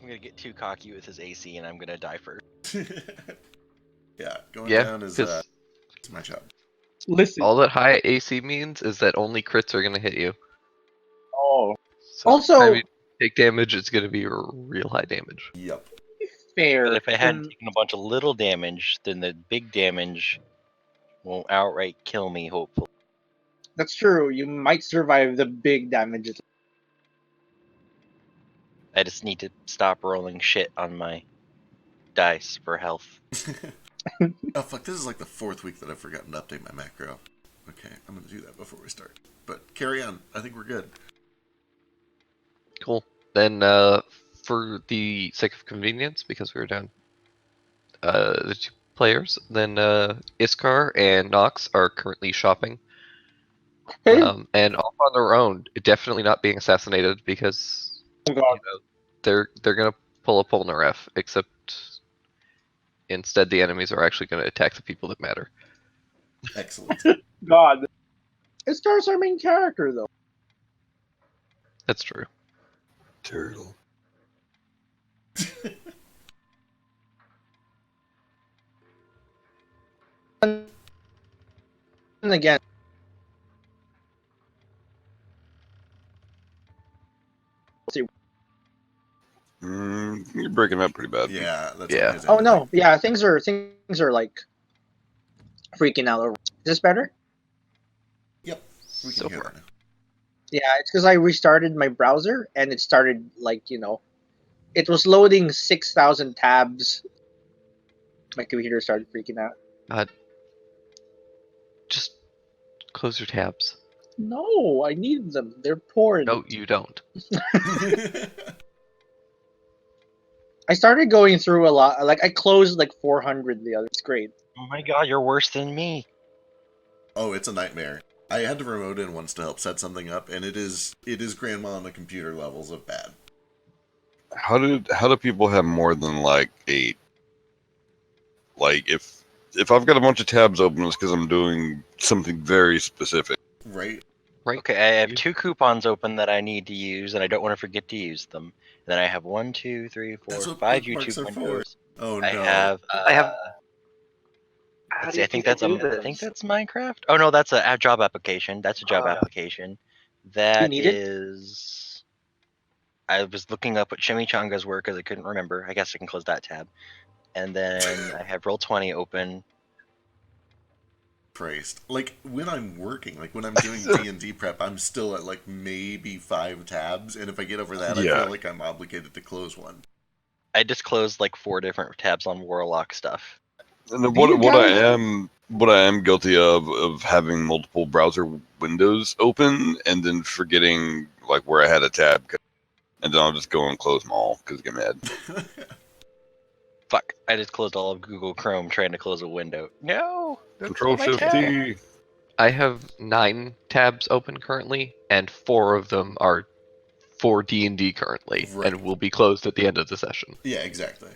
I'm gonna get too cocky with his AC, and I'm gonna die first. Yeah, going down is it's my job. Listen. All that high AC means is that only crits are gonna hit you. Oh. So Also, every time you take damage, it's gonna be real high damage. Yep. fair. But if I hadn't taken a bunch of little damage, then the big damage won't outright kill me, hopefully. That's true. You might survive the big damages. I just need to stop rolling shit on my dice for health. Oh fuck, this is like the 4th week that I've forgotten to update my macro. Okay, I'm gonna do that before we start. But carry on, I think we're good. Cool. Then, for the sake of convenience, because we were down the 2 players, then Iskar and Nox are currently shopping. Okay. And off on their own, definitely not being assassinated because Oh god. they're gonna pull a Polnareff, except instead the enemies are actually gonna attack the people that matter. Excellent. God. It stars our main character though. That's true. Turtle. And again. You're breaking up pretty bad. Yeah, that's Yeah. what Oh no. Yeah, things are like freaking out over. Is this better? Yep. We can So hear far. that now. Yeah, it's because I restarted my browser and it started like, it was loading 6,000 tabs. My computer started freaking out. Just close your tabs. No, I need them. They're porn. No, you don't. I started going through a lot. Like I closed like 400 the other. It's great. Oh my god, you're worse than me. Oh, it's a nightmare. I had to remote in once to help set something up, and it is grandma on the computer levels of bad. How do people have more than like 8? Like if I've got a bunch of tabs open, it's because I'm doing something very specific. Right? Right? Okay, I have 2 coupons open that I need to use, and I don't want to forget to use them. And then I have 1, 2, 3, 4, That's what 5 bookmarks YouTube are for. windows. Oh no. I have. Let's see, I think that's Minecraft. Oh no, that's a job application. That's a job application. That need it? is. I was looking up what chimichangas were because I couldn't remember. I guess I can close that tab. And then I have Roll20 open. Christ. Like, when I'm working, like when I'm doing D&D prep, I'm still at like maybe 5 tabs, and if I get over that, I Yeah. feel like I'm obligated to close one. I just closed like 4 different tabs on Warlock stuff. And then Do you what I guys- am guilty of having multiple browser windows open and then forgetting like where I had a tab, and then I'll just go and close them all because I get mad. Fuck! I just closed all of Google Chrome trying to close a window. No. don't Control close my Shift tab. T. I have 9 tabs open currently, and 4 of them are for D&D currently, Right. and will be closed at the end of the session. Yeah, exactly.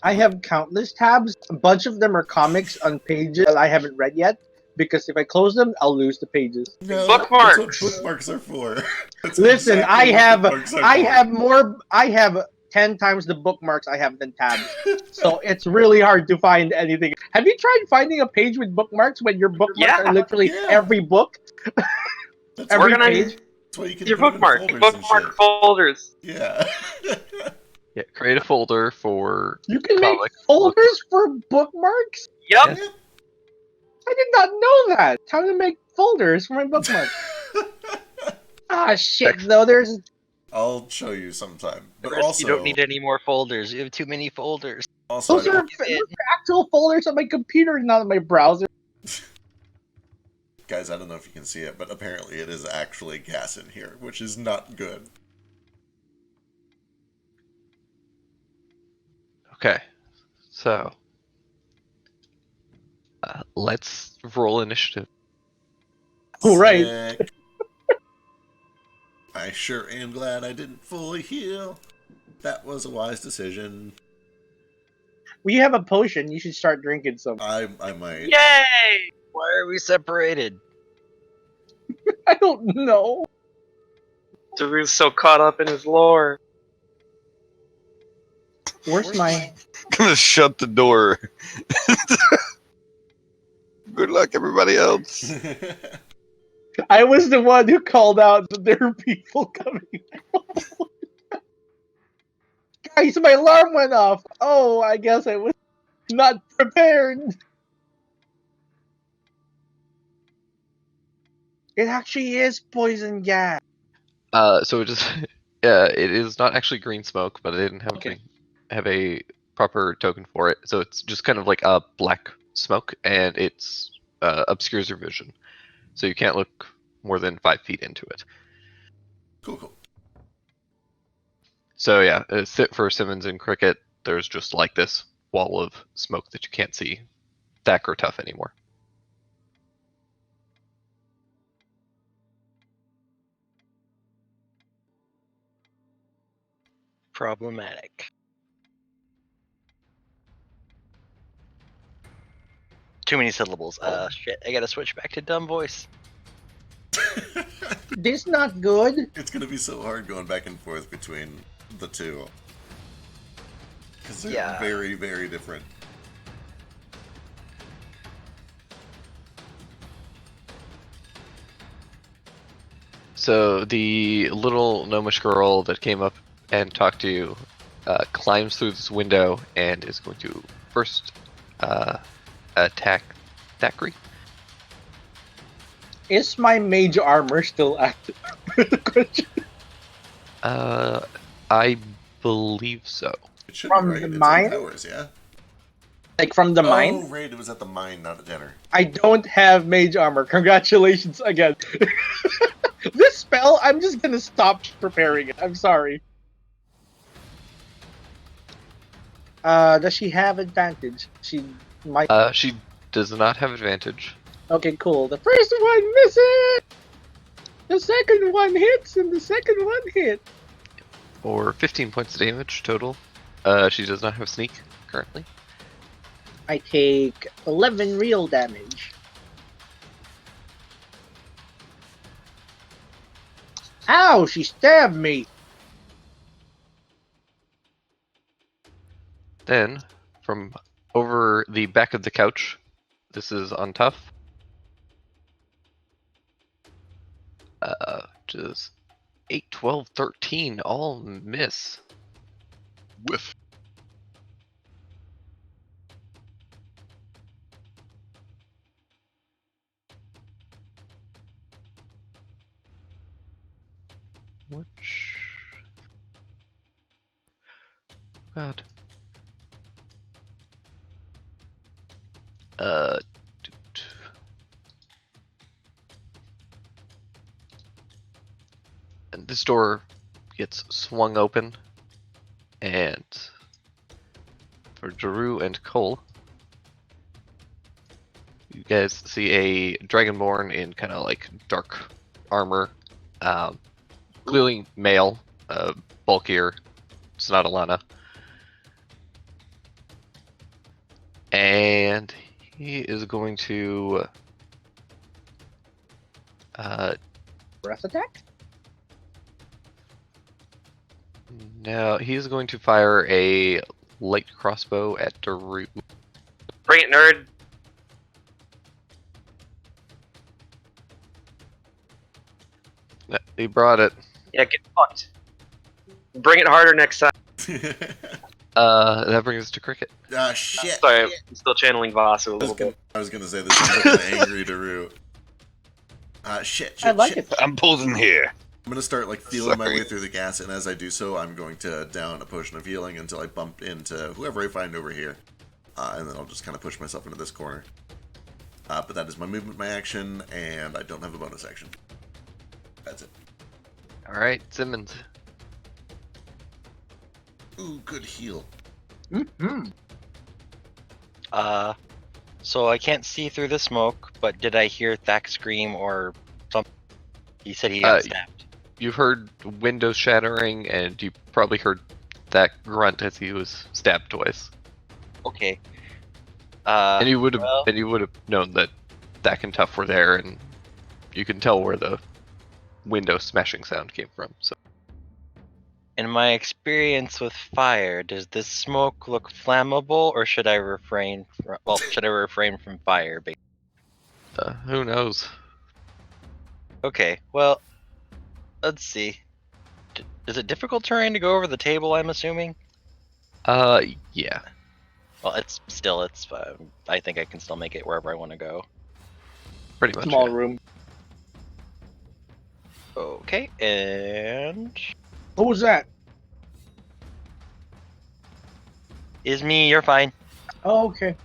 I have countless tabs. A bunch of them are comics on pages that I haven't read yet. Because if I close them, I'll lose the pages. No, Bookmarks! That's what bookmarks are for. That's Listen, exactly what bookmarks are for. I have 10 times the bookmarks I have than tabs. So it's really hard to find anything. Have you tried finding a page with bookmarks when your bookmarks are literally every book? That's Every why- page? That's why you can Your put it in bookmark. folders and Bookmark shit. folders. Yeah. Yeah, create a folder for You can make comics. folders for bookmarks? Yep. I did not know that. How to make folders for my bookmarks. Ah, shit, though. There's. I'll show you sometime. But Chris, also, you don't need any more folders. You have too many folders. also, Those are actual folders on my computer, not on my browser. guys, I don't know if you can see it, but apparently it is actually gas in here, which is not good. Okay, so let's roll initiative. Oh, right. Sick. I sure am glad I didn't fully heal. That was a wise decision. We have a potion. You should start drinking some. I might. Yay! Why are we separated? I don't know. Daru's so caught up in his lore. Where's my? Gonna shut the door. Good luck, everybody else. I was the one who called out that there are people coming. Guys, my alarm went off. Oh, I guess I was not prepared. It actually is poison gas. So it just it is not actually green smoke, but I didn't have Okay. have a proper token for it. So it's just kind of like a black smoke, and it's obscures your vision, so you can't look more than 5 feet into it. Cool. So yeah, for Simmons and Cricket, there's just like this wall of smoke that you can't see Thack or Tough anymore. Problematic. Too many syllables. Shit. I gotta switch back to dumb voice. This not good. It's gonna be so hard going back and forth between the two. Because they're very, very different. So the little gnomish girl that came up and talked to you climbs through this window and is going to first attack Thacharay. Is my mage armor still active? I believe so. It should From be right. the It's mine? 8 hours, yeah. Like from the Oh, mine? right. It was at the mine, not at dinner. I don't have mage armor. Congratulations again. This spell, I'm just gonna stop preparing it. I'm sorry. Does she have advantage? She might. She does not have advantage. Okay, cool. The first one misses. The second one hits, and the second one hit. For 15 points of damage total. She does not have sneak currently. I take 11 real damage. Ow! She stabbed me. Then, from over the back of the couch, this is on Tough. Just 8, 12, 13, all miss. Whiff. Which... God. And this door gets swung open, and for Daru and Cole, you guys see a dragonborn in kind of like dark armor, clearly male, bulkier. It's not Alana. And he is going to Breath attack? now he's going to fire a light crossbow at Daru. Bring it, nerd. He brought it. Yeah, get fucked. Bring it harder next time. That brings us to Cricket. Ah, shit. Sorry, I'm still channeling Vasu a little bit. I was gonna say this sounds like an angry Daru. Shit. I like it. I'm posing here. I'm gonna start like feeling my Sorry. way through the gas, and as I do so, I'm going to down a potion of healing until I bump into whoever I find over here, and then I'll just kind of push myself into this corner. But that is my movement, my action, and I don't have a bonus action. That's it. All right, Simmons. Ooh, good heal. Mm-hmm. So I can't see through the smoke, but did I hear Thack scream or something? He said he got stabbed. You heard windows shattering, and you probably heard that grunt as he was stabbed twice. Okay. And you would have well- known that Thack and Tough were there, and you can tell where the window smashing sound came from. So In my experience with fire, does this smoke look flammable, or should I refrain from? Well, should I refrain from fire? Who knows? Okay, well, let's see. Is it difficult terrain to go over the table? I'm assuming. Yeah. Well, it's still it's. I think I can still make it wherever I want to go. Pretty much. Small Yeah. room. Okay, and What was that? is me. You're fine. Oh, okay.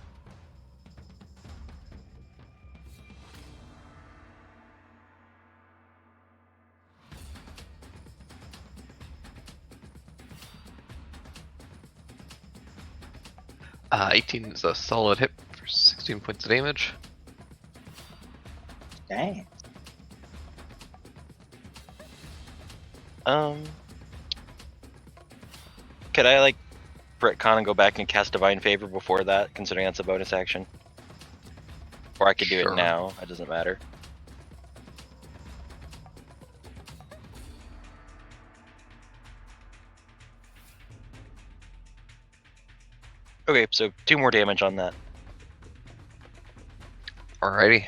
Uh, 18 is a solid hit for 16 points of damage. Dang. Could I like retcon and go back and cast Divine Favor before that, considering that's a bonus action? Or I could do Sure. it now. It doesn't matter. Okay, so 2 more damage on that. Alrighty.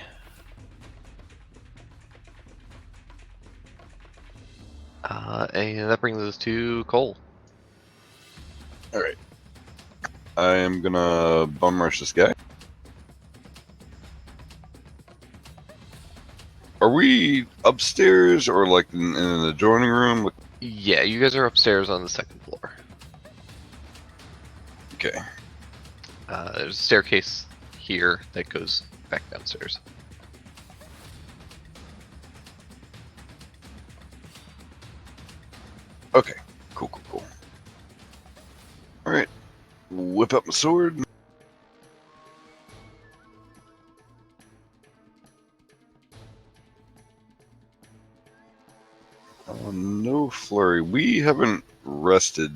And that brings us to Cole. All right. I am gonna bum rush this guy. Are we upstairs or like in an adjoining room? Yeah, you guys are upstairs on the second floor. Okay. There's a staircase here that goes back downstairs. Okay. Cool. All right. Whip up my sword. No flurry. We haven't rested.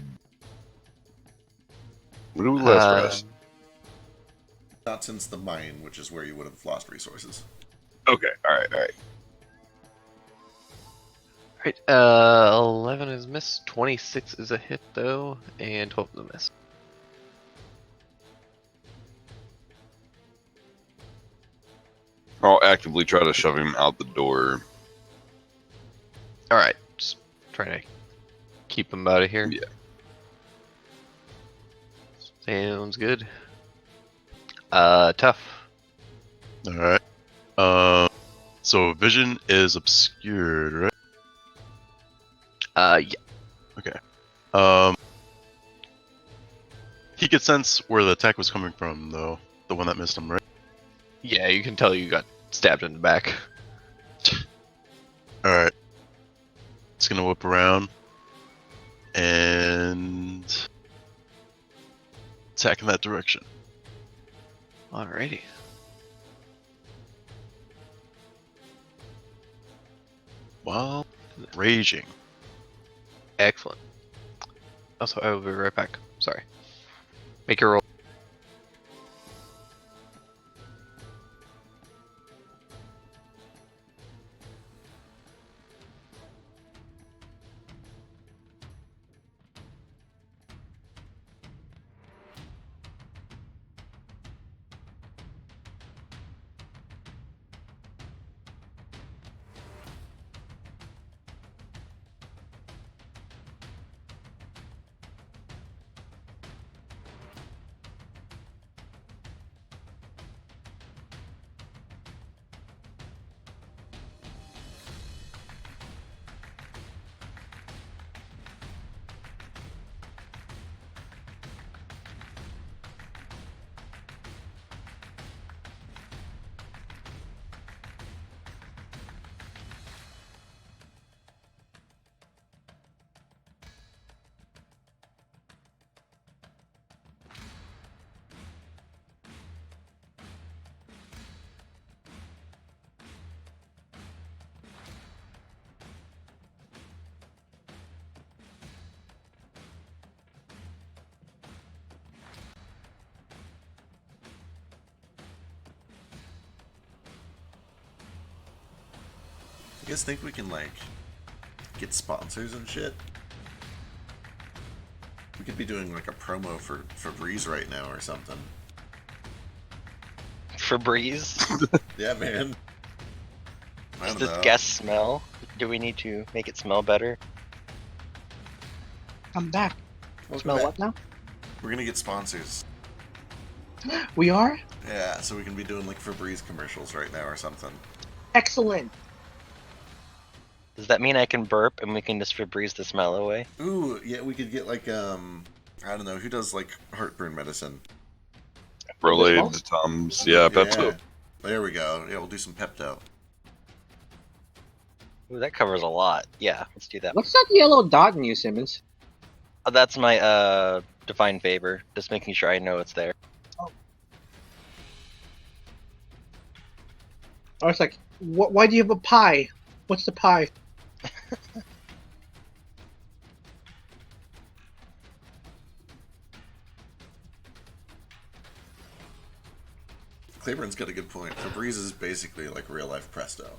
When did we last rest? Not since the mine, which is where you would have lost resources. Okay. All right. Alright, 11 is miss, 26 is a hit though, and 12 is a miss. I'll actively try to shove him out the door. Alright, just trying to keep him out of here. Yeah. Sounds good. Tough. Alright. So vision is obscured, right? Yeah. Okay. He could sense where the attack was coming from, though. The one that missed him, right? Yeah, you can tell you got stabbed in the back. Alright. It's gonna whip around. And attack in that direction. Alrighty. While raging. Excellent. Also, I will be right back. Sorry. Make your roll. You guys think we can, like, get sponsors and shit? We could be doing like a promo for Breeze right now or something. Febreze? Yeah, man. I Does don't this know. gas smell? Do we need to make it smell better? I'm back. Welcome Smell back. what now? We're gonna get sponsors. We are? Yeah, so we can be doing like Febreze commercials right now or something. Excellent. Does that mean I can burp and we can just Febreze the smell away? Ooh, yeah, we could get like I don't know, who does like heartburn medicine? Related to Tom's, yeah, Pepto. There we go. Yeah, we'll do some Pepto. Ooh, that covers a lot. Yeah, let's do that. What's that yellow dot in you, Simmons? Oh, that's my divine favor. Just making sure I know it's there. I was like, why do you have a pie? What's the pie? Claiborne's got a good point. Febreze is basically like real life Presto.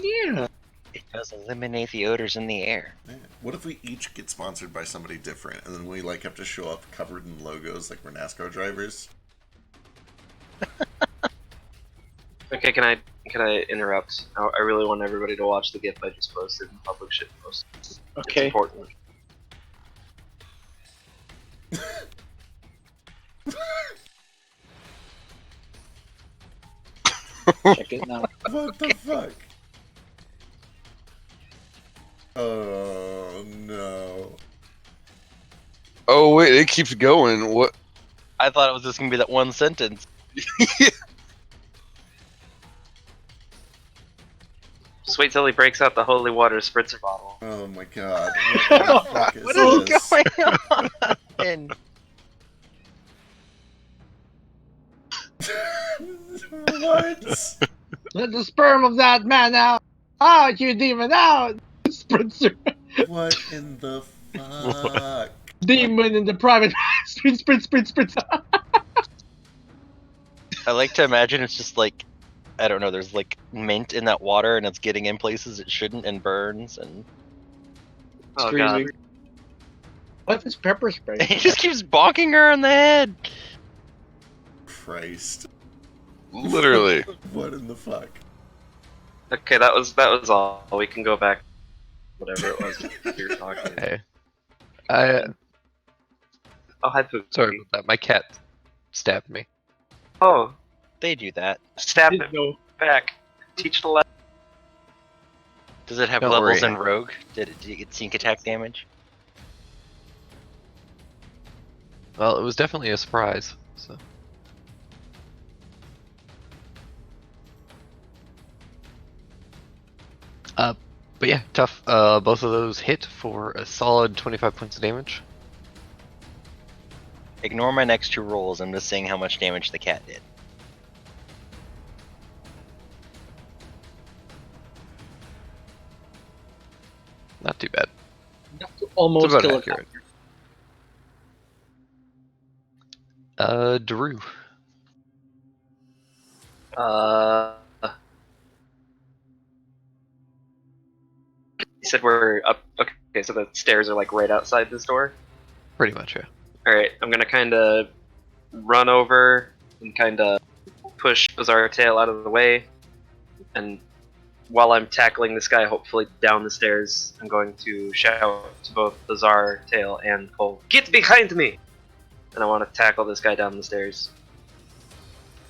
Yeah. It does eliminate the odors in the air. Yeah. What if we each get sponsored by somebody different, and then we like have to show up covered in logos like we're NASCAR drivers? Okay, can I interrupt? I really want everybody to watch the GIF I just posted and public shit post. It's Okay. important. Check it now. What the fuck? Oh no. Oh wait, it keeps going. What? I thought it was just gonna be that one sentence. Just wait till he breaks out the holy water spritzer bottle. Oh my god. What the fuck is What is this? going on? And What? Let the sperm of that man out! Out, you demon, out! Spritzer. What in the fuck? Demon in the private. Spritz. I like to imagine it's just like, I don't know, there's like mint in that water and it's getting in places it shouldn't and burns and Oh Screaming. god. What if it's pepper spray? he just keeps bonking her on the head. Christ. Literally. What in the fuck? Okay, that was all. We can go back. Whatever it was you were talking. Hey, Oh, hi, Poop. sorry about that. My cat stabbed me. Oh, They do that. stab Didn't it know. back. Teach the lesson. Does it have Don't levels worry. in Rogue? Did you get sneak attack damage? Well, it was definitely a surprise. So. But yeah, tough. Both of those hit for a solid 25 points of damage. Ignore my next two rolls. I'm just saying how much damage the cat did. Not too bad. Almost It's about kill accurate. Daru. You said we're up. Okay, so the stairs are like right outside this door. Pretty much, yeah. All right, I'm gonna kind of run over and kind of push Bizarre Tail out of the way, and while I'm tackling this guy, hopefully down the stairs, I'm going to shout to both Bizarre Tail and Cole, "Get behind me!" And I want to tackle this guy down the stairs.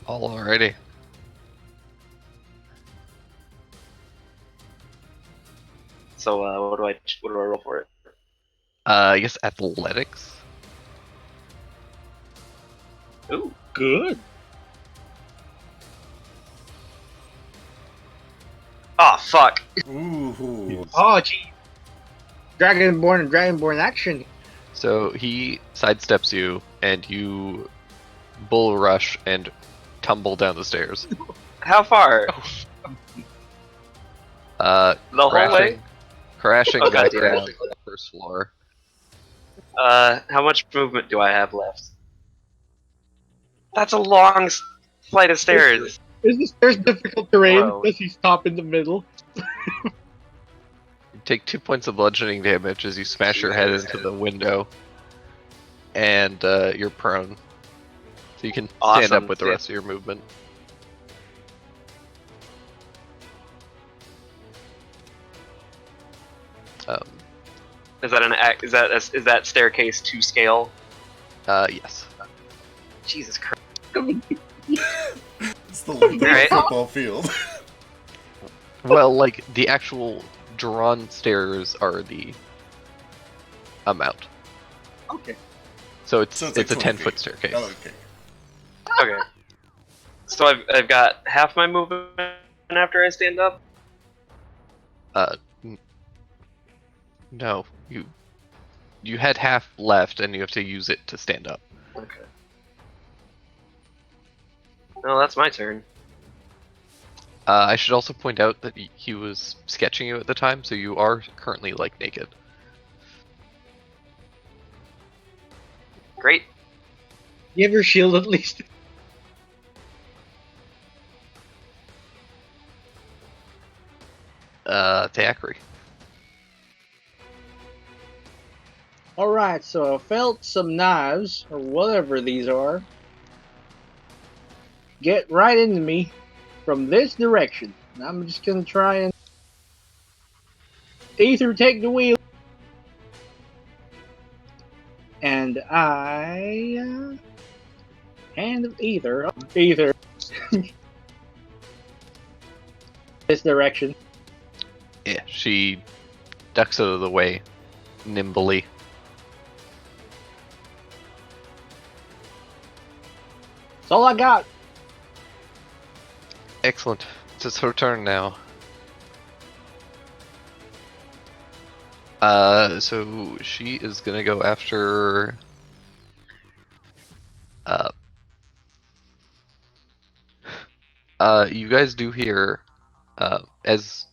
Alrighty. So what do I roll for it? I guess athletics. Ooh, Good. oh fuck! Ooh. Oh, gee. Dragonborn and Dragonborn action. So he sidesteps you, and you bull rush and tumble down the stairs. How far? The The whole way? Crashing Oh, back goddamn. down to the first floor. How much movement do I have left? That's a long flight of stairs. Is the stairs difficult terrain? Whoa. Does he stop in the middle? take 2 points of bludgeoning damage as you smash your head into the window, and you're prone. So you can stand Awesome. up with the rest of your movement. Is that is that staircase to scale? Yes. Jesus Christ. It's the length of a Alright. football field. Well, like, the actual drawn stairs are the amount. Okay. So it's So a like 20 10-foot feet. staircase. Oh, okay. Okay. So I've got half my movement after I stand up. No, you had half left, and you have to use it to stand up. Okay. Well, that's my turn. I should also point out that he was sketching you at the time, so you are currently, like, naked. Great. You have your shield at least. Thacharay. Alright, so I felt some knives, or whatever these are, get right into me from this direction. And I'm just gonna try and Ether take the wheel. And I hand of Ether. Ether. This direction. Yeah, she ducks out of the way nimbly. That's all I got. Excellent. It's her turn now. So she is gonna go after. You guys do hear, as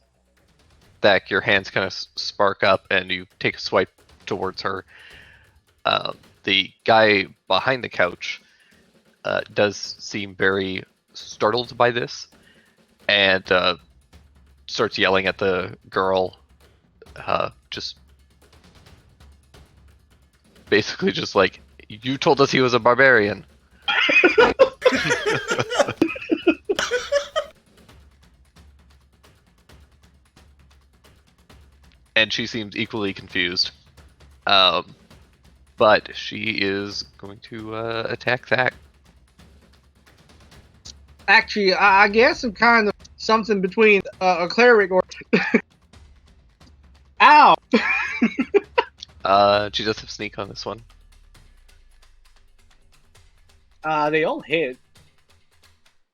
Thak, your hands kind of spark up and you take a swipe towards her. The guy behind the couch does seem very startled by this and starts yelling at the girl, just basically just like, you told us he was a barbarian. And she seems equally confused. But she is going to attack Thak. Actually, I guess I'm kind of something between a cleric or. Ow! She does have sneak on this one. They all hit.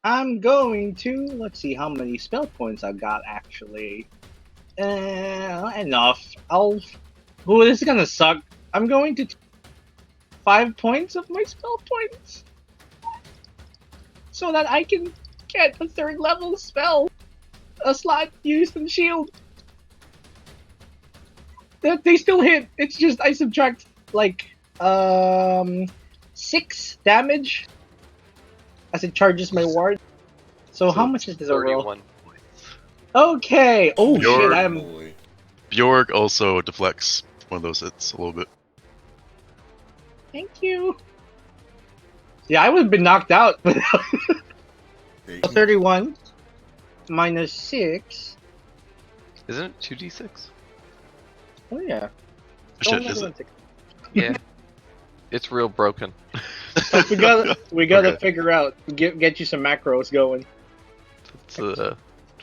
I'm going to. Let's see how many spell points I've got actually. Enough. Ooh, this is gonna suck. I'm going to 5 points of my spell points, so that I can get a 3rd level spell, a slot used in shield. That they still hit. It's just I subtract like 6 damage as it charges my ward. So how much is this overall? 31 points. Okay. Oh Your- shit! Holy. Bjorg also deflects one of those hits a little bit. Thank you. Yeah, I would have been knocked out. Yeah, you can- 31 minus 6. Isn't it 2d6? Oh yeah. Shit, is it? Yeah. It's real broken. We gotta Okay. figure out get you some macros going. It's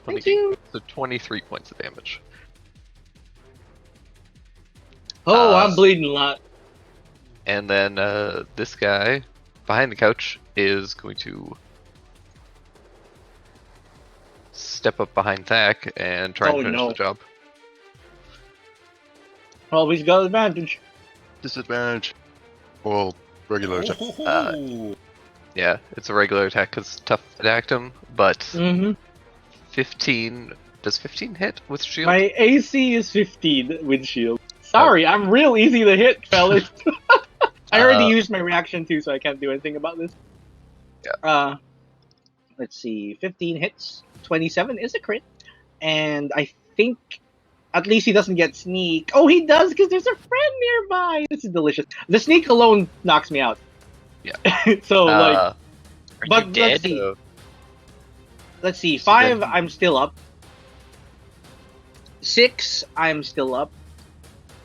Thank you. 23 points of damage. Oh, I'm bleeding a lot. And then this guy behind the couch is going to step up behind Thak and try Oh, and finish no. the job. Well, he's got advantage. Disadvantage. Well, regular attack. Oh, Yeah, it's a regular attack because tough attacked him, but Mm-hmm. 15. Does 15 hit with shield? My AC is 15 with shield. Sorry, I'm real easy to hit, fellas. I already used my reaction too, so I can't do anything about this. Yeah. Let's see. 15 hits. 27 is a crit. And I think At least he doesn't get sneak. Oh, he does because there's a friend nearby. This is delicious. The sneak alone knocks me out. Yeah. So like, Are but you dead? let's see. So, Let's see. So 5, then- I'm still up. 6, I'm still up.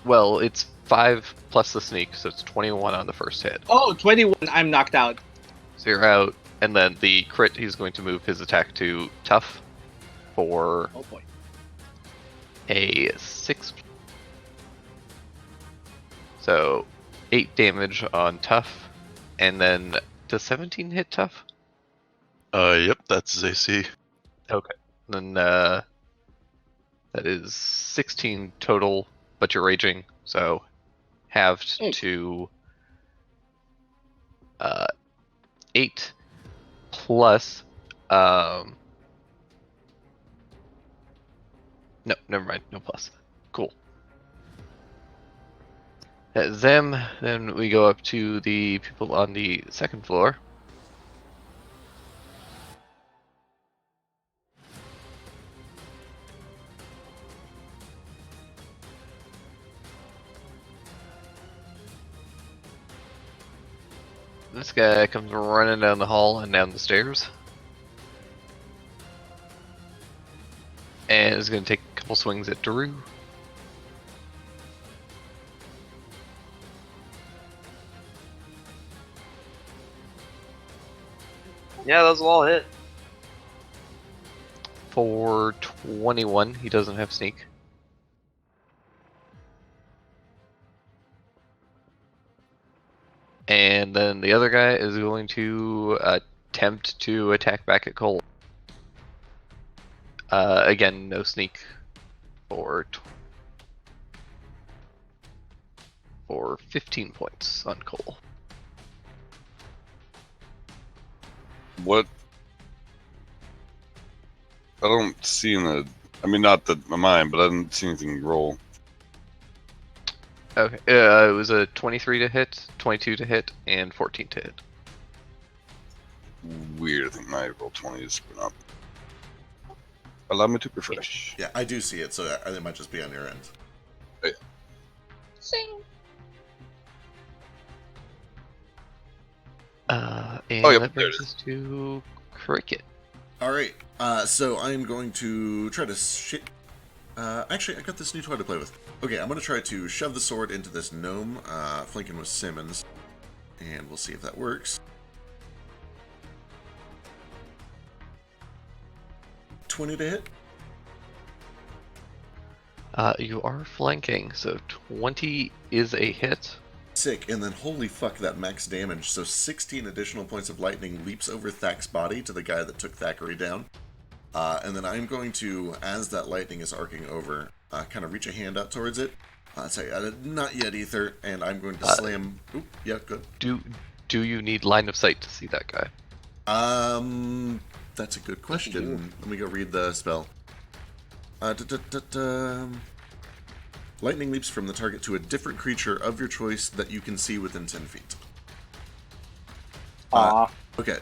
well, it's 5 plus the sneak, so it's 21 on the first hit. Oh, 21, I'm knocked out. So you're out, and then the crit, he's going to move his attack to tough for Oh boy. a 6. So 8 damage on tough, and then does 17 hit tough? Yep, that's his AC. Then that is 16 total, but you're raging, so halved to 8 plus no, never mind, no plus. Cool. That's them. Then we go up to the people on the second floor. This guy comes running down the hall and down the stairs. And is going to take a couple swings at Daru. Yeah, those will all hit. For 21, he doesn't have sneak. And then the other guy is going to attempt to attack back at Cole. Again, no sneak for 15 points on Cole. What? I don't see in the. I mean, not that mine, but I didn't see anything roll. Okay, it was a 23 to hit, 22 to hit, and 14 to hit. Weird. I think my roll 20 is screwing up. Allow me to refresh. Yeah, I do see it, so it might just be on your end. And Oh, yep, that there it brings us to Cricket. All right, so I'm going to try to actually, I got this new toy to play with. Okay, I'm going to try to shove the sword into this gnome, flanking with Simmons, and we'll see if that works. 20 to hit. You are flanking, so 20 is a hit. Sick, and then holy fuck, that max damage. So 16 additional points of lightning leaps over Thak's body to the guy that took Thacharay down. And then I'm going to, as that lightning is arcing over, kind of reach a hand out towards it. Say, not yet, Ether, and I'm going to slam. Oop, yeah, good. Do you need line of sight to see that guy? That's a good question. Let me go read the spell. Lightning leaps from the target to a different creature of your choice that you can see within 10 feet. Okay.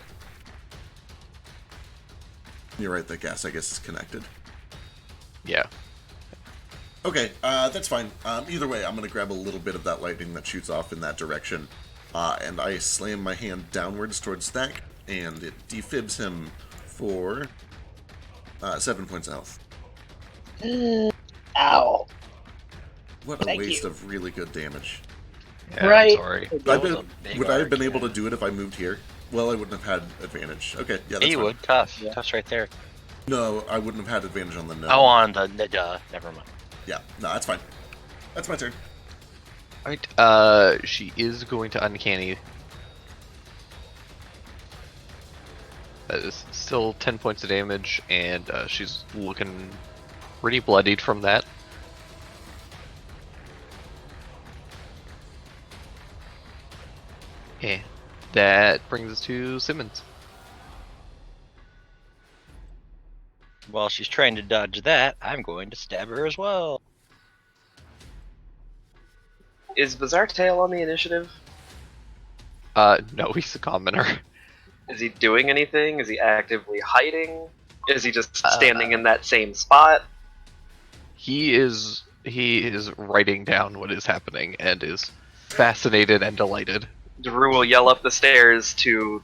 You're right, that gas, I guess, is connected. Yeah. Okay, that's fine. Either way, I'm going to grab a little bit of that lightning that shoots off in that direction, and I slam my hand downwards towards Thak, and it defibs him for 7 points of health. Ow. What a Thank waste you. of really good damage. Yeah, Right. I'm sorry. That was a big Would I have been arc, able yeah. to do it if I moved here? Well, I wouldn't have had advantage. Okay, yeah, that's Yeah, you fine. would. Tough. Yeah. Tough's right there. No, I wouldn't have had advantage on the no. Oh, on the never mind. Yeah, no, that's fine. That's my turn. Alright, she is going to uncanny. That is still 10 points of damage, and she's looking pretty bloodied from that. And that brings us to Simmons. While she's trying to dodge that, I'm going to stab her as well. Is Bizarre Tail on the initiative? No, he's a commoner. Is he doing anything? Is he actively hiding? Is he just standing in that same spot? He is writing down what is happening and is fascinated and delighted. Daru will yell up the stairs to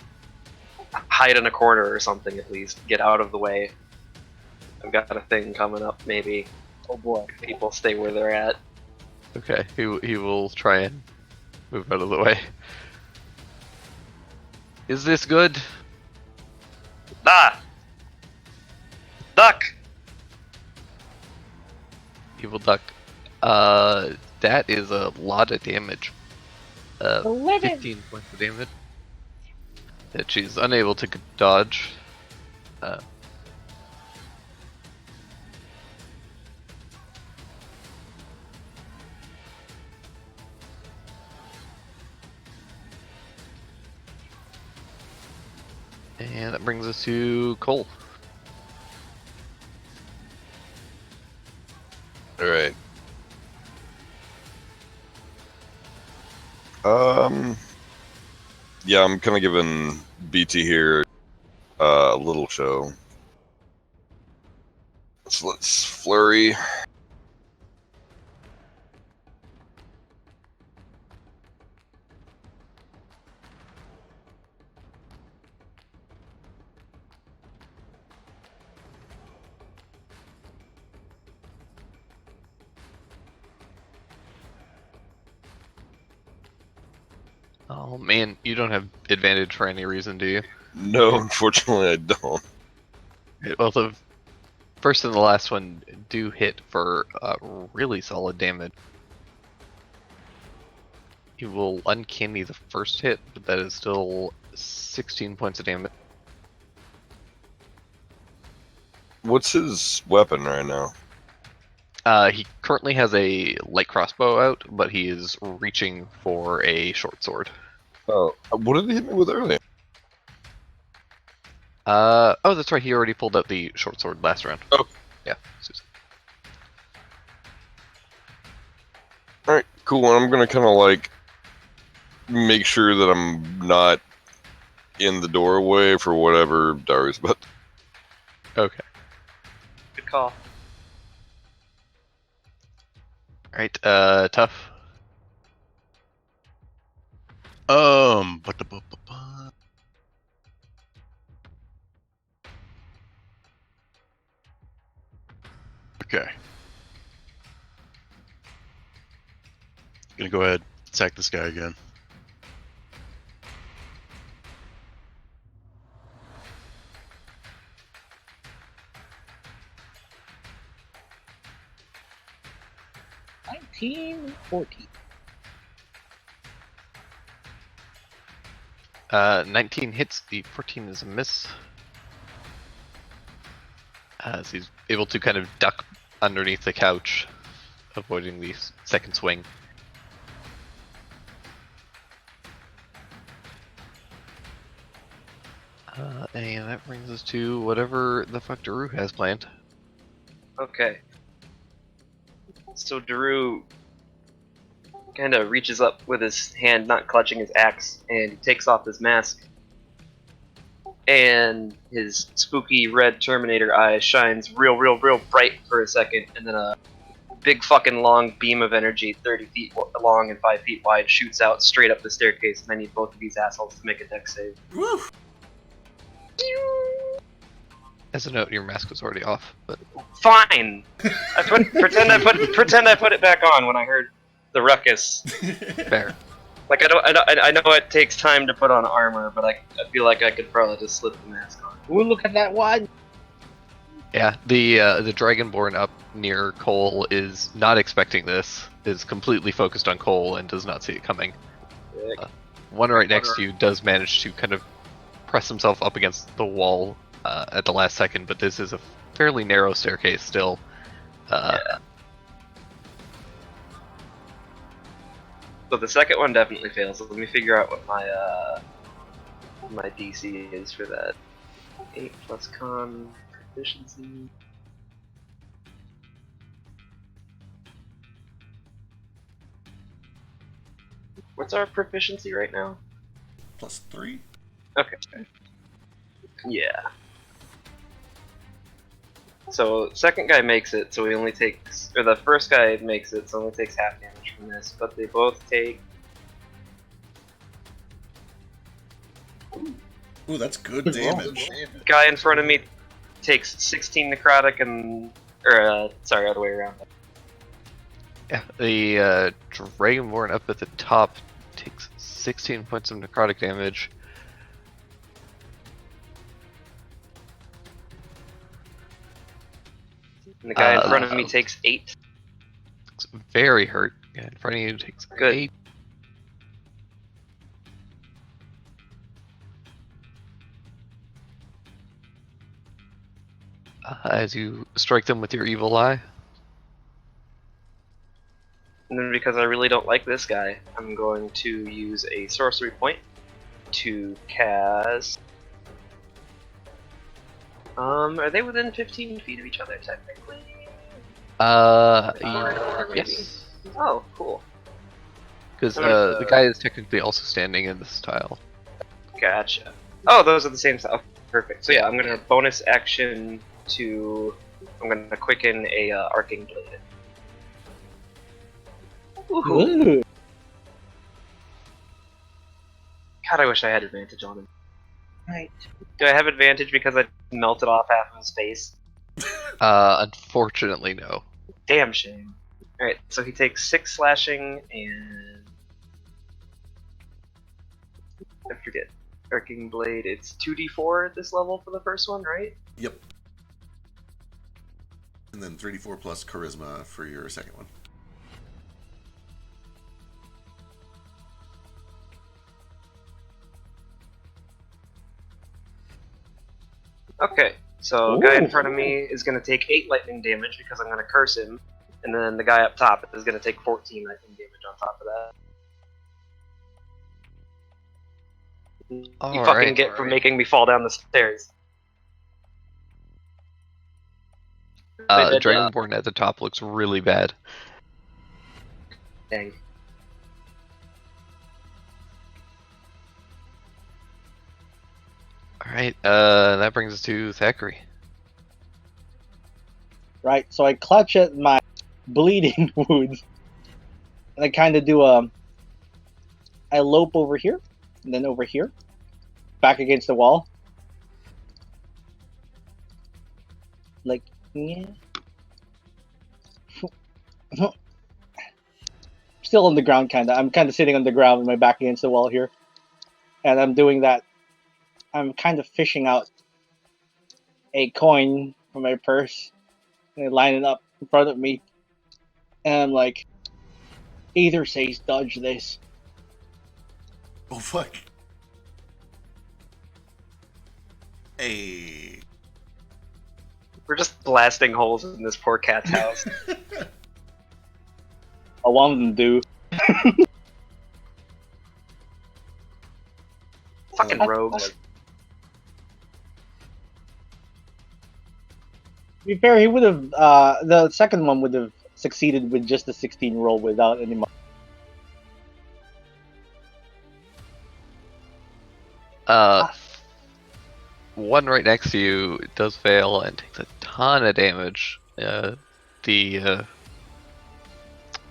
hide in a corner or something at least. Get out of the way. I've got a thing coming up, maybe. Oh boy. People stay where they're at. Okay, he will try and move out of the way. Is this good? Ah! Duck! Evil duck. That is a lot of damage. 15 points of damage. That she's unable to dodge. And that brings us to Cole. All right. Yeah, I'm kind of giving BT here a little show. So let's flurry. Oh man, you don't have advantage for any reason, do you? No, unfortunately, I don't. Well, the first and the last one do hit for really solid damage. You will uncanny the first hit, but that is still 16 points of damage. What's his weapon right now? He currently has a light crossbow out, but he is reaching for a short sword. Oh, what did he hit me with earlier? Oh, that's right. He already pulled out the short sword last round. Oh. Yeah. Susan. All right, cool. And I'm gonna kind of like make sure that I'm not in the doorway for whatever Daru's about. Okay. Good call. All right. Tough. Okay. Gonna go ahead, attack this guy again. $19, $14. 19 hits. The 14 is a miss. So he's able to kind of duck underneath the couch, avoiding the second swing. And that brings us to whatever the fuck Daru has planned. Okay. So Daru kind of reaches up with his hand, not clutching his axe, and he takes off his mask. And his spooky red Terminator eye shines real bright for a second, and then a big fucking long beam of energy, 30 feet long and 5 feet wide, shoots out straight up the staircase, and I need both of these assholes to make a dex save. Woo! As a note, your mask was already off, but Fine! Pretend I put it back on when I heard the ruckus. fair. Like I know it takes time to put on armor, but I feel like I could probably just slip the mask on. Ooh, look at that one. Yeah, the Dragonborn up near Cole is not expecting this, is completely focused on Cole and does not see it coming. One right next to you does manage to kind of press himself up against the wall at the last second, but this is a fairly narrow staircase still. Yeah. So the second one definitely fails. So let me figure out what my DC is for that. 8 plus con proficiency. What's our proficiency right now? +3. Okay. Yeah. So second guy makes it, so he only takes, or the first guy makes it, so only takes half damage from this. But they both take. Ooh, that's good Good roll. damage. Guy in front of me takes 16 necrotic and, or sorry, other way around. Yeah, the Dragonborn up at the top takes 16 points of necrotic damage. And the guy in front of me takes 8. It's very hurt. Yeah, in front of you takes Good. 8. As you strike them with your evil eye. And then because I really don't like this guy, I'm going to use a sorcery point to cast. Are they within 15 feet of each other technically? Yes. Oh, cool. Because the guy is technically also standing in this tile. Gotcha. Oh, those are the same style. Perfect. So yeah, I'm gonna bonus action to. I'm gonna quicken a arcing blade. Woohoo! Ooh. God, I wish I had advantage on him. Right. Do I have advantage because I melted off half of his face? Unfortunately, no. Damn shame. Alright, so he takes 6 slashing and. I forget. Arcing Blade, it's 2d4 at this level for the first one, right? Yep. And then 3d4 plus charisma for your second one. Okay, so guy in Ooh. front of me is going to take 8 lightning damage because I'm going to curse him, and then the guy up top is going to take 14 lightning damage on top of that. You fucking get for making me fall down the stairs. The Dragonborn at the top looks really bad. Dang. Alright, that brings us to Thacharay. Right, so I clutch at my bleeding wounds, and I kind of do I lope over here, and then over here, back against the wall. Like, yeah. Still on the ground, kinda. I'm kind of sitting on the ground with my back against the wall here, and I'm doing that. I'm kind of fishing out a coin from my purse, and I line it up in front of me, and I'm like, either says dodge this. Oh, fuck. Hey. We're just blasting holes in this poor cat's house. I want them to do. Fucking rogues. To be fair, he would have. The second one would have succeeded with just a 16 roll without any. One right next to you does fail and takes a ton of damage. The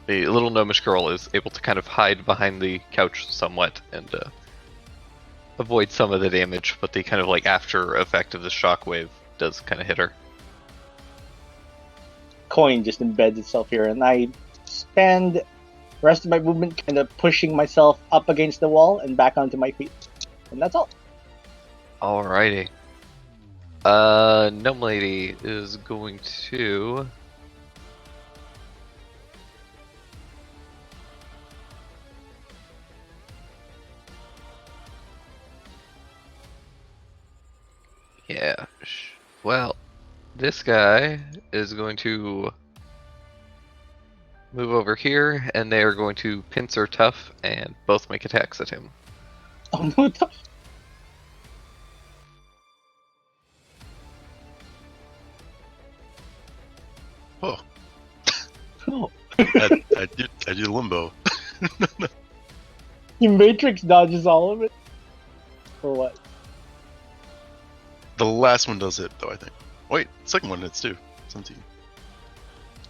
little gnomish girl is able to kind of hide behind the couch somewhat and avoid some of the damage, but the kind of like after effect of the shockwave does kind of hit her. Coin just embeds itself here, and I spend the rest of my movement kind of pushing myself up against the wall and back onto my feet, and that's all. Alrighty. Gnome Lady is going to. Yeah. Well, this guy is going to move over here, and they are going to pincer tough and both make attacks at him. Oh no! Oh, No. I did limbo. You Matrix dodges all of it. For what? The last one does it though, I think. Wait, second one hits too. 17.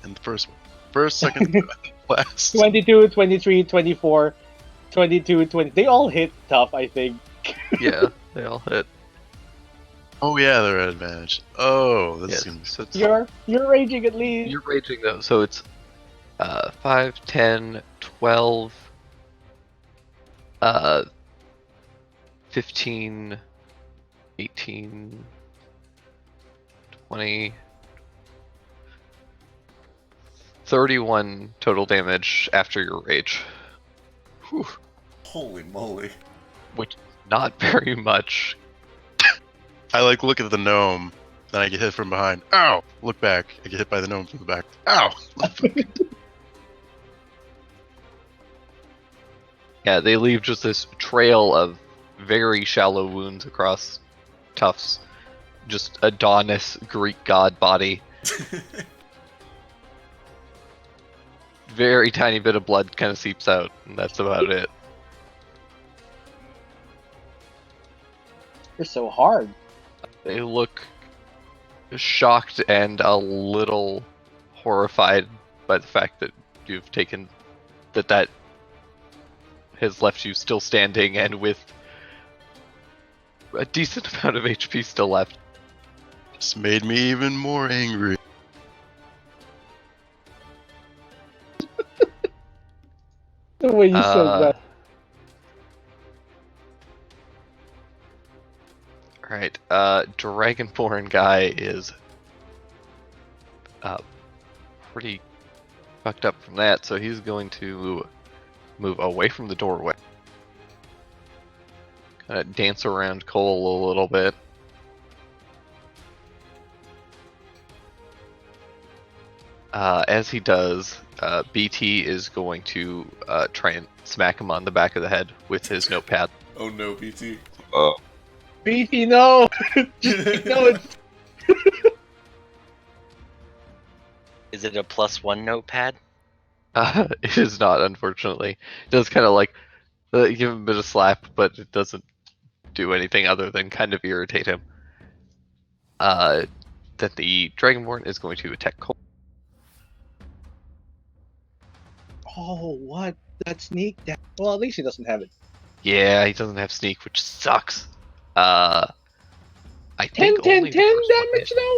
And the first one. First, second, last. 22, 23, 24, 22, 20. They all hit tough, I think. Yeah, they all hit. Oh yeah, they're at advantage. Oh, this is Yeah, gonna be so it's, You're raging at least. you're raging though, so it's 5, 10, 12, 15, 18, 20, 31 total damage after your rage. Whew. Holy moly. Which not very much. I like look at the gnome, then I get hit from behind. Ow! Look back. I get hit by the gnome from the back. Ow! Yeah, they leave just this trail of very shallow wounds across Tufts. Just Adonis, Greek god body. Very tiny bit of blood kind of seeps out, and that's about it. You're so hard. They look shocked and a little horrified by the fact that you've taken that has left you still standing and with a decent amount of HP still left. This made me even more angry. The way you said that. Alright, Dragonborn guy is pretty fucked up from that, so he's going to move away from the doorway. Kind of dance around Cole a little bit. As he does, BT is going to try and smack him on the back of the head with his notepad. Oh no, BT. BT, no! Just no, it's... Is it a +1 notepad? It is not, unfortunately. It does kind of like give him a bit of slap, but it doesn't do anything other than kind of irritate him. Then the Dragonborn is going to attack Cole. Oh, what? That sneak? Well, at least he doesn't have it. Yeah, he doesn't have sneak, which sucks. I 10, think 10, only 10 the first one damage hit. though?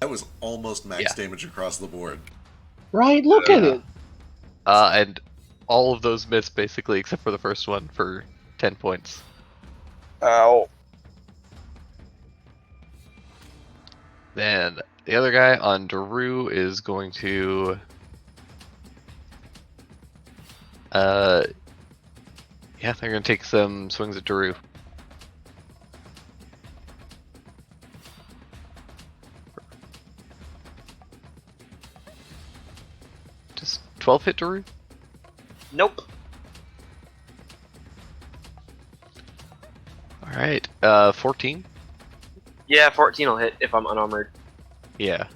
That was almost max Yeah. damage across the board. Right, look at it. And all of those miss basically, except for the first one for 10 points. Ow. Then the other guy on Daru is going to yeah, they're gonna take some swings at Daru. Does 12 hit Daru? Nope. Alright, 14? Yeah, 14 will hit if I'm unarmored. Yeah.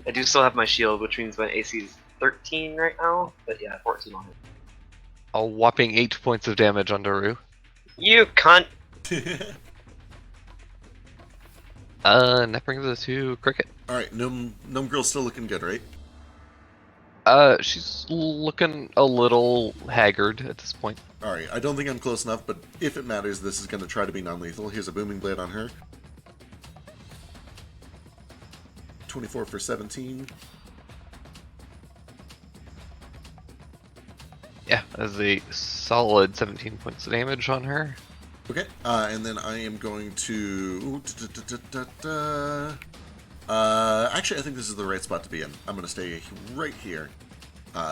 I do still have my shield, which means my AC is 13 right now. But yeah, 14 will hit. A whopping 8 points of damage on Daru. You cunt! And that brings us to Cricket. Alright, Gnome Girl's still looking good, right? She's looking a little haggard at this point. Alright, I don't think I'm close enough, but if it matters, this is going to try to be non-lethal. Here's a Booming Blade on her. 24 for 17. Yeah, that's a solid 17 points of damage on her. Okay, and then I am going to... actually, I think this is the right spot to be in. I'm going to stay right here.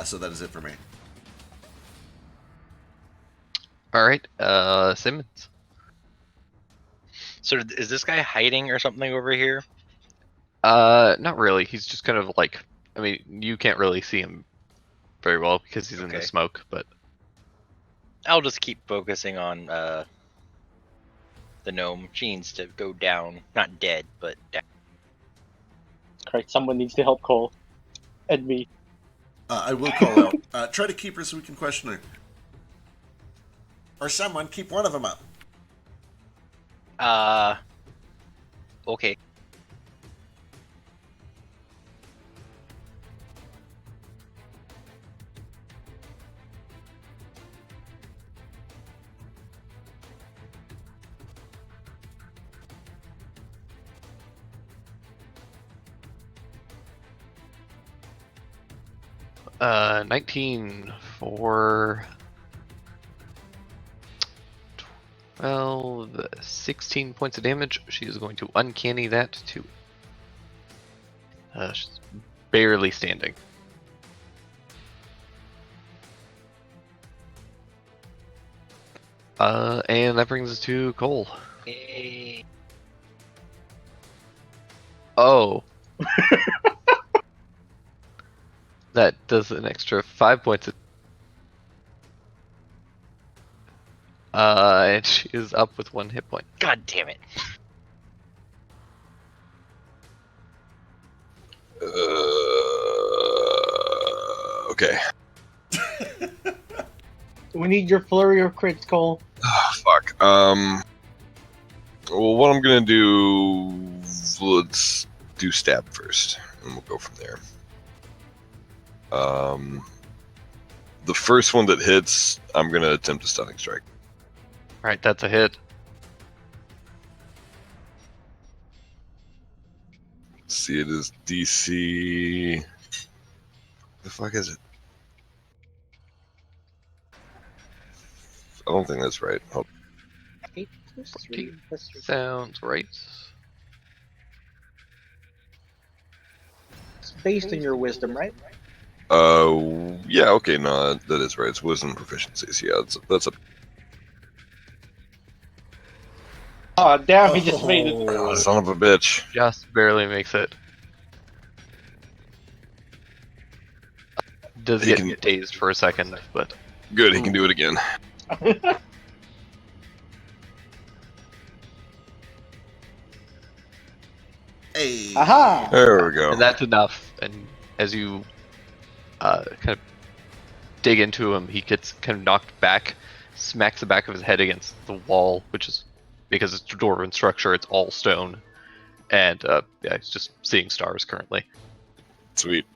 So that is it for me. Alright, Simmons. So is this guy hiding or something over here? Not really. He's just kind of like, I mean, you can't really see him very well because he's in the Okay. smoke, but I'll just keep focusing on the gnome. She needs to go down. Not dead, but down. Correct, someone needs to help Cole. And me. I will call out. Try to keep her so we can question her. Or someone, keep one of them up. Okay. Uh, 19 for 12, 16 points of damage. She is going to uncanny that to. She's barely standing. And that brings us to Cole. Yay. Oh. That does an extra 5 points. And she is up with 1 hit point. God damn it. Okay. We need your flurry of crits, Cole. Oh, fuck. Well, what I'm gonna do, let's do stab first, and we'll go from there. The first one that hits, I'm gonna attempt a stunning strike. Alright, that's a hit. Let's see, it is DC. The fuck is it? I don't think that's right. Oh, 8 plus 3 plus 3. Sounds right. It's based on your wisdom, right? yeah, okay, no, that is right. It's wisdom proficiencies. Yeah, that's a. Oh, damn, he just made it. Oh, son of a bitch. Just barely makes it. Does He get can- dazed for a second, but Good, he can do it again. Hey. Aha! There we go. and that's enough. And as you kind of dig into him, he gets kind of knocked back, smacks the back of his head against the wall, which is because it's dwarven structure, it's all stone, and yeah, he's just seeing stars currently. Sweet.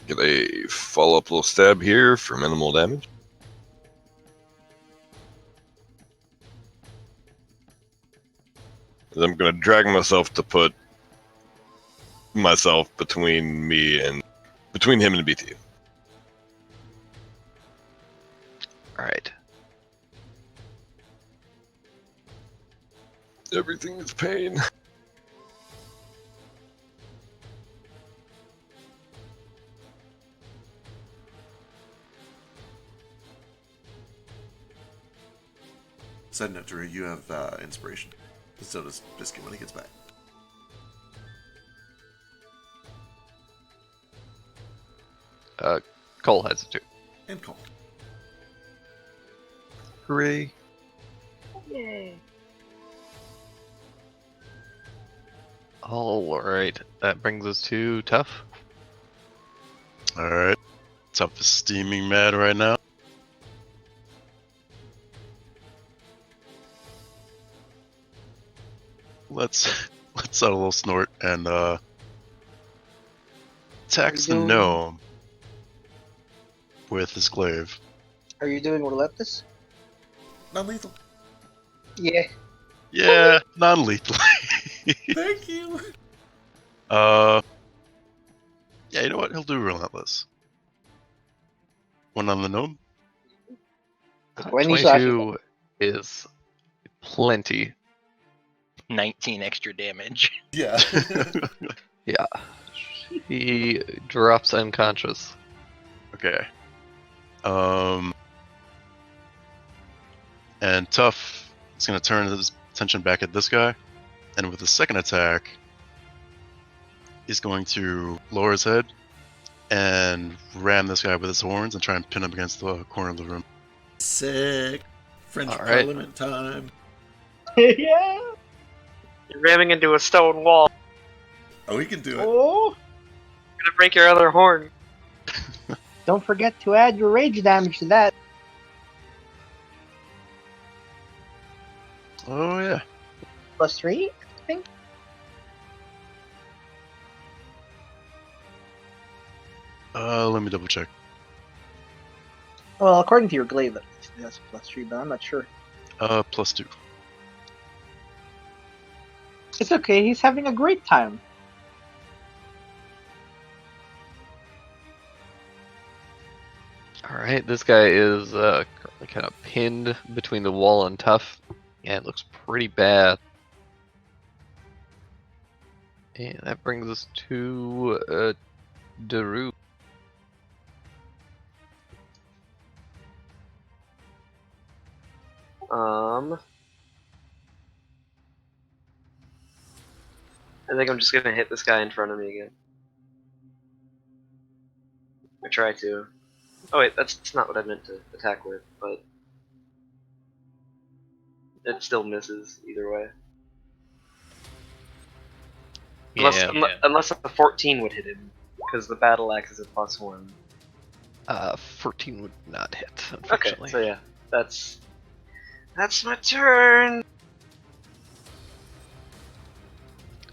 Get a follow-up little stab here for minimal damage. And I'm gonna drag myself to put myself between him and BT. All right. Everything is pain. Side note, Daru, you have inspiration. So does Biscuit when he gets back. Cole has it too. And Cole. Hooray. Yay. All right, that brings us to Tough. Alright. Tough is steaming mad right now. Let's out a little snort and attacks the doing? gnome with his glaive. Are you doing relentless? Non-lethal. Yeah. Yeah, non-lethally. Thank you. Yeah, you know what? He'll do relentless. One on the gnome. When he's 22 is plenty. 19 extra damage. Yeah. Yeah. He drops unconscious. Okay. And Tough is going to turn his attention back at this guy, and with the second attack, he's going to lower his head and ram this guy with his horns and try and pin him against the corner of the room. Sick. French All right. Parliament time. Yeah. You're ramming into a stone wall. Oh, he can do it. Oh, You're gonna break your other horn. don't forget to add your rage damage to that. Oh yeah. +3, I think. Let me double check. Well, according to your glaive, that's +3, but I'm not sure. +2. It's okay. He's having a great time. Alright, this guy is currently kind of pinned between the wall and Tough, and it looks pretty bad. And that brings us to Daru. I think I'm just gonna hit this guy in front of me again. Or try to. Oh wait, that's not what I meant to attack with, but it still misses either way. Unless a 14 would hit him, because the battle axe is a +1. 14 would not hit, Okay, unfortunately. so yeah, that's my turn.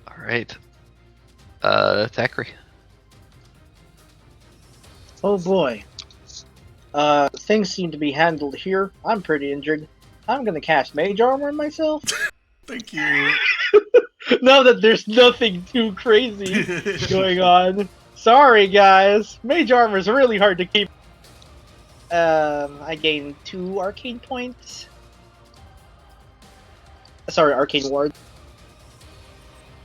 Alright. Thacharay. Oh boy. Things seem to be handled here. I'm pretty injured. I'm gonna cast Mage Armor on myself. Thank you. Now that there's nothing too crazy going on. Sorry, guys. Mage Armor is really hard to keep. I gained 2 Arcane points. Sorry, Arcane Wards.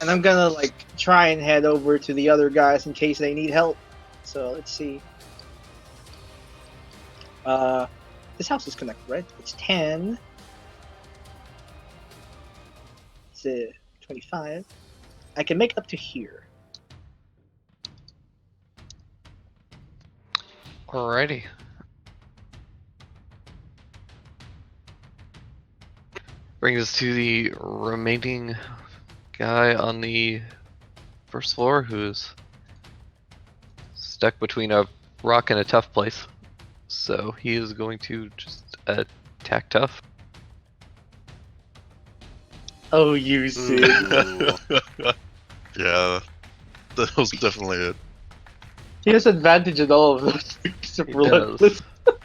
And I'm gonna, like, try and head over to the other guys in case they need help. So, let's see. This house is connected, right? It's 10. It's 25. I can make it up to here. Alrighty. Brings us to the remaining guy on the first floor who's stuck between a rock and a Tough place. So he is going to just attack Tough. Oh, you see. Ooh. Yeah, that was definitely it. He has advantage in all of those. It's He relentless. does.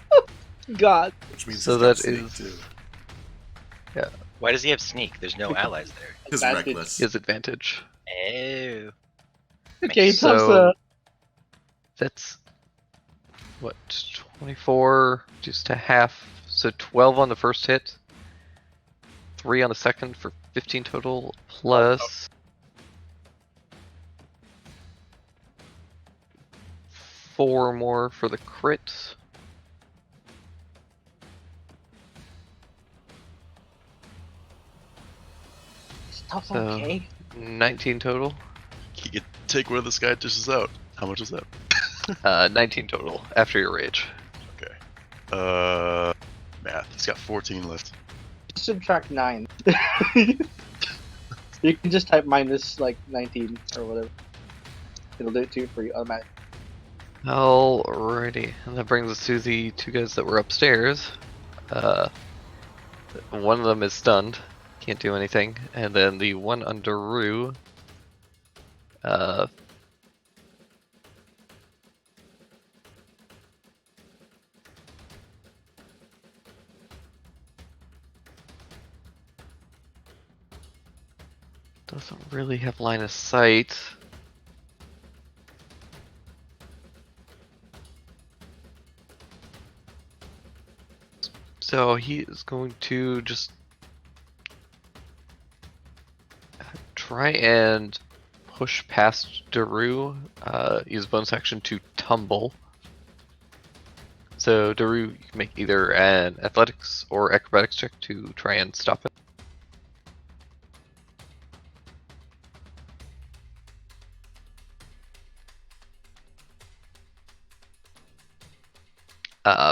God. Which means So he's got that sneak, is- too. Why does he have sneak? There's no allies there. Because Advantage. reckless. He has advantage. Oh. Okay, So that's what, 24 just a half, so 12 on the first hit, 3 on the second for 15 total, plus 4 more for the crit. Stuff So- okay. 19 total. He could take where this guy dishes out. How much is that? 19 total after your rage. Okay. Math. He's got 14 left. Subtract 9. You can just type minus like 19 or whatever. It'll do it too for you automatic. Alrighty, and that brings us to the 2 guys that were upstairs. One of them is stunned, can't do anything, and then the one on Daru, doesn't really have line of sight. So he is going to just try and push past Daru, use bonus action to tumble. So Daru, you can make either an athletics or acrobatics check to try and stop it.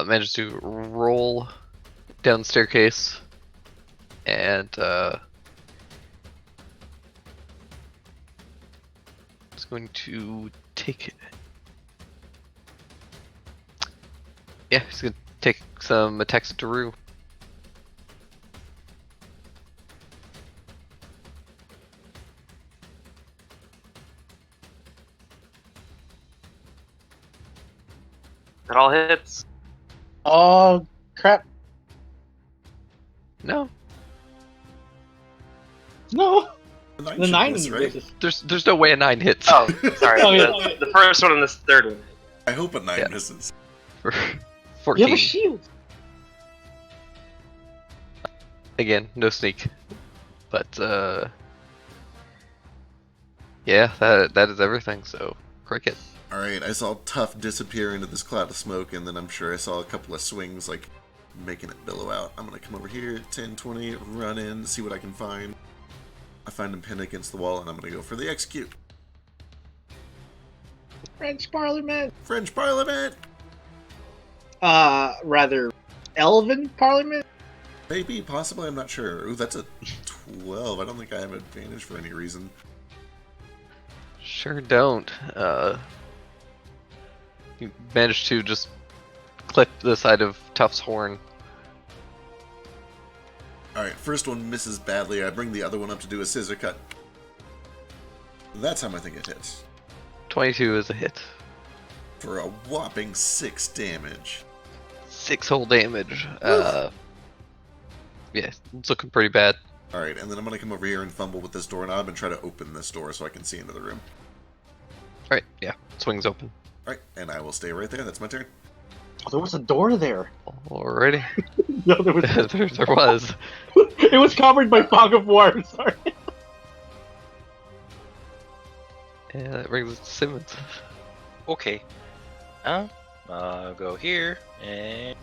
Managed to roll down the staircase and is going to take it. Yeah, he's gonna take some attacks at Daru. That all hits. Oh crap! No, No, The 9 the should 9 miss, right? misses. there's no way a 9 hits. Oh, sorry. Oh, yeah. The first one and the third one. I hope a 9 Yeah. misses. For You have 14. a shield. Again, no sneak. But yeah, that is everything. So cricket. Alright, I saw Tough disappear into this cloud of smoke, and then I'm sure I saw a couple of swings, like, making it billow out. I'm gonna come over here, 10, 20, run in, see what I can find. I find him pinned against the wall, and I'm gonna go for the execute. French Parliament. French Parliament! Rather, Elven Parliament. Maybe, possibly, I'm not sure. Ooh, that's a 12. I don't think I have advantage for any reason. Sure don't. You managed to just clip the side of Tuff's horn. Alright, first one misses badly. I bring the other one up to do a scissor cut. That time I think it hits. 22 is a hit. For a whopping 6 damage. 6 whole damage. Yeah, it's looking pretty bad. Alright, and then I'm gonna come over here and fumble with this doorknob and try to open this door so I can see into the room. Alright, yeah, swings open. Alright, and I will stay right there. That's my turn. Oh, there was a door there. Alrighty. No, there was. there was. It was covered by fog of war. I'm sorry. Yeah, that brings us to Simmons. Okay. I'll go here and.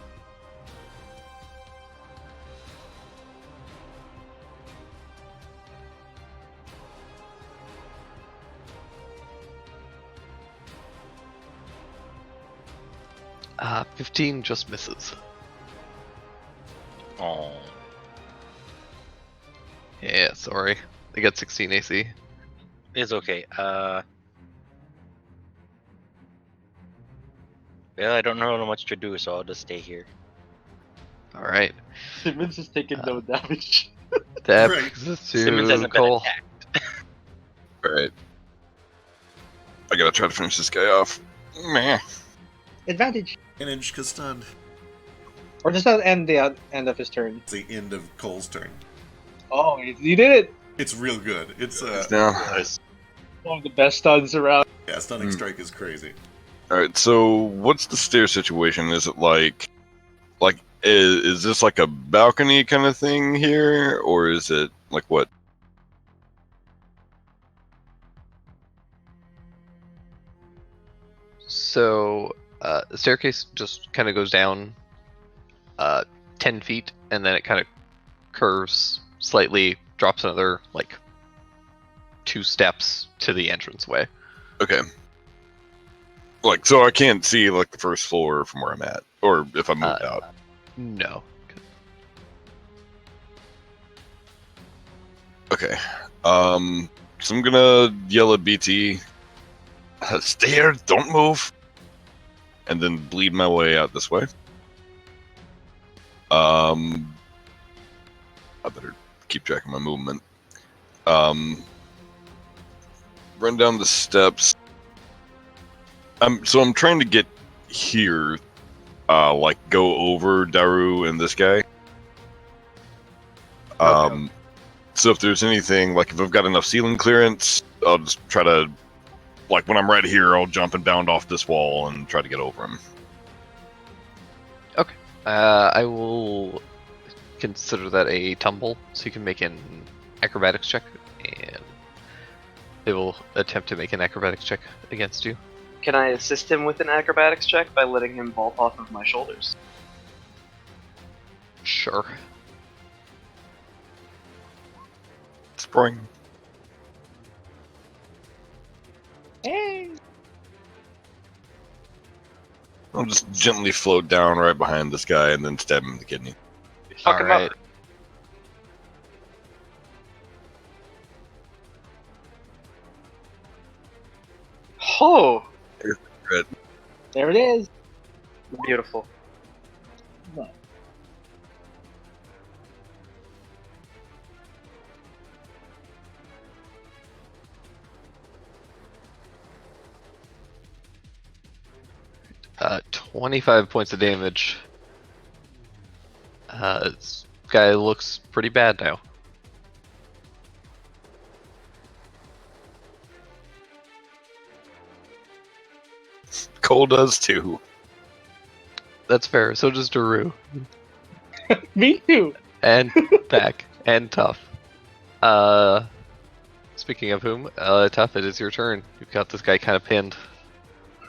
Ah, 15 just misses. Oh. Yeah, sorry. They got 16 AC. It's okay. Well, I don't know how much to do, so I'll just stay here. Alright. Simmons is taking no damage. That Right. brings us Simmons to hasn't been Cole. attacked. Alright. I gotta try to finish this guy off. Meh. Advantage. An inch cause stunned. Or does that end the end of his turn? It's the end of Cole's turn. Oh, you did it! It's real good. It's Now. Nice. One of the best stuns around. yeah, stunning strike is crazy. Alright, so what's the stair situation? Is it like is this like a balcony kind of thing here, or is it like what? So, the staircase just kind of goes down 10 feet, and then it kind of curves slightly, drops another, like, 2 steps to the entranceway. Okay. Like, so I can't see like the first floor from where I'm at, or if I moved out. No. Okay. So I'm gonna yell at BT, stay here, don't move, and then bleed my way out this way. I better keep track of my movement. Run down the steps. So I'm trying to get here, like go over Daru and this guy. So if there's anything, like if I've got enough ceiling clearance, I'll just try to, like when I'm right here, I'll jump and bound off this wall and try to get over him. Okay. I will consider that a tumble, so you can make an acrobatics check, and they will attempt to make an acrobatics check against you. Can I assist him with an acrobatics check by letting him vault off of my shoulders? Sure. Spring. Hey! I'll just gently float down right behind this guy and then stab him in the kidney. Fuck him Alright. up. Oh, There it is. beautiful. 25 points of damage. This guy looks pretty bad now. Cole does too. That's fair. So does Daru. Me too. And Pack. And Tough. Speaking of whom, Tough, it is your turn. You've got this guy kind of pinned.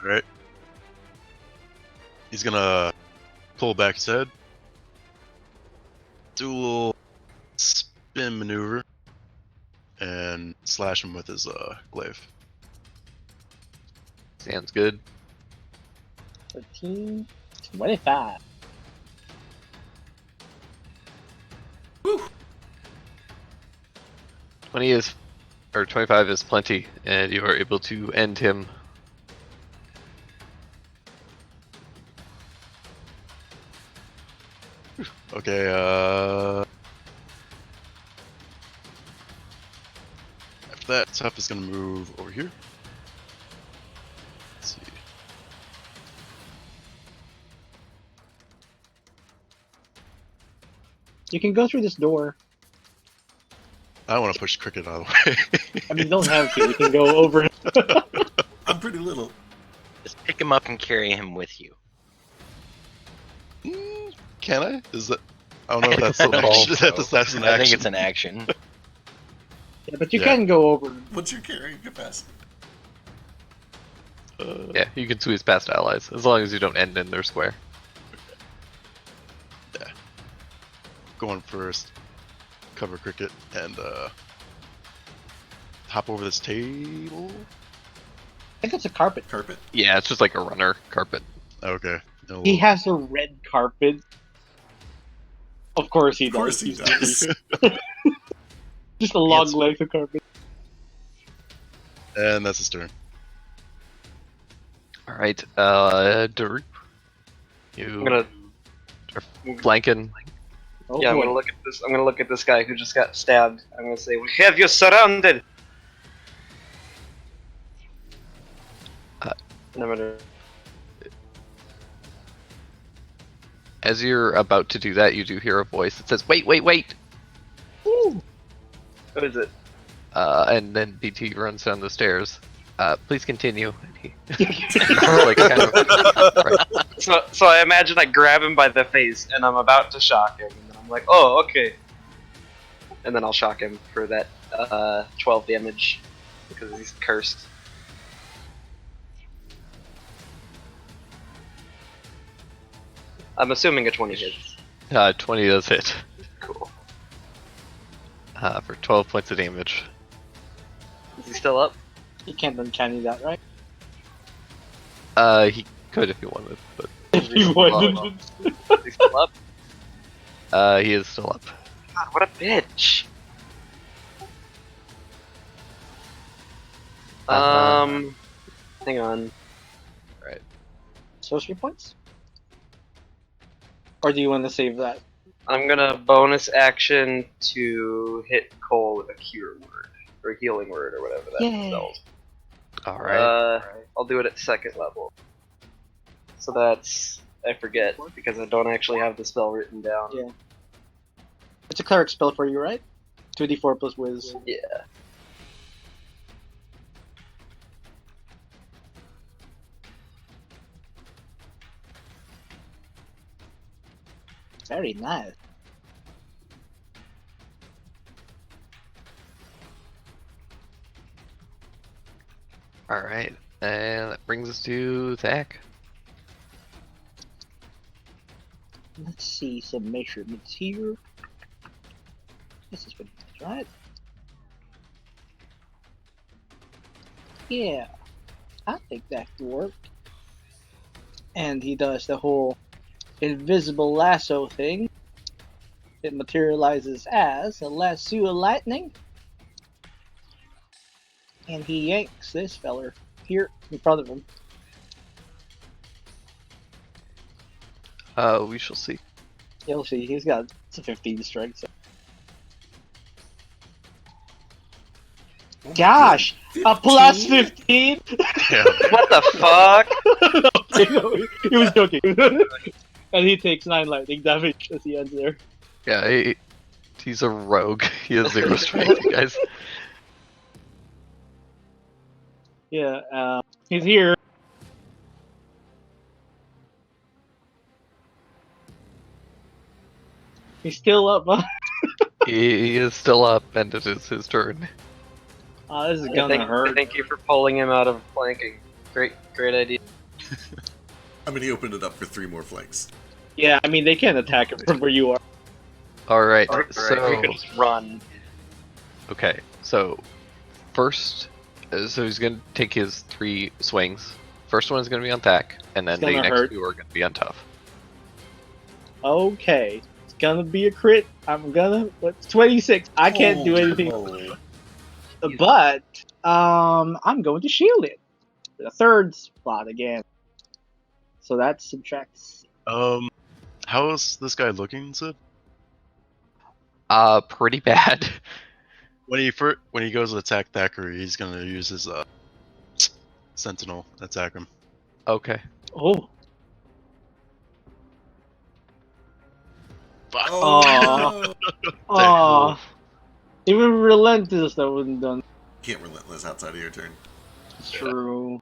Alright. He's gonna pull back his head. Do a little spin maneuver. And slash him with his glaive. Sounds good. 13, 25. 20 is, or 25 is plenty, and you are able to end him. Okay, after that, Tough is gonna move over here. Let's see. You can go through this door. I don't want to push Cricket out of the way. I mean, you don't have to. You can go over. I'm pretty little. Just pick him up and carry him with you. Can I? Is that? I don't know if that's I an don't action. think so. That's an I action. think it's an action. Yeah, but you Yeah. can go over. What's your carrying capacity? Yeah, you can squeeze past allies, as long as you don't end in their square. Going first. Cover Cricket and hop over this table. I think it's a carpet. Carpet? Yeah, it's just like a runner carpet. Okay. No, He has a red carpet. Of course he Of course does. he does. Just a long It's- length of carpet. And that's his turn. Alright, Daru. You I'm gonna. are flanking. Oh, Yeah, I'm boy. gonna look at this. I'm gonna look at this guy who just got stabbed. I'm gonna say, "We have you surrounded." And I'm gonna. As you're about to do that, you do hear a voice that says, "Wait, wait, wait!" Woo. What is it? And then BT runs down the stairs. Please continue. And he like kind of, right. So I imagine I grab him by the face and I'm about to shock him, and then I'm like, "Oh, okay." And then I'll shock him for that 12 damage because he's cursed. I'm assuming a 20 hits. 20 does hit. Cool. For 12 points of damage. Is he still up? You can't uncanny that, right? He could if he wanted, but If you wanted. Is he still up? he is still up. God, what a bitch. Hang on. Sorcery points? Or do you want to save that? I'm gonna bonus action to hit Cole with a cure word or healing word or whatever that Yay. spells. Alright. I'll do it at second level. So that's I forget because I don't actually have the spell written down. Yeah. It's a cleric spell for you, right? 2d4 plus whiz. Yeah. Very nice. Alright. And that brings us to Thak. Let's see some measurements here. This is what it's right. Yeah, I think that could work. And he does the whole invisible lasso thing. It materializes as a lasso of lightning. And he yanks this feller here in front of him. We shall see. You'll see, he's got it's a 15 strength. So. gosh, a plus 15. Yeah. What the fuck? He was joking. And he takes 9 lightning damage as he ends there. Yeah, he's a rogue. He has 0 strength, you guys. Yeah, he's here. He's still up, huh? He is still up, and it is his turn. Oh, this is gonna hurt. Thank you for pulling him out of flanking. Great idea. I mean, he opened it up for 3 more flanks. Yeah, I mean, they can't attack him from where you are. Alright, Alright, so... we could just run. Okay, so... First, so he's gonna take his 3 swings. First one is gonna be on Thack, and then It's the gonna next hurt. 2 are gonna be on Tough. Okay. It's gonna be a crit. What's 26? I can't do anything. Oh. But, I'm going to shield it. The 3rd spot again. So that subtracts. How is this guy looking, Sid? Pretty bad. When he goes to attack Thackeray, he's gonna use his sentinel attack him. Okay. Oh. Fuck. Oh, no. Aw. Even relentless that wasn't done. Can't relentless outside of your turn. True.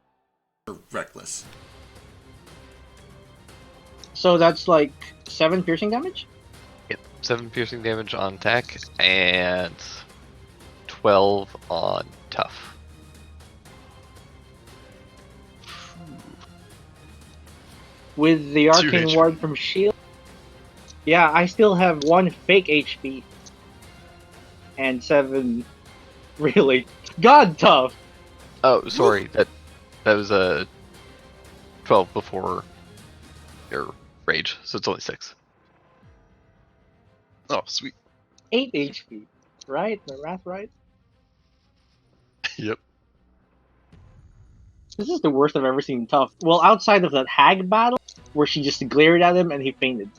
Or reckless. So that's like 7 piercing damage? Yep. 7 piercing damage on Thack, and 12 on Tough. With the arcane HP. ward from shield? Yeah, I still have 1 fake HP. And 7 really. God tough! Oh, sorry, that was a 12 before your rage, so it's only 6. Oh, sweet. 8 HP. Right? My math right? Yep. This is the worst I've ever seen tough. Well, outside of that hag battle, where she just glared at him and he fainted.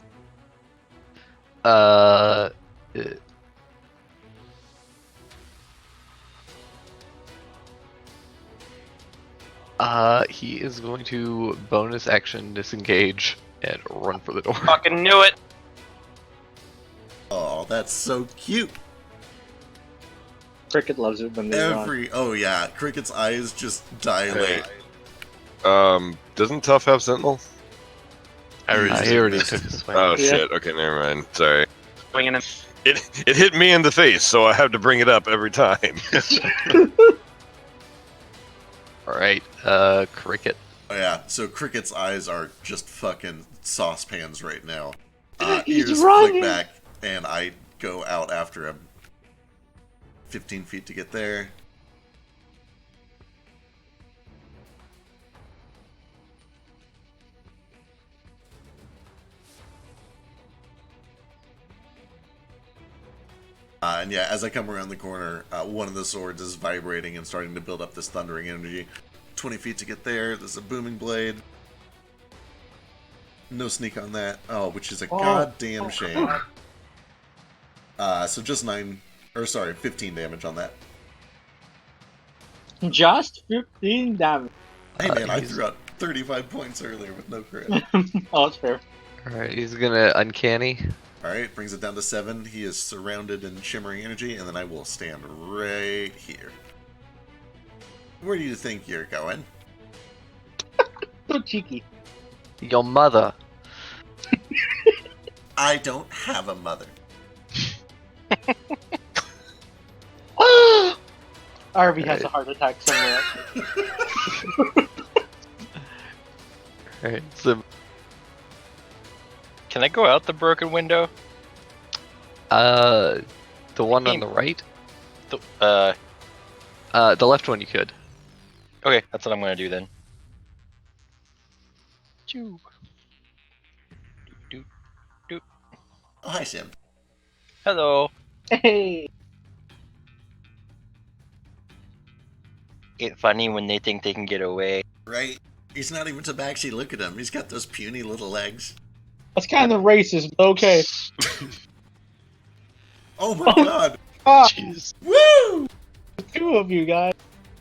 He is going to bonus action disengage and run for the door. Fucking knew it. Oh, that's so cute. Cricket loves it when they run. Oh yeah, Cricket's eyes just dilate. Doesn't Tough have Sentinel? I He already took his swing. Oh Yeah. shit. Okay, never mind. Sorry. Swinging him. It hit me in the face, so I have to bring it up every time. Alright, Cricket. Oh yeah, so Cricket's eyes are just fucking saucepans right now. He's Ears running! flick back, and I go out after him. 15 feet to get there. And yeah, as I come around the corner, one of the swords is vibrating and starting to build up this thundering energy. 20 feet to get there. There's a booming blade. No sneak on that. Oh, which is a goddamn shame. So just 15 damage on that. Just 15 damage. Hey man, I he's- threw out 35 points earlier with no crit. Oh, that's fair. Alright, he's gonna uncanny. Alright, brings it down to 7. He is surrounded in shimmering energy, and then I will stand right here. Where do you think you're going? So cheeky. Your mother. I don't have a mother. Arby has a heart attack somewhere. Alright, so Can I go out the broken window? the one on the right? The The left one you could. okay, that's what I'm gonna do then. Choo. Doot, doot. Oh, hi, Sim. Hello. Hey! It's funny when they think they can get away. Right? He's not even to actually look at him. He's got those puny little legs. That's kind of racist, but okay. Oh my god! Ah, Jeez. Woo! Two of you guys.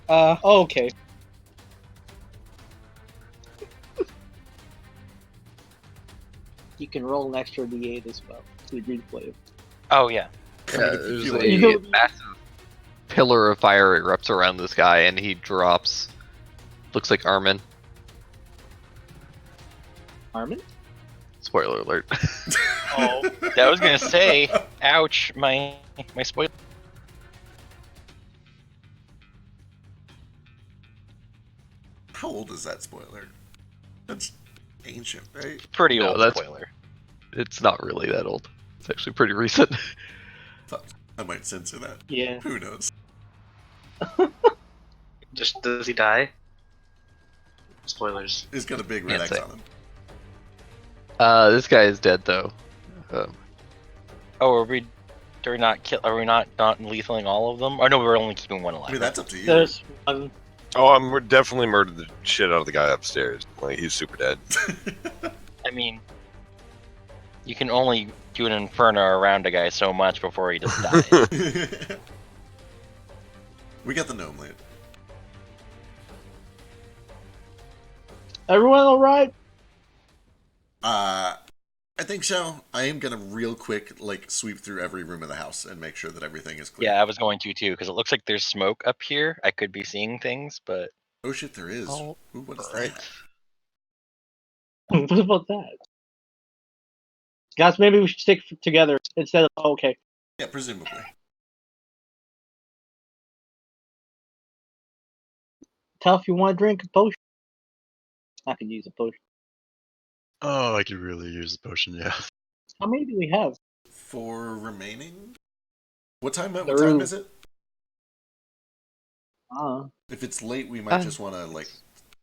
Okay. You can roll an extra d8 as well to agree to play. Oh yeah. Yeah, there's feel You a know- massive pillar of fire erupts around this guy, and he drops. Looks like Armin. Armin? Spoiler alert. Oh, I was gonna say, ouch, my spoiler. How old is that spoiler? That's ancient, right? Pretty No, old that's- spoiler. It's not really that old. It's actually pretty recent. Thought I might censor that. Yeah. Who knows? Just does he die? Spoilers. He's got a big red Can't X say. on him. This guy is dead though. Oh, are we not lethaling all of them? Or no, we're only keeping one I alive. mean, that's up to you. There's one. Oh, I'm definitely murdered the shit out of the guy upstairs. Like he's super dead. I mean, you can only do an inferno around a guy so much before he just dies. We got the gnome land. Everyone alright? I think so. I am gonna real quick like sweep through every room of the house and make sure that everything is clear. Yeah, I was going to too, because it looks like there's smoke up here. I could be seeing things, but Oh shit, there is. Oh, Ooh, what is right. that? What about that? Guys, maybe we should stick together instead of. Oh, okay. Yeah, presumably. Tell if you want to drink a potion. I could use a potion. Oh, I could really use the potion, yeah. How many do we have? For remaining. What time? What Daru. time is it? If it's late, we might just want to like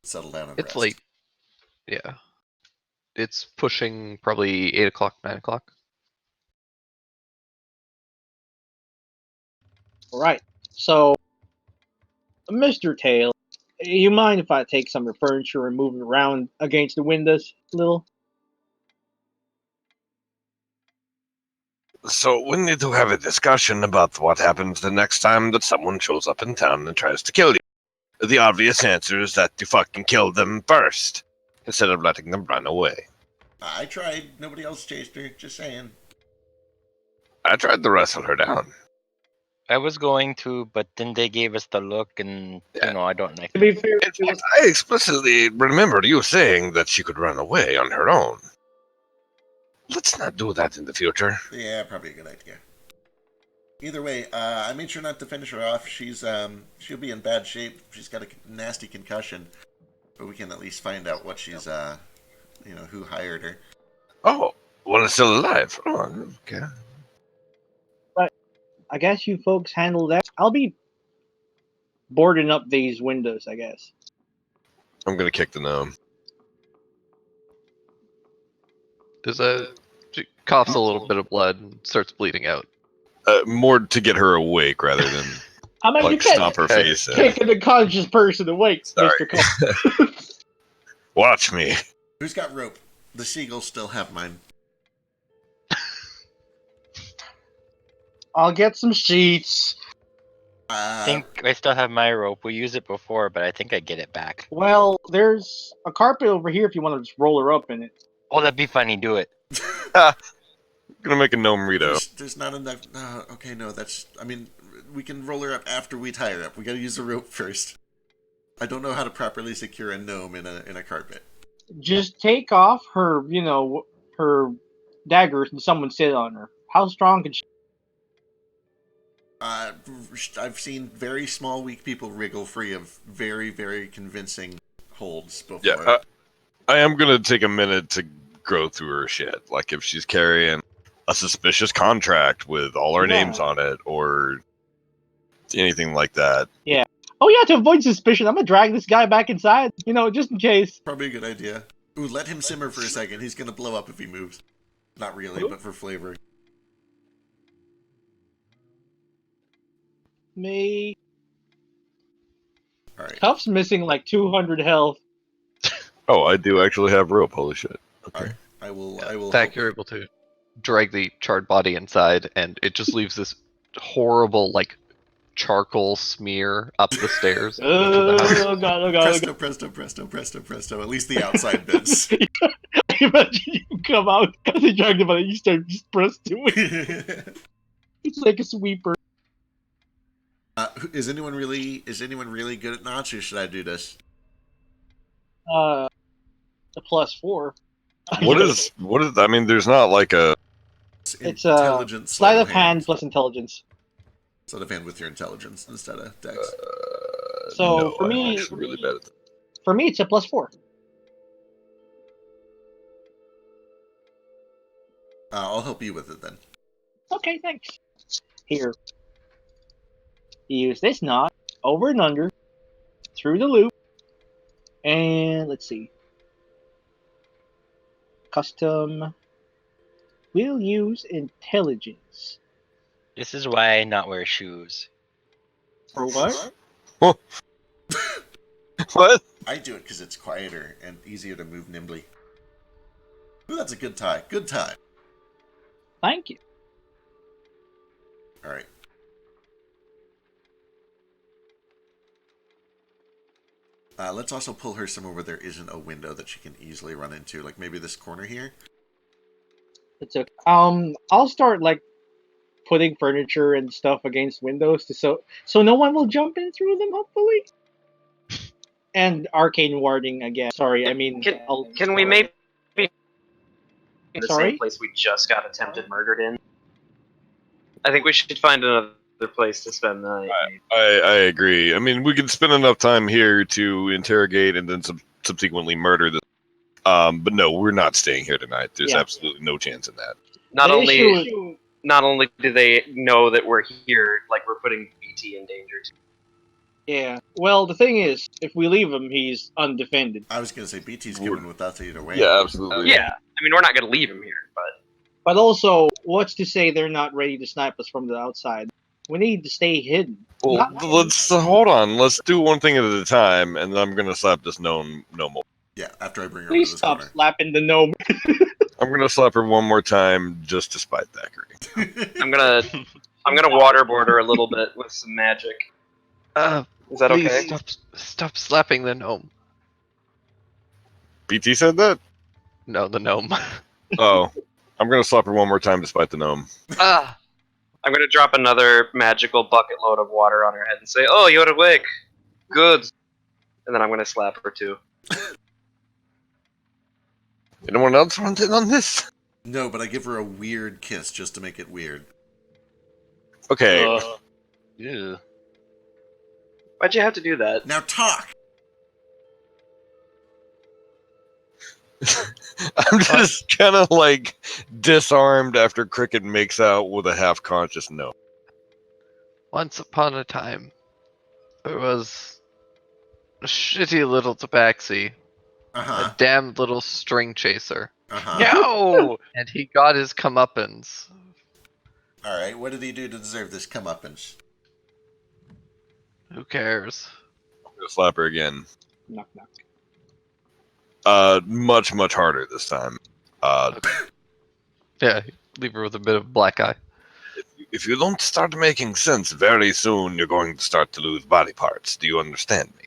settle down and It's rest. late. Yeah. It's pushing probably 8 o'clock, 9 o'clock. Alright. So, Mr. Tail, you mind if I take some of the furniture and move it around against the windows a little? So we need to have a discussion about what happens the next time that someone shows up in town and tries to kill you. The obvious answer is that you fucking kill them first, instead of letting them run away. I tried. Nobody else chased her. Just saying. I tried to wrestle her down. I was going to, but then they gave us the look, and Yeah. you know I don't like. To be fair, In fact, I explicitly remember you saying that she could run away on her own. Let's not do that in the future. Yeah, probably a good idea. Either way, I made sure not to finish her off. She'll be in bad shape. She's got a nasty concussion, but we can at least find out what she's, who hired her. Oh, well, it's still alive. Oh, okay. I guess you folks handle that. I'll be boarding up these windows, I guess. I'm gonna kick the gnome. There's a she coughs a little bit of blood and starts bleeding out. More to get her awake rather than I mean, you like can't stop her Okay. face in. kick an unconscious person awake, Sorry. Mr. Cole. Watch me. Who's got rope? The seagulls still have mine. I'll get some sheets. I think I still have my rope. We used it before, but I think I get it back. Well, there's a carpet over here if you want to just roll her up in it. Oh, that'd be funny. Do it. I'm gonna make a gnome Rito. There's not enough. Okay, no, that's. I mean, we can roll her up after we tie her up. We gotta use the rope first. I don't know how to properly secure a gnome in a carpet. Just take off her, her daggers and someone sit on her. How strong can she? I've seen very small, weak people wriggle free of very, very convincing holds before. Yeah, I am gonna take a minute to go through her shit. Like if she's carrying a suspicious contract with all our Yeah. names on it, or anything like that. Oh yeah, to avoid suspicion, I'm gonna drag this guy back inside. Just in case. Probably a good idea. Ooh, let him simmer for a second. He's gonna blow up if he moves. Not really, but for flavor. Me. Alright, Cuff's missing like 200 health. Oh, I do actually have rope. Holy shit. Okay. alright. I will. In fact, you're able to drag the charred body inside, and it just leaves this horrible, like, charcoal smear up the stairs into the house. Oh god, oh god, oh god. Presto. At least the outside bits. I imagine you come out as a dragon, but you start just press doing. It's like a sweeper. Is anyone really good at knots, or should I do this? A +4. What is? I mean, there's not like a. It's intelligence. sleight of hand plus intelligence. Sleight of hand with your intelligence instead of dex. So no, for I'm me, actually really bad at that. for me, it's a +4. I'll help you with it then. Okay, thanks. Here. Use this knot over and under through the loop, and let's see. Custom. We'll use intelligence. This is why I not wear shoes. For what? What? I do it because it's quieter and easier to move nimbly. Ooh, that's a good tie. Good tie. Thank you. All right. Let's also pull her somewhere where there isn't a window that she can easily run into, like maybe this corner here. It's okay. I'll start like putting furniture and stuff against windows so no one will jump in through them, hopefully. And arcane warding again. Sorry, I mean, Can we maybe in the Sorry? same place we just got attempted murdered in? I think we should find another place to spend the night. I agree. I mean, we could spend enough time here to interrogate and then subsequently murder the. But no, we're not staying here tonight. There's Yeah. absolutely no chance in that. Not The only issue- not only do they know that we're here, like we're putting BT in danger too. Yeah. Well, the thing is, if we leave him, he's undefended. I was gonna say BT's coming with us either way. Yeah, absolutely. Yeah, I mean we're not gonna leave him here, but But also, what's to say they're not ready to snipe us from the outside? We need to stay hidden. Well, let's hold on. Let's do one thing at a time, and I'm gonna slap this gnome no more. Yeah, after I bring her Please over to this stop corner. slapping the gnome. I'm gonna slap her one more time just to spite Thackeray. I'm gonna waterboard her a little bit with some magic. Is that Please okay? stop slapping the gnome. BT said that? No, the gnome. Oh. I'm gonna slap her one more time to spite the gnome. Ah! I'm gonna drop another magical bucket load of water on her head and say, "Oh, you're awake. Good." And then I'm gonna slap her too. Anyone else want in on this? No, but I give her a weird kiss just to make it weird. Okay. Ew. Why'd you have to do that? Now talk! I'm just kind of like disarmed after Cricket makes out with a half-conscious no. Once upon a time, there was a shitty little tabaxi, Uh-huh. a damned little string chaser, Uh-huh. No! and he got his comeuppance. Alright, what did he do to deserve this comeuppance? Who cares? I'm gonna slap her again. Knock knock. Much harder this time. Yeah, leave her with a bit of black eye. If you don't start making sense very soon, you're going to start to lose body parts. Do you understand me?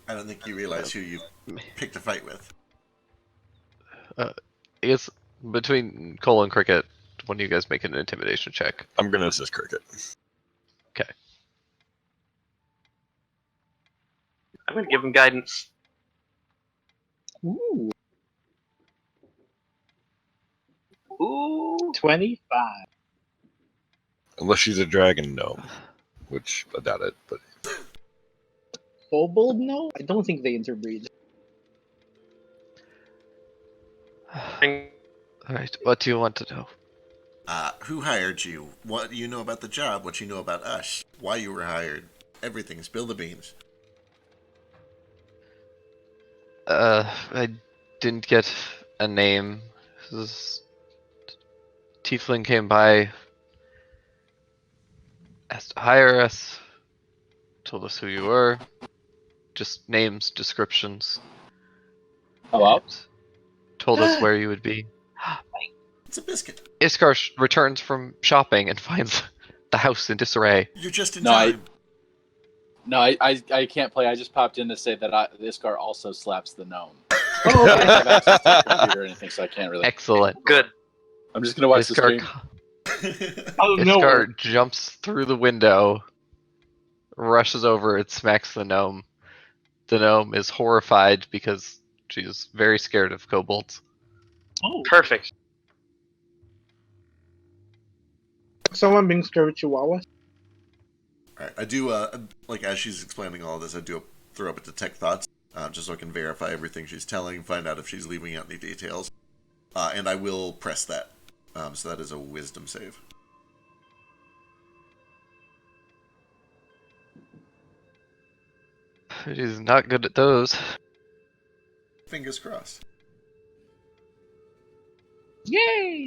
I don't think you realize who you picked a fight with. I guess between Cole and Cricket, when you guys make an intimidation check. I'm gonna assist Cricket. I'm gonna give him guidance. Ooh, Ooh. 25. Unless she's a dragon, no. Which, I doubt it, but... Kobold? No, I don't think they interbreed. Alright, what do you want to know? Who hired you? What you know about the job? What you know about us? Why you were hired? Everything. Spill the beans. I didn't get a name. This Tiefling came by, asked to hire us, told us who you were, just names, descriptions. Hello? and told us where you would be. It's a biscuit. Iskar returns from shopping and finds the house in disarray. You're just in No, time. I can't play. I just popped in to say that Iskar also slaps the gnome. Oh, I okay. don't have access to the computer or anything, so I can't really. Excellent. Good. I'm just gonna watch the Iskar, stream. Out of nowhere. Iskar jumps through the window, rushes over, and smacks the gnome. The gnome is horrified because she's very scared of kobolds. Oh. Perfect. Someone being scared of chihuahuas? Alright, I do, like, as she's explaining all this, I do throw up a detect thoughts, just so I can verify everything she's telling, find out if she's leaving out any details. And I will press that. So that is a wisdom save. She's not good at those. Fingers crossed. Yay!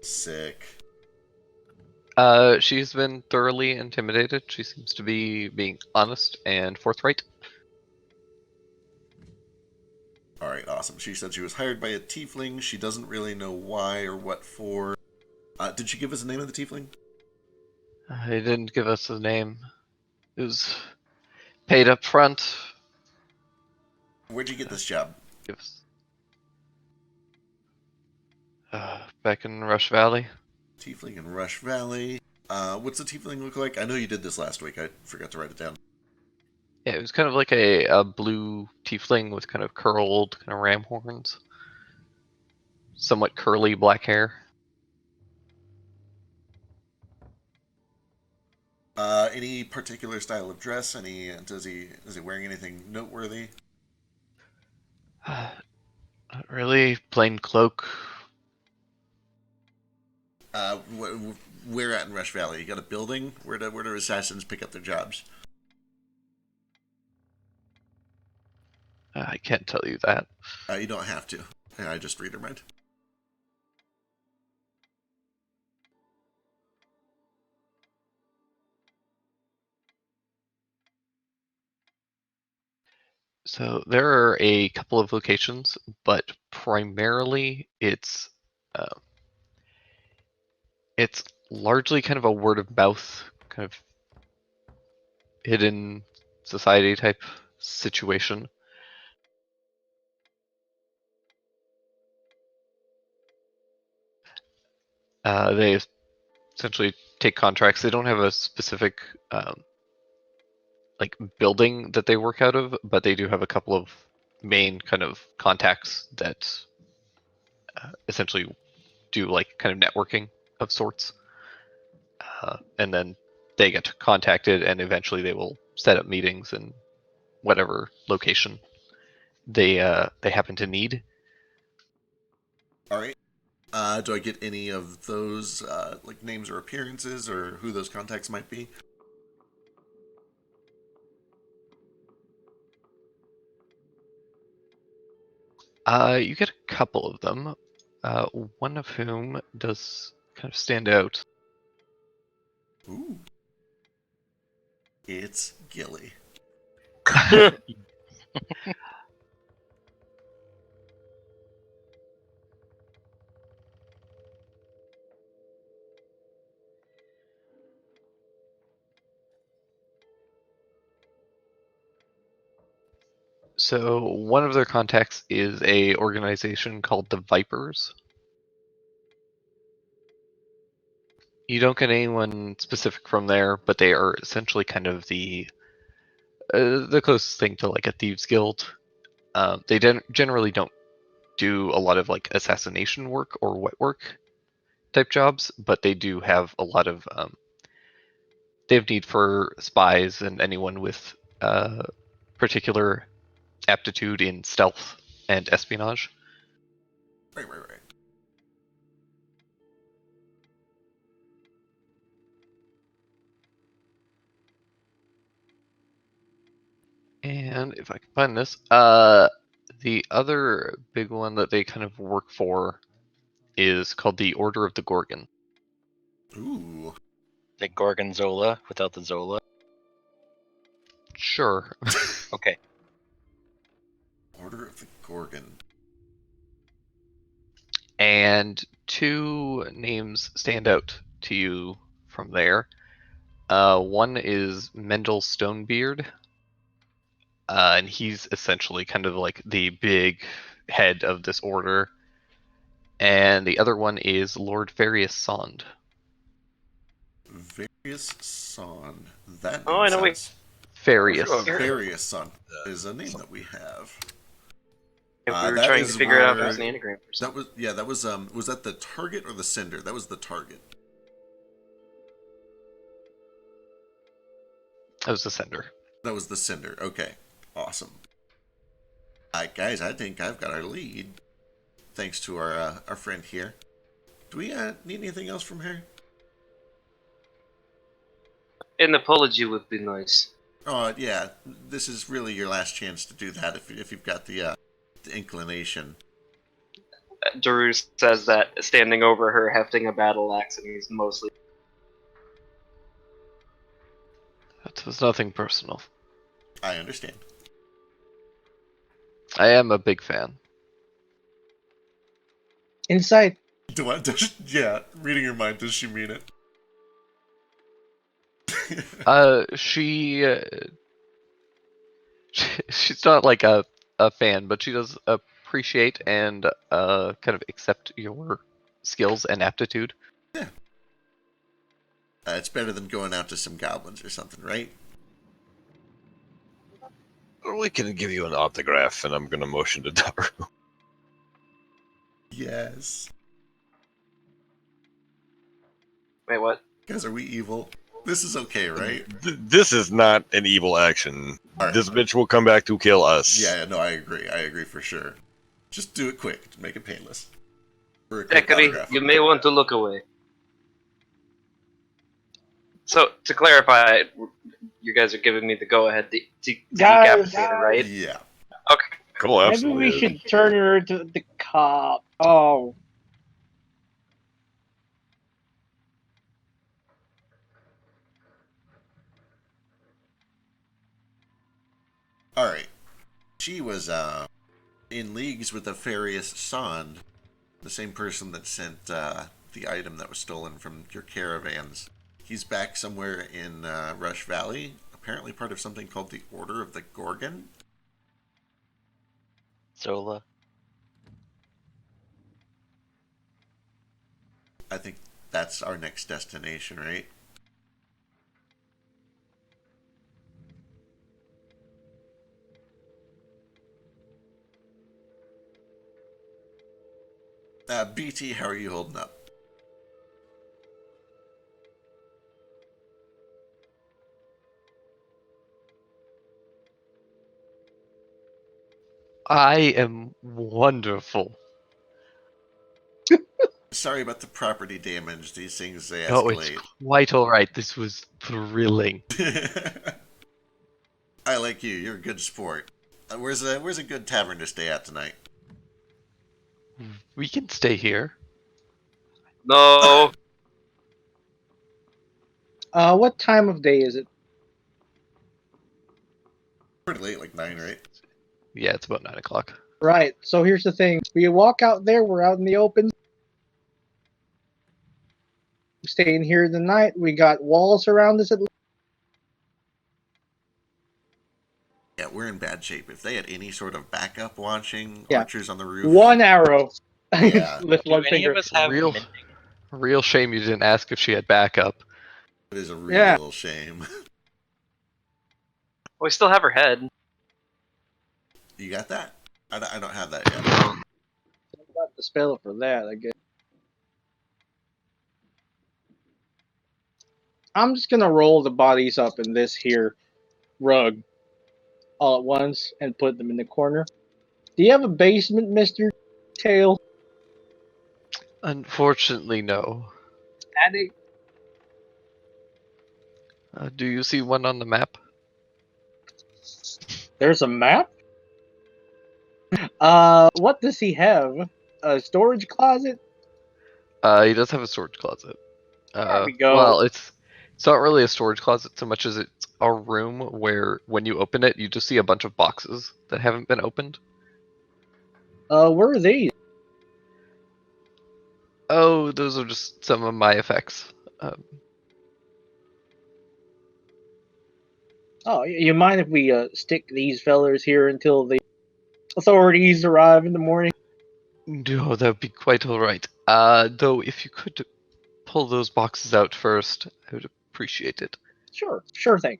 Sick. She's been thoroughly intimidated. She seems to be being honest and forthright. Alright, awesome. She said she was hired by a tiefling. She doesn't really know why or what for. Did she give us the name of the tiefling? He didn't give us his name. It was paid up front. Where'd you get this job? Give us... back in Rush Valley. Tiefling in Rush Valley. What's the tiefling look like? I know you did this last week. I forgot to write it down. Yeah, it was kind of like a blue tiefling with kind of curled kind of ram horns. Somewhat curly black hair. Any particular style of dress? Is he wearing anything noteworthy? Not really. Plain cloak. Where at in Rush Valley? You got a building? Where do assassins pick up their jobs? I can't tell you that. You don't have to. I just read her mind. So there are a couple of locations, but primarily it's largely kind of a word of mouth, kind of hidden society type situation. They essentially take contracts. They don't have a specific like building that they work out of, but they do have a couple of main kind of contacts that essentially do like kind of networking of sorts. And then they get contacted, and eventually they will set up meetings in whatever location they happen to need. All right. Do I get any of those like names or appearances, or who those contacts might be? You get a couple of them. One of whom does kind of stand out. Ooh. It's Gilly. So one of their contacts is a organization called the Vipers. You don't get anyone specific from there, but they are essentially kind of the closest thing to like a thieves guild. They generally don't do a lot of like assassination work or wet work type jobs, but they do have a lot of they have need for spies and anyone with particular aptitude in stealth and espionage. Right. And if I can find this, the other big one that they kind of work for is called the Order of the Gorgon. Ooh. Like Gorgonzola without the Zola. Sure. Okay. Order of the Gorgon. And two names stand out to you from there. One is Mendel Stonebeard, and he's essentially kind of like the big head of this order. And the other one is Lord Various Sond. Various Son. That Oh, name I know we- sounds... Various. Sure. Various Son is a name that we have. If we were that trying is to figure out if it where- was an anagram or something. That was that the target or the sender? That was the target. That was the sender. That was the sender. Okay. Awesome. Alright, guys, I think I've got our lead. Thanks to our friend here. Do we need anything else from her? An apology would be nice. Oh, yeah. This is really your last chance to do that if you've got the inclination. Daru says that standing over her, hefting a battle axe, and he's mostly. That was nothing personal. I understand. I am a big fan. Inside. Yeah, reading your mind, does she mean it? She's not like a fan, but she does appreciate and kind of accept your skills and aptitude. Yeah. It's better than going out to some goblins or something, right? We can give you an autograph, and I'm going to motion to Daru. Yes. Wait, what? Guys, are we evil? This is okay, right? This is not an evil action. Alright. This bitch will come back to kill us. Yeah, no, I agree. I agree for sure. Just do it quick to make it painless. For a quick Thacharay, autograph. you may want to look away. So, to clarify, you guys are giving me the go-ahead to Guys, decapitate her, right? Yeah. Okay. Cool, Maybe absolutely. we should turn her into the cop. Oh. Alright. She was in leagues with the Farius Sond, the same person that sent the item that was stolen from your caravans. He's back somewhere in Rush Valley, apparently part of something called the Order of the Gorgon. Zola. I think that's our next destination, right? BT, how are you holding up? I am wonderful. Sorry about the property damage. These things, they Oh, it's escalate. quite alright. This was thrilling. I like you. You're a good sport. Where's a good tavern to stay at tonight? We can stay here. No. What time of day is it? Pretty late, like 9, right? Yeah, it's about 9 o'clock. Right. So here's the thing. We walk out there. We're out in the open. Staying here the night. We got walls around us. Yeah, we're in bad shape. If they had any sort of backup watching, Yeah. archers on the roof. One arrow. Yeah. Lift Do one any finger. of us have Real- mending? Real shame you didn't ask if she had backup. It is a real Yeah. shame. We still have her head. You got that? I don't have that yet. Got the spell for that, I guess. I'm just gonna roll the bodies up in this here rug all at once and put them in the corner. Do you have a basement, Mr. Tail? Unfortunately, no. Attic? Do you see one on the map? There's a map? What does he have? A storage closet? He does have a storage closet. There we go. Well, it's not really a storage closet so much as it's a room where when you open it, you just see a bunch of boxes that haven't been opened. Where are these? Oh, those are just some of my effects. Oh, you mind if we stick these fellers here until the authorities arrive in the morning? No, that would be quite alright. Though, if you could pull those boxes out first, I would appreciate it. Sure thing.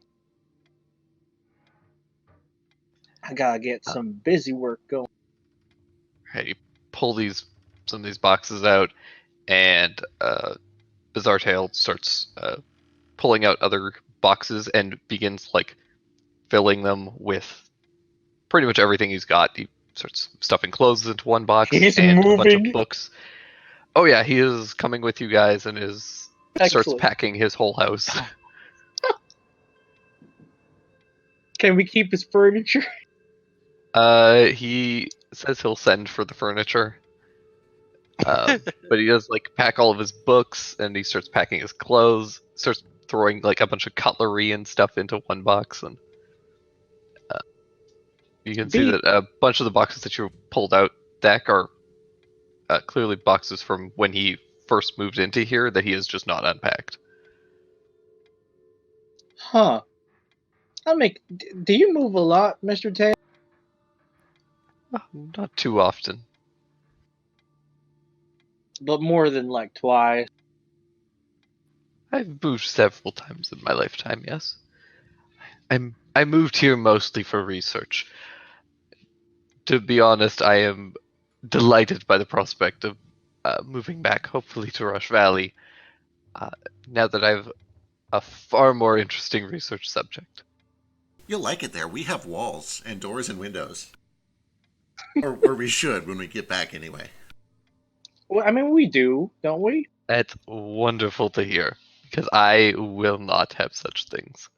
I gotta get some busy work going. Right, you pull some of these boxes out, and Bizarre Tail starts pulling out other boxes and begins like filling them with pretty much everything he's got. He starts stuffing clothes into one box He's and a bunch of moving. books. Oh yeah, he is coming with you guys and starts Excellent. packing his whole house. Can we keep his furniture? He says he'll send for the furniture. But he does like pack all of his books, and he starts packing his clothes, starts throwing like a bunch of cutlery and stuff into one box, and you can see that a bunch of the boxes that you pulled out, Dak, are clearly boxes from when he first moved into here that he has just not unpacked. Huh. Do you move a lot, Mr. Taylor? Not too often. But more than like twice. I've moved several times in my lifetime, yes. I moved here mostly for research. To be honest, I am delighted by the prospect of moving back, hopefully to Rush Valley, now that I have a far more interesting research subject. You'll like it there. We have walls and doors and windows. or we should when we get back anyway. Well, I mean, we do, don't we? That's wonderful to hear, because I will not have such things.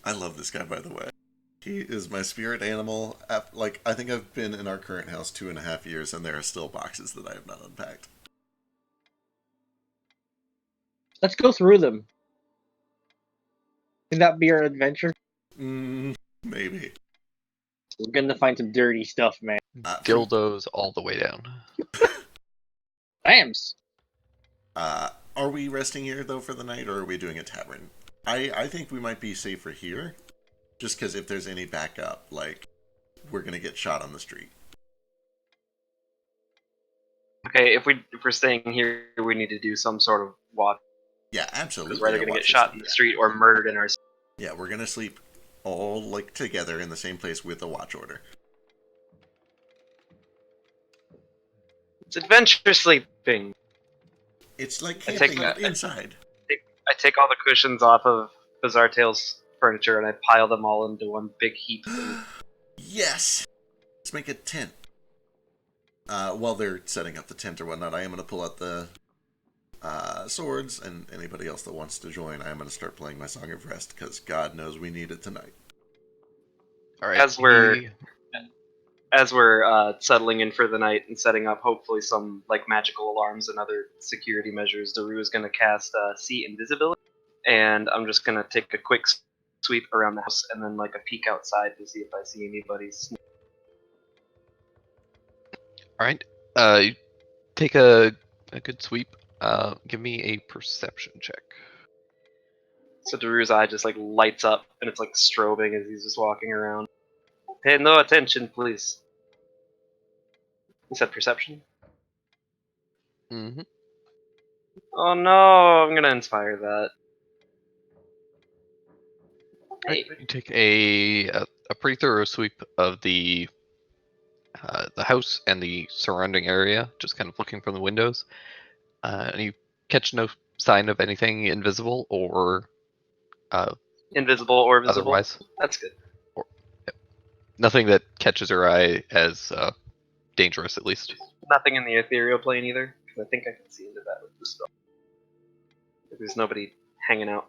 I love this guy, by the way. He is my spirit animal. Like, I think I've been in our current house 2.5 years, and there are still boxes that I have not unpacked. Let's go through them. Can that be our adventure? Maybe. We're gonna find some dirty stuff, man. Dildos all the way down. Bams! Are we resting here, though, for the night, or are we doing a tavern? I think we might be safer here, just because if there's any backup, like, we're gonna get shot on the street. Okay, if we're staying here, we need to do some sort of watch. Yeah, absolutely. Because we're either yeah, gonna get watch shot this. in the street or murdered in our. Yeah, we're gonna sleep all, like, together in the same place with a watch order. It's adventure sleeping. It's like I camping take- inside. I take all the cushions off of Bizarre Tail's furniture and I pile them all into one big heap. Yes! Let's make a tent. While they're setting up the tent or whatnot, I am going to pull out the swords, and anybody else that wants to join, I am going to start playing my Song of Rest, because God knows we need it tonight. All right. As we're settling in for the night and setting up hopefully some like magical alarms and other security measures, Daru is going to cast See Invisibility, and I'm just going to take a quick sweep around the house and then like a peek outside to see if I see anybody. All right. You take a good sweep. Give me a perception check. So Daru's eye just like lights up and it's like strobing as he's just walking around. Pay no attention, please. You said perception? Mm-hmm. Oh no, I'm gonna inspire that. Right. You take a pretty thorough sweep of the house and the surrounding area, just kind of looking from the windows, and you catch no sign of anything invisible or Invisible or visible? otherwise. That's good. Nothing that catches your eye as dangerous, at least. Nothing in the ethereal plane either, because I think I can see into that with the spell. There's nobody hanging out,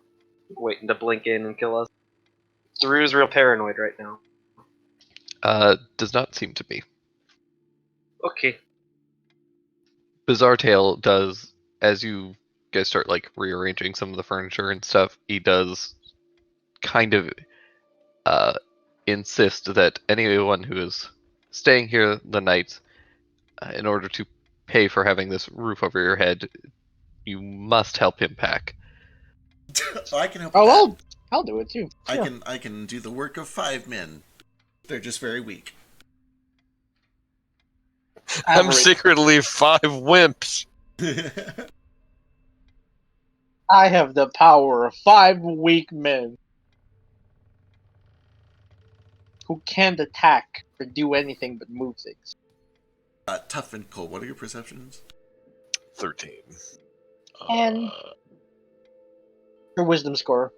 waiting to blink in and kill us. Daru's real paranoid right now. Does not seem to be. Okay. Bizarre Tail does, as you guys start like rearranging some of the furniture and stuff, he does kind of insist that anyone who is staying here the night in order to pay for having this roof over your head. You must help him pack. I can help with Oh, that. well, I'll do it too. Sure. I can do the work of 5 men. They're just very weak. I'm Average. secretly 5 wimps. I have the power of 5 weak men who can't attack or do anything but move things. Tough and Cole, what are your perceptions? 13. And your wisdom score.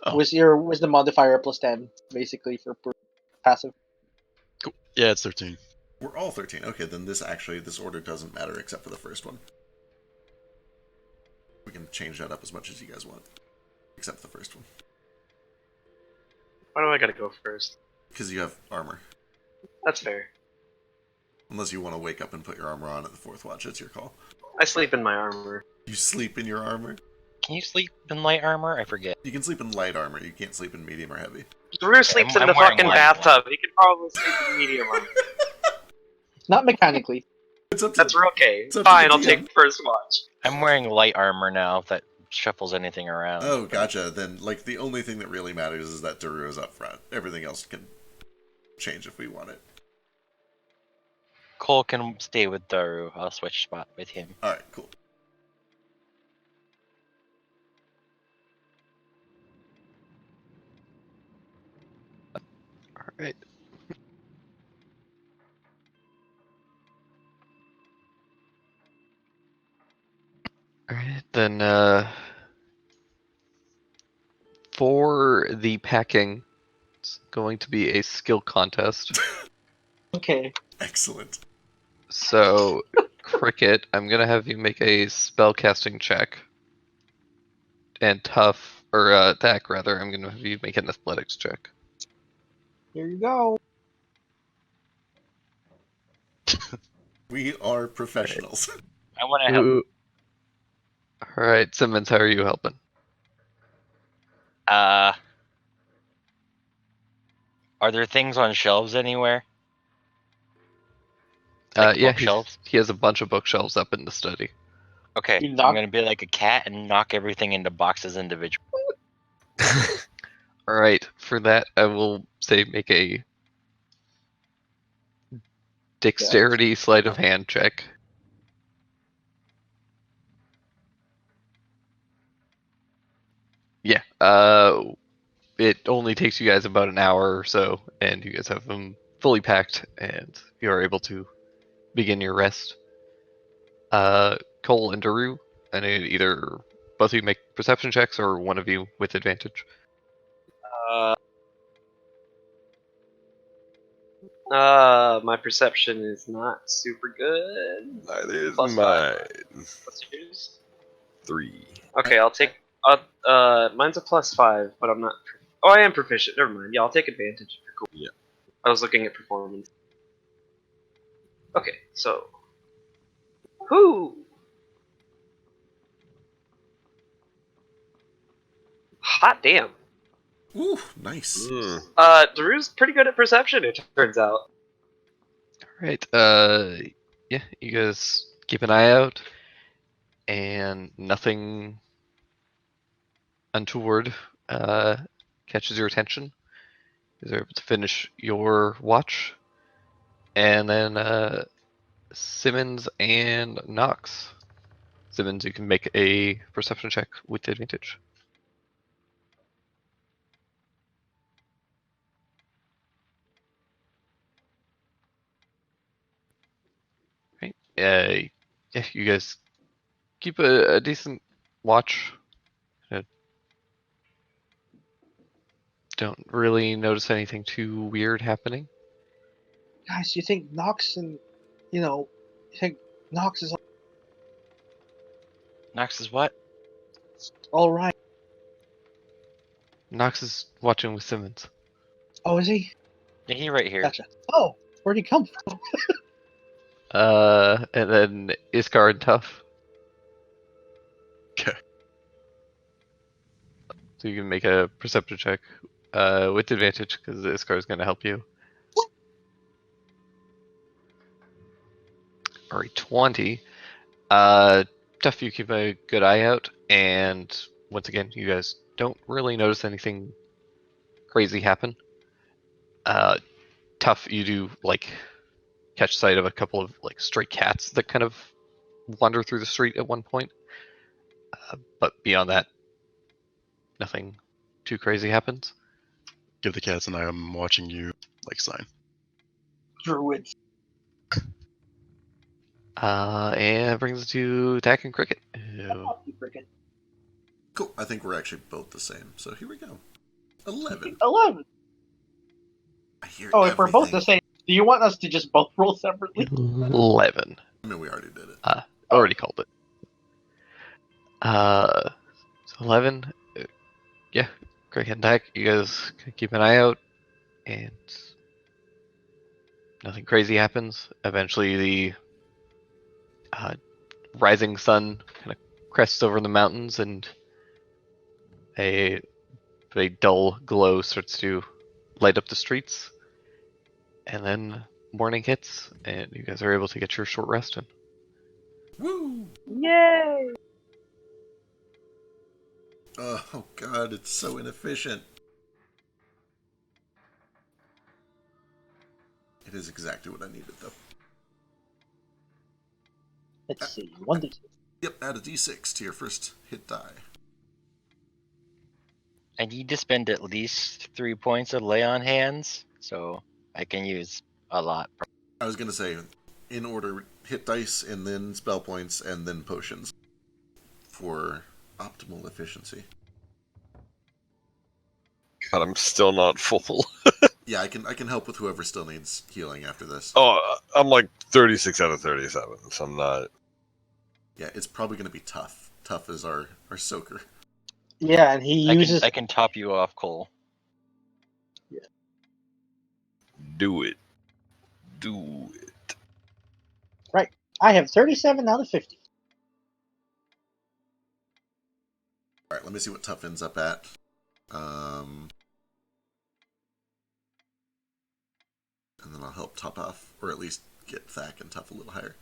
Oh. Was your wisdom modifier plus 10, basically, for passive. Cool. Yeah, it's 13. We're all 13. Okay, then this order doesn't matter except for the first one. We can change that up as much as you guys want. Except for the first one. Why do I gotta go first? Because you have armor. That's fair. Unless you want to wake up and put your armor on at the 4th watch, it's your call. I sleep in my armor. You sleep in your armor? Can you sleep in light armor? I forget. You can sleep in light armor, you can't sleep in medium or heavy. Daru sleeps in I'm the wearing fucking light bathtub. He could probably sleep in medium armor. Not mechanically. It's up to That's okay. It's up to Fine, the I'll DM. take first watch. I'm wearing light armor now if that shuffles anything around. Oh, gotcha. Then, like, the only thing that really matters is that Daru is up front. Everything else can change if we want it. Cole can stay with Daru. I'll switch spot with him. Alright, cool. All right. All right, then for the packing, it's going to be a skill contest. Okay. Excellent. So, Cricket, I'm gonna have you make a spellcasting check. And Tough, or Thack rather, I'm gonna have you make an athletics check. Here you go. We are professionals. I want to help. Ooh. All right, Simmons, how are you helping? Are there things on shelves anywhere? Like Yeah, bookshelves? he has a bunch of bookshelves up in the study. Okay, You I'm knock- gonna be like a cat and knock everything into boxes individually. All right, for that, I will say make a dexterity sleight of hand check. Yeah, it only takes you guys about an hour or so, and you guys have them fully packed, and you are able to begin your rest. Cole and Daru, I need either both of you make perception checks or one of you with advantage. My perception is not super good. Neither is Plus mine. What's yours? 3. Okay, I'll take. Mine's a +5, but I'm not. Oh, I am proficient. Never mind. Yeah, I'll take advantage. Cool. Yeah. I was looking at performance. Okay, so. Whoo! Hot damn. Ooh, nice. Daru's pretty good at perception, it turns out. Alright, yeah, you guys keep an eye out, and nothing untoward catches your attention. You guys are able to finish your watch, and then Simmons and Knox. Simmons, you can make a perception check with advantage. Right. Yeah, you guys keep a decent watch. Don't really notice anything too weird happening. Guys, you think Nox and, you think Nox is Knox is what? all right? Knox is watching with Simmons. Oh, is he? Yeah, he right here. Gotcha. Oh, where'd he come from? And then Iskar and Tough. Okay. So you can make a perception check with advantage because Iskar is going to help you. or a 20. Tough, you keep a good eye out, and once again, you guys don't really notice anything crazy happen. Tough, you do like catch sight of a couple of like stray cats that kind of wander through the street at one point. But beyond that, nothing too crazy happens. Give the cats an I'm watching you like sign. Druids. And brings it to attack and cricket. Ew. Cool. I think we're actually both the same. So here we go. 11. 11. I hear Oh, if we're both everything. the same, do you want us to just both roll separately? 11. I mean, we already did it. Already called it. So 11. Yeah, cricket attack. You guys can keep an eye out, and nothing crazy happens. Eventually, the rising sun kind of crests over the mountains, and a dull glow starts to light up the streets. And then morning hits, and you guys are able to get your short rest in. Woo! Yay! Oh god, it's so inefficient. It is exactly what I needed, though. Let's see. 1d6. Yep, add a d6 to your first hit die. I need to spend at least 3 points of lay on hands, so I can use a lot. I was gonna say, in order, hit dice, and then spell points, and then potions. For optimal efficiency. God, I'm still not full. Yeah, I can help with whoever still needs healing after this. Oh, I'm like 36 out of 37, so I'm not. Yeah, it's probably gonna be tough. Tough is our soaker. Yeah, and he uses. I can top you off, Cole. Do it. Do it. I have 37 out of 50. Alright, let me see what tough ends up at. And then I'll help top off, or at least get Thack and Tough a little higher.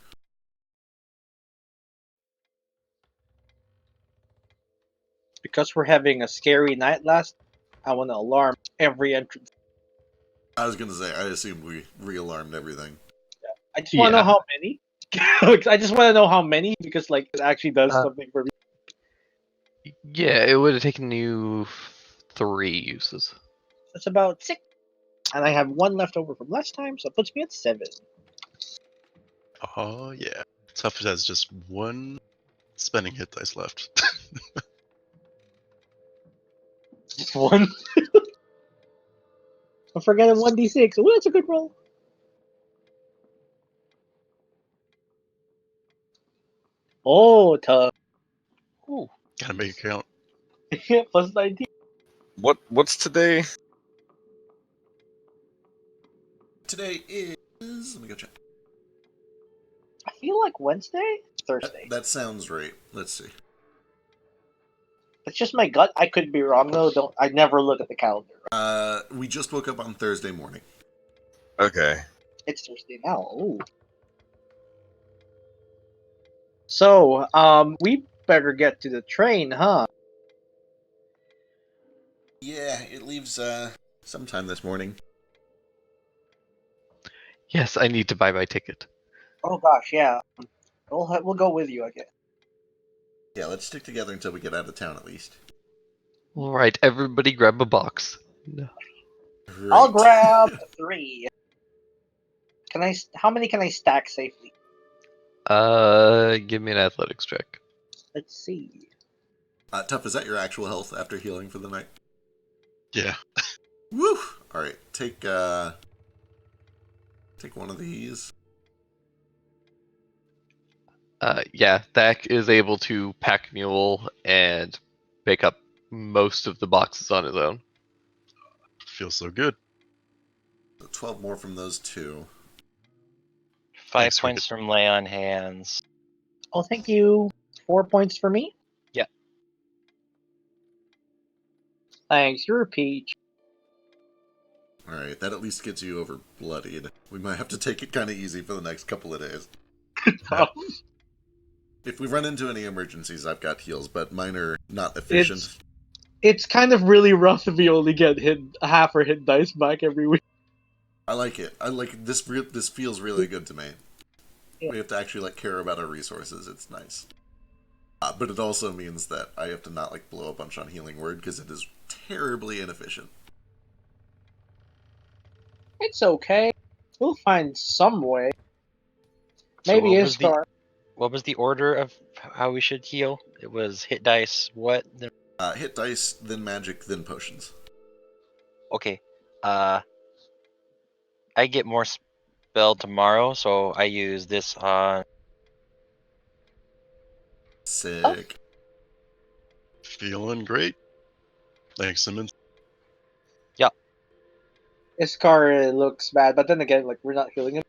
Because we're having a scary night last, I want to alarm every entrance. I was gonna say, I assumed we re-alarmed everything. I just want to know Yeah. how many. I just want to know how many because like it actually does something for me. Yeah, it would have taken you 3 uses. That's about 6. And I have 1 left over from last time, so it puts me at 7. Oh yeah. Tough has just 1 spending hit dice left. Just 1. I'm forgetting 1d6. Ooh, that's a good roll. Oh, tough. Ooh. Gotta make it count. Plus 19. What's today? Today is... Let me go check. I feel like Wednesday? Thursday. That sounds right. Let's see. It's just my gut. I could be wrong though. I never look at the calendar. We just woke up on Thursday morning. Okay. It's Thursday now. Ooh. So, we better get to the train, huh? Yeah, it leaves, sometime this morning. Yes, I need to buy my ticket. Oh gosh, yeah. We'll go with you, I guess. Yeah, let's stick together until we get out of town at least. Alright, everybody grab a box. No. Right. I'll grab 3. How many can I stack safely? Give me an athletics check. Let's see. Tough, is that your actual health after healing for the night? Yeah. Woo! Alright, take one of these. Yeah, Thack is able to pack mule and pick up most of the boxes on his own. Feels so good. 12 more from those 2. 5 Thanks, points from lay on hands. Oh, thank you. 4 points for me? Yeah. Thanks, you're a peach. Alright, that at least gets you over bloodied. We might have to take it kind of easy for the next couple of days. tough. If we run into any emergencies, I've got heals, but mine are not efficient. It's kind of really rough if you only get hit half or hit dice back every week. I like it. I like this. This feels really good to me. Yeah. We have to actually care about our resources. It's nice. But it also means that I have to not blow a bunch on healing word because it is terribly inefficient. It's okay. We'll find some way. So Maybe what was the Iskar. what was the order of how we should heal? It was hit dice. What? Hit dice, then magic, then potions. Okay. I get more spell tomorrow, so I use this on. Sick. Feeling great. Thanks, Simmons. Iskar looks bad, but then again, we're not healing him.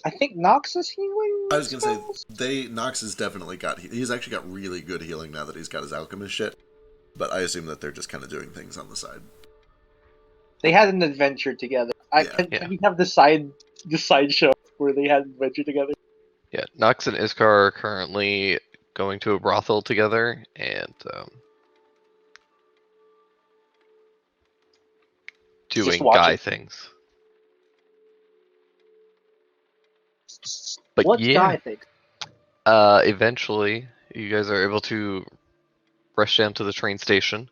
I think Nox is healing. I was gonna spells? say Nox has definitely got. He's actually got really good healing now that he's got his alchemist shit. But I assume that they're just kind of doing things on the side. They had an adventure together. Can we have the side show where they had an adventure together? Yeah, Nox and Iskar are currently going to a brothel together and doing guy things. But What's yeah, guy things? eventually you guys are able to rush down to the train station,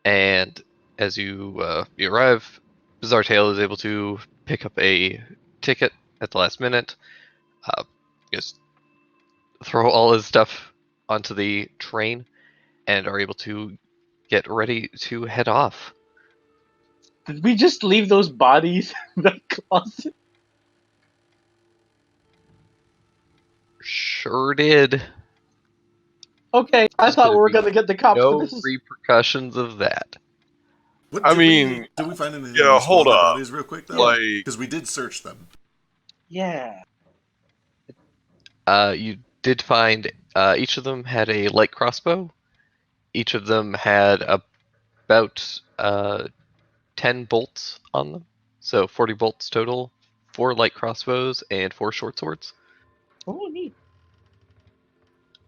and as you arrive, Bizarre Tale is able to pick up a ticket at the last minute. Just throw all his stuff onto the train, and are able to get ready to head off. Did we just leave those bodies in the closet? Sure did. Okay, I thought we were gonna get the cops for No this. repercussions of that. I mean, did we find anything yeah, useful hold on the up. bodies real quick though? Like, Because we did search them. Yeah. You did find each of them had a light crossbow. Each of them had about 10 bolts on them, so 40 bolts total. 4 light crossbows and 4 short swords. Oh, neat.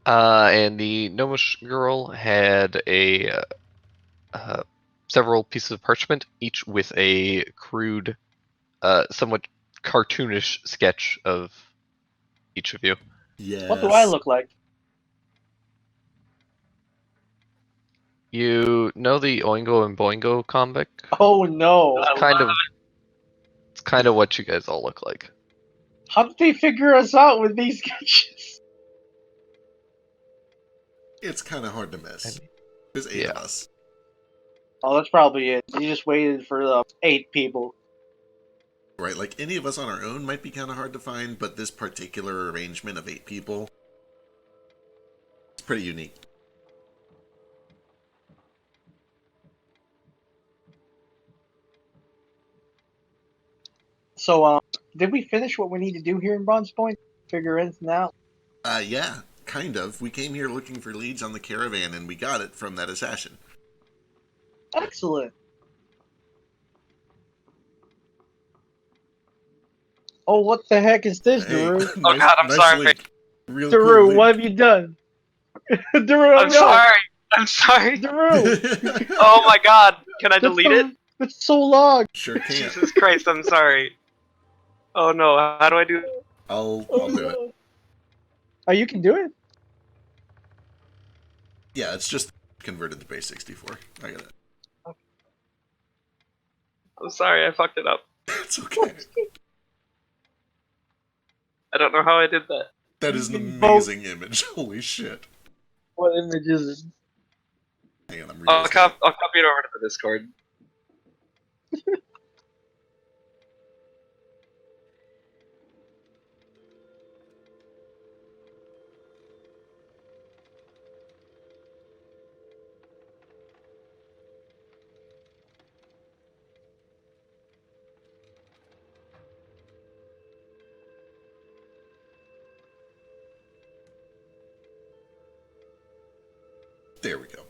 And the gnomish girl had several pieces of parchment, each with a crude, somewhat cartoonish sketch of each of you. Yes. What do I look like? You know the Oingo and Boingo comic? Oh no! It's kind of what you guys all look like. How did they figure us out with these sketches? It's kind of hard to miss. There's 8 of us. Oh, that's probably it. You just waited for the 8 people. Right, any of us on our own might be kind of hard to find, but this particular arrangement of 8 people, it's pretty unique. So, did we finish what we need to do here in Bronze Point? Figure anything out? Yeah, kind of. We came here looking for leads on the caravan, and we got it from that assassin. Excellent. Oh, what the heck is this, Daru? Nice, Oh god, I'm sorry. link. Real Daru, cool what have you done? Daru, I'm sorry. I'm sorry. Daru! Oh my god. Can I delete it? It's so long! Sure can. Jesus Christ, I'm sorry. Oh no, how do I do it? I'll do it. Oh, you can do it? Yeah, it's just converted to base 64. I got it. I'm sorry, I fucked it up. It's okay. I don't know how I did that. That is an amazing image. Holy shit. What image is it? Hang on, I'm I'll copy it over to the Discord. There we go.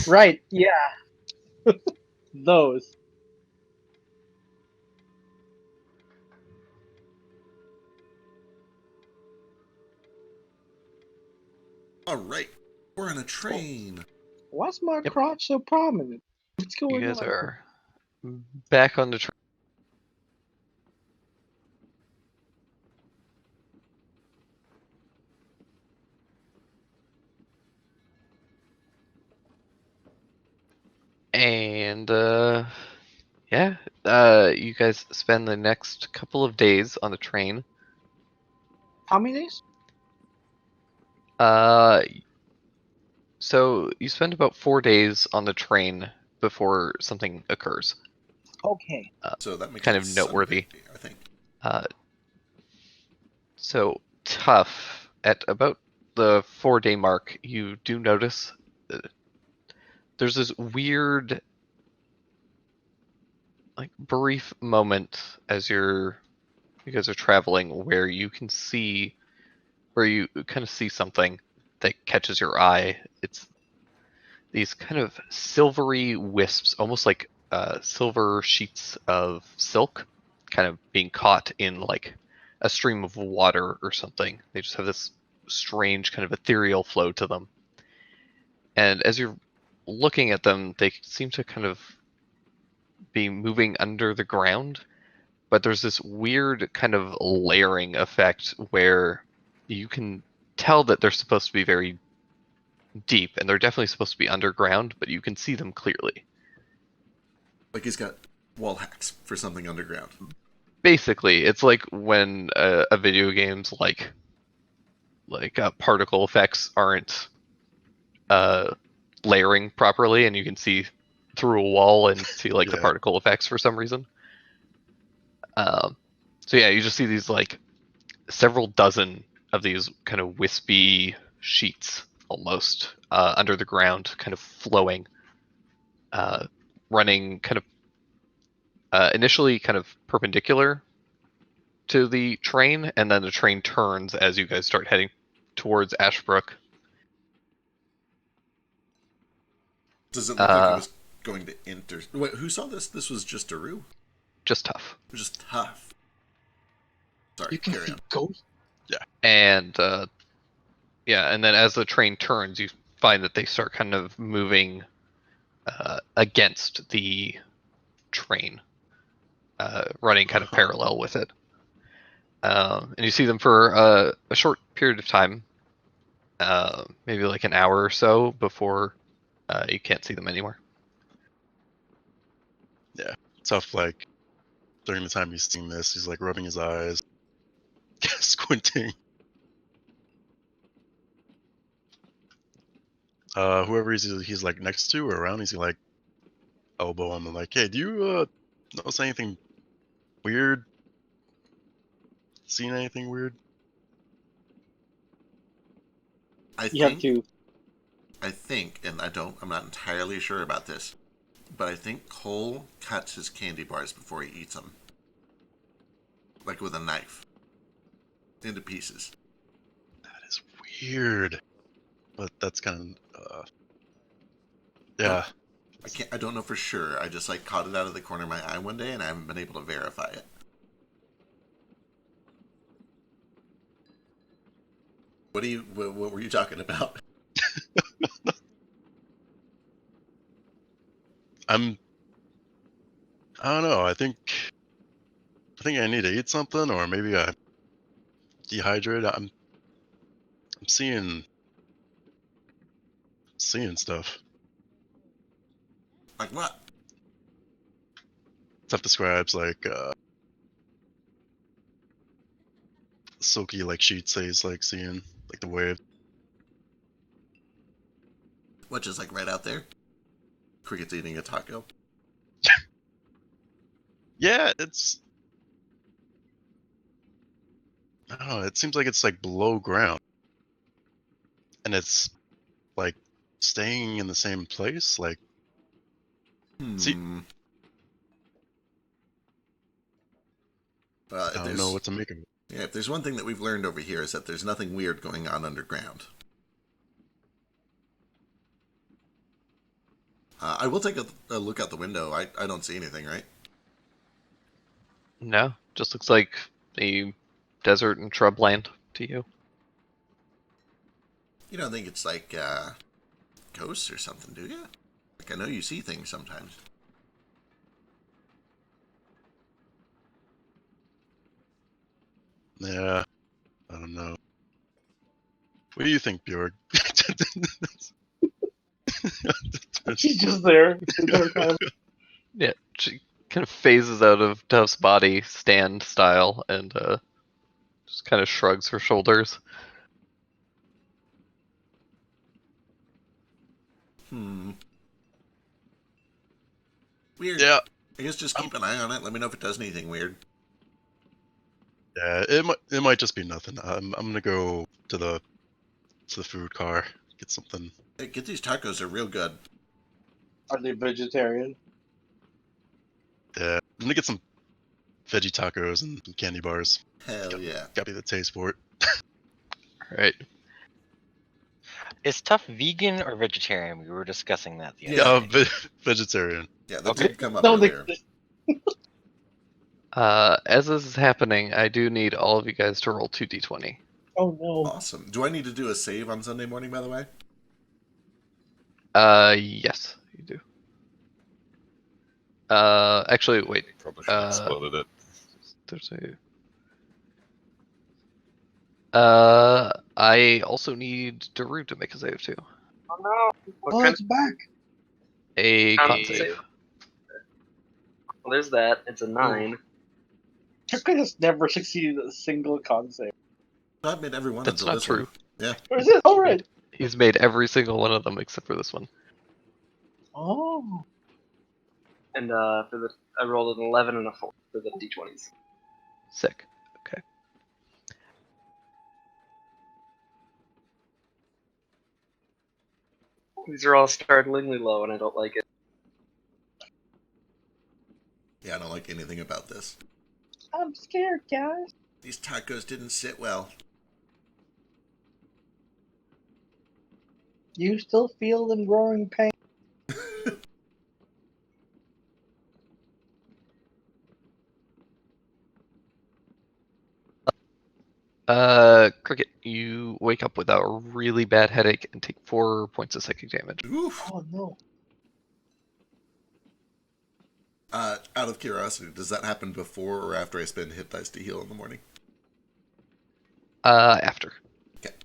Right, yeah. Those. All right, we're on a train. Why's my Yep. crotch so prominent? What's You going guys on? are back on the train. And yeah, you guys spend the next couple of days on the train. How many days? Uh, so you spend about 4 days on the train before something occurs. Okay. So that makes Kind it of noteworthy. Sunday, I think. Uh, so tough at about the 4 day mark, you do notice there's this weird, like, brief moment as you guys are traveling where you kind of see something that catches your eye. It's these kind of silvery wisps, almost like silver sheets of silk, kind of being caught in like a stream of water or something. They just have this strange kind of ethereal flow to them. And as you're looking at them, they seem to kind of be moving under the ground, but there's this weird kind of layering effect where you can tell that they're supposed to be very deep, and they're definitely supposed to be underground, but you can see them clearly. Like he's got wall hacks for something underground. Basically, it's like when a video game's like particle effects aren't layering properly, and you can see through a wall and see like the Yeah. particle effects for some reason. So yeah, you just see these like several dozen of these kind of wispy sheets almost under the ground, kind of flowing, running kind of initially kind of perpendicular to the train, and then the train turns as you guys start heading towards Ashbrook. Does it look like it was going to enter? Wait, who saw this? This was just Daru? Just tough. It was just tough. Sorry, You can carry see on. ghosts. And yeah, and then as the train turns, you find that they start kind of moving against the train, running kind of parallel with it. And you see them for a short period of time, maybe like an hour or so before you can't see them anymore. Tough, like, during the time he's seeing this, he's like rubbing his eyes, squinting. Whoever he's like next to or around, he's like elbow him and like, hey, do you notice anything weird? Seen anything weird? You have to. I think, and I'm not entirely sure about this, but I think Cole cuts his candy bars before he eats them. Like with a knife. Into pieces. That is weird. But that's kind of yeah. I don't know for sure. I just like caught it out of the corner of my eye one day and I haven't been able to verify it. What were you talking about? I don't know. I think I need to eat something, or maybe I dehydrated. I'm seeing stuff. Like what? Stuff describes like silky like sheets that he's like seeing, like the wave. What, just like right out there? Cricket's eating a taco. Yeah, it's I don't know. It seems like it's like below ground, and it's like staying in the same place. Like, see, Well, I don't know what to make of it. yeah, if there's one thing that we've learned over here is that there's nothing weird going on underground. I will take a look out the window. I don't see anything, right? No, just looks like a desert and shrubland to you. You don't think it's like ghosts or something, do you? Like, I know you see things sometimes. Yeah, I don't know. What do you think, Bjorg? She's just there. Yeah, she kind of phases out of Duff's body, stand style, and just kind of shrugs her shoulders. Weird. Yeah, I guess just keep an eye on it. Let me know if it does anything weird. yeah. It might just be nothing. I'm gonna go to the food car, get something. Hey, get these tacos. They're real good. Are they vegetarian? Yeah, I'm gonna get some veggie tacos and some candy bars. Hell yeah. Gotta be the taste for it. Right. Is Tough vegan or vegetarian? We were discussing that the other Yeah. day. Vegetarian. Yeah, that Okay. did come up No, earlier. As this is happening, I do need all of you guys to roll 2d20. Oh no. Awesome. Do I need to do a save on Sunday morning, by the way? Yes, you do. Actually, wait. Probably should have exploded it. There's I also need Daru to make a save too. Oh no! What Oh, kind it's back. A Con con save. save. Well, there's that. It's a 9. Turkey has never succeeded at a single con save. I've made every one That's until not this true. one. Yeah. Or is it? Oh, right. He's made every single one of them except for this one. Oh. And for the I rolled an 11 and a 4 for the d20s. Sick. Okay. These are all startlingly low, and I don't like it. Yeah, I don't like anything about this. I'm scared, guys. These tacos didn't sit well. You still feel them growing pain? Cricket, you wake up with a really bad headache and take 4 points of psychic damage. Oof. Oh no. Out of curiosity, does that happen before or after I spend hit dice to heal in the morning? After. Okay.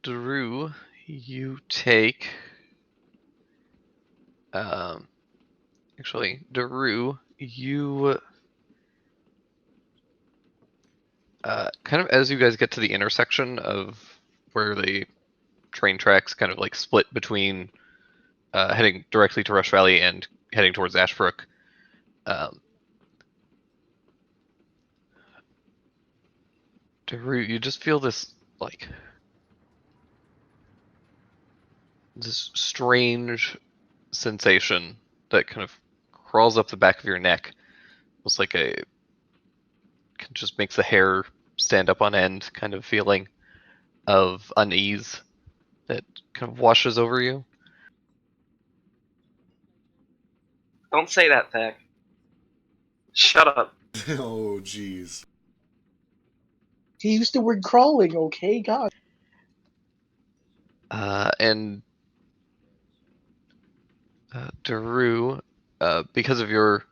Drew, you take. Actually, Daru, you. Kind of as you guys get to the intersection of where the train tracks kind of like split between heading directly to Rush Valley and heading towards Ashbrook. Daru, you just feel this like this strange sensation that kind of crawls up the back of your neck. It's like just makes the hair stand up on end kind of feeling of unease that kind of washes over you. Don't say that, Thack. Shut up. Oh, jeez. He used the word crawling, okay? God. And Daru, because of your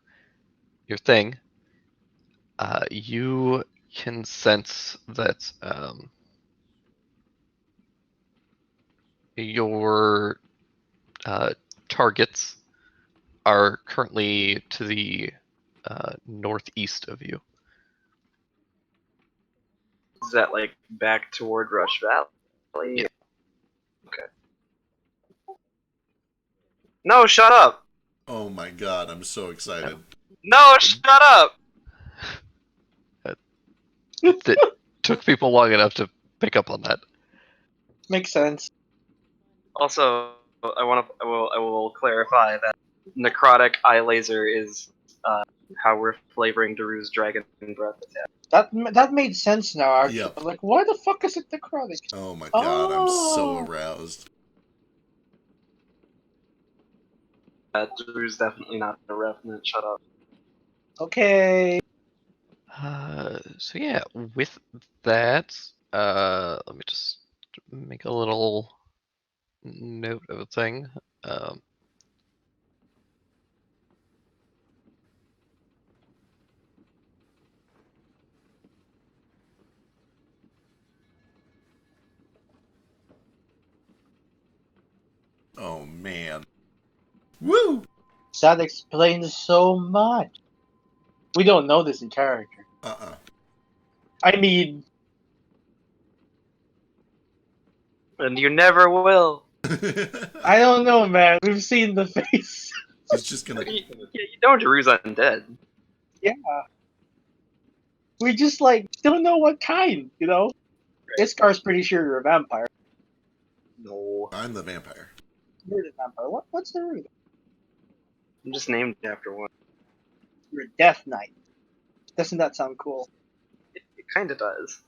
thing, you can sense that your targets are currently to the northeast of you. Is that like back toward Rush Valley? Yeah. Okay. No, shut up! Oh my god, I'm so excited. No, shut up! It took people long enough to pick up on that. Makes sense. Also, I will clarify that necrotic eye laser is how we're flavoring Daru's dragon breath attack. That made sense now, actually. Yep. I'm like, why the fuck is it necrotic? Oh my god, I'm so Oh. aroused. Daru's definitely not a revenant. Shut up. Okay. So yeah, with that, let me just make a little note of a thing. Um, Oh man. Woo! That explains so much. We don't know this in character. I mean, And you never will. I don't know, man. We've seen the face. He's just gonna. You know Daru's undead. Yeah. We just, like, don't know what kind, you know? This car's pretty sure you're a vampire. No. I'm the vampire. You're the vampire. What's the root? I'm just named after one. You're a death knight. Doesn't that sound cool? It kinda does.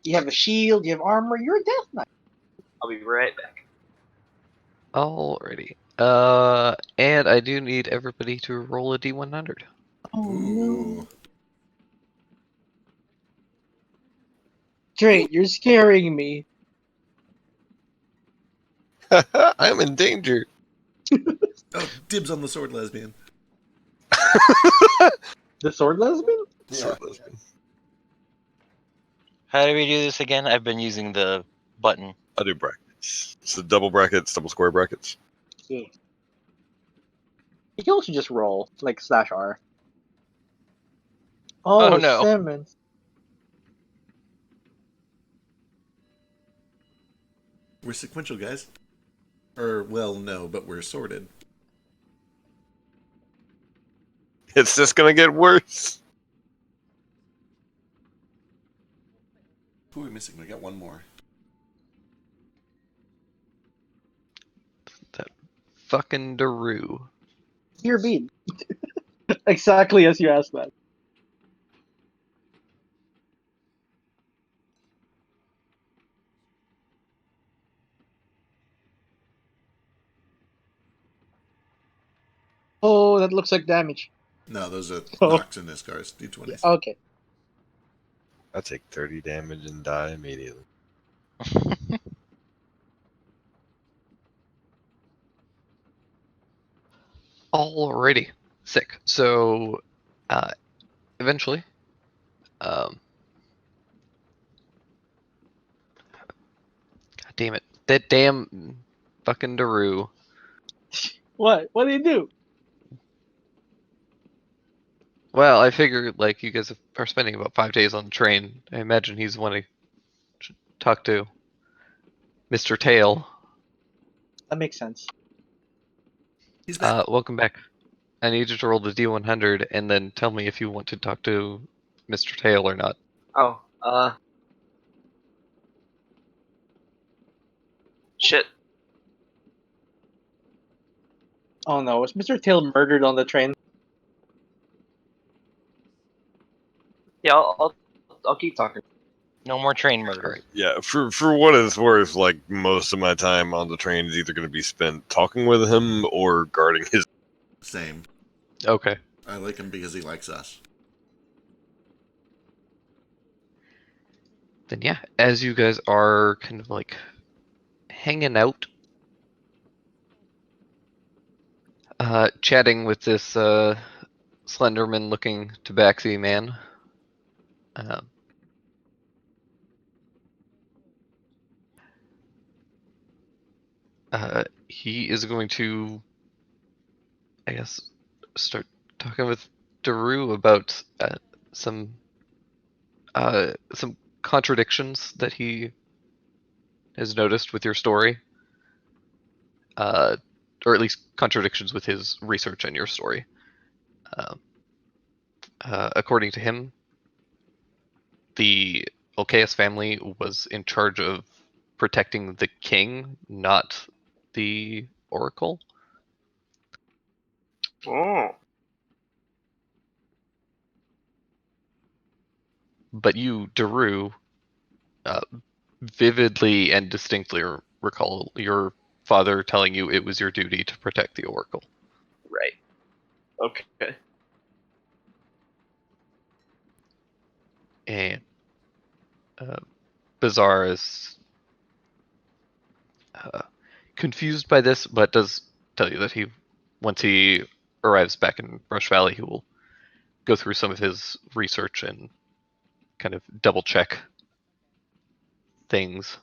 You have a shield, you have armor, you're a death knight. I'll be right back. Alrighty. And I do need everybody to roll a d100. Oh Ooh. no. Drake, you're scaring me. I'm in danger. Oh, dibs on the sword lesbian. The sword lesbian? Sword lesbian. How do we do this again? I've been using the button. I do brackets. So double brackets, double square brackets. Yeah. You can also just roll, like /R. Oh, Oh, no. Simmons. We're sequential, guys. Or, well, no, but we're sorted. It's just gonna get worse. Who are we missing? We got one more. That fucking Daru. Your bead. Exactly as you asked that. Oh, that looks like damage. No, those are Oh. knocks and Iskars. D20s. Yeah, okay. I take 30 damage and die immediately. Alrighty. Sick. So, eventually, God damn it. That damn fucking Daru. What? What do you do? Well, I figure, like, you guys are spending about 5 days on the train. I imagine he's wanting to talk to Mr. Tail. That makes sense. He's back. Welcome back. I need you to roll the D100 and then tell me if you want to talk to Mr. Tail or not. Oh, shit. Oh no, was Mr. Tail murdered on the train? Yeah, I'll keep talking. No more train murder. Alright. Yeah, for what it's worth, like most of my time on the train is either going to be spent talking with him or guarding his. Same. Okay. I like him because he likes us. Then yeah, as you guys are kind of like hanging out, chatting with this Slenderman-looking tabaxi man. He is going to, I guess, start talking with Daru about some contradictions that he has noticed with your story, or at least contradictions with his research on your story. According to him, the Volcaeus family was in charge of protecting the king, not the oracle. Oh. But you, Daru, vividly and distinctly recall your father telling you it was your duty to protect the oracle. Right. Okay. And Bizarre is confused by this, but does tell you that once he arrives back in Brush Valley, he will go through some of his research and kind of double check things.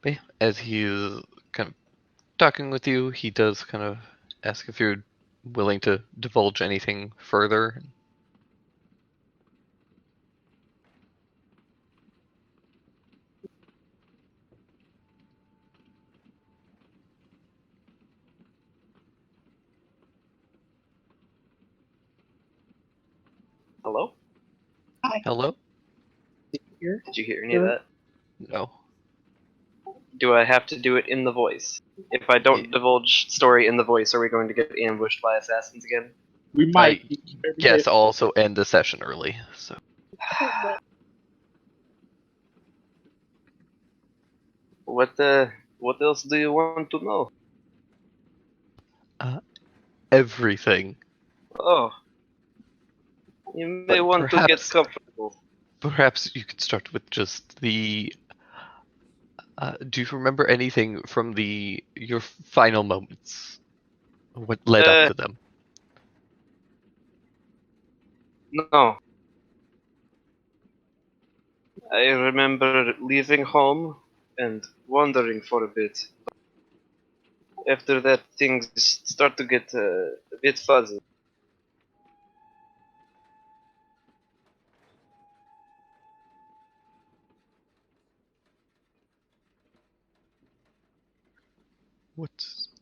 But yeah, as he's kind of talking with you, he does kind of ask if you're willing to divulge anything further. Hello? Hello? Did you hear any of that? No. Do I have to do it in the voice? If I don't divulge story in the voice, are we going to get ambushed by assassins again? We might. Yes, I'll also end the session early. So What else do you want to know? everything. Oh, you may But want to get comfortable. perhaps you could start with just the. Do you remember anything from your final moments? What led up to them? No. I remember leaving home and wandering for a bit. After that, things start to get a bit fuzzy.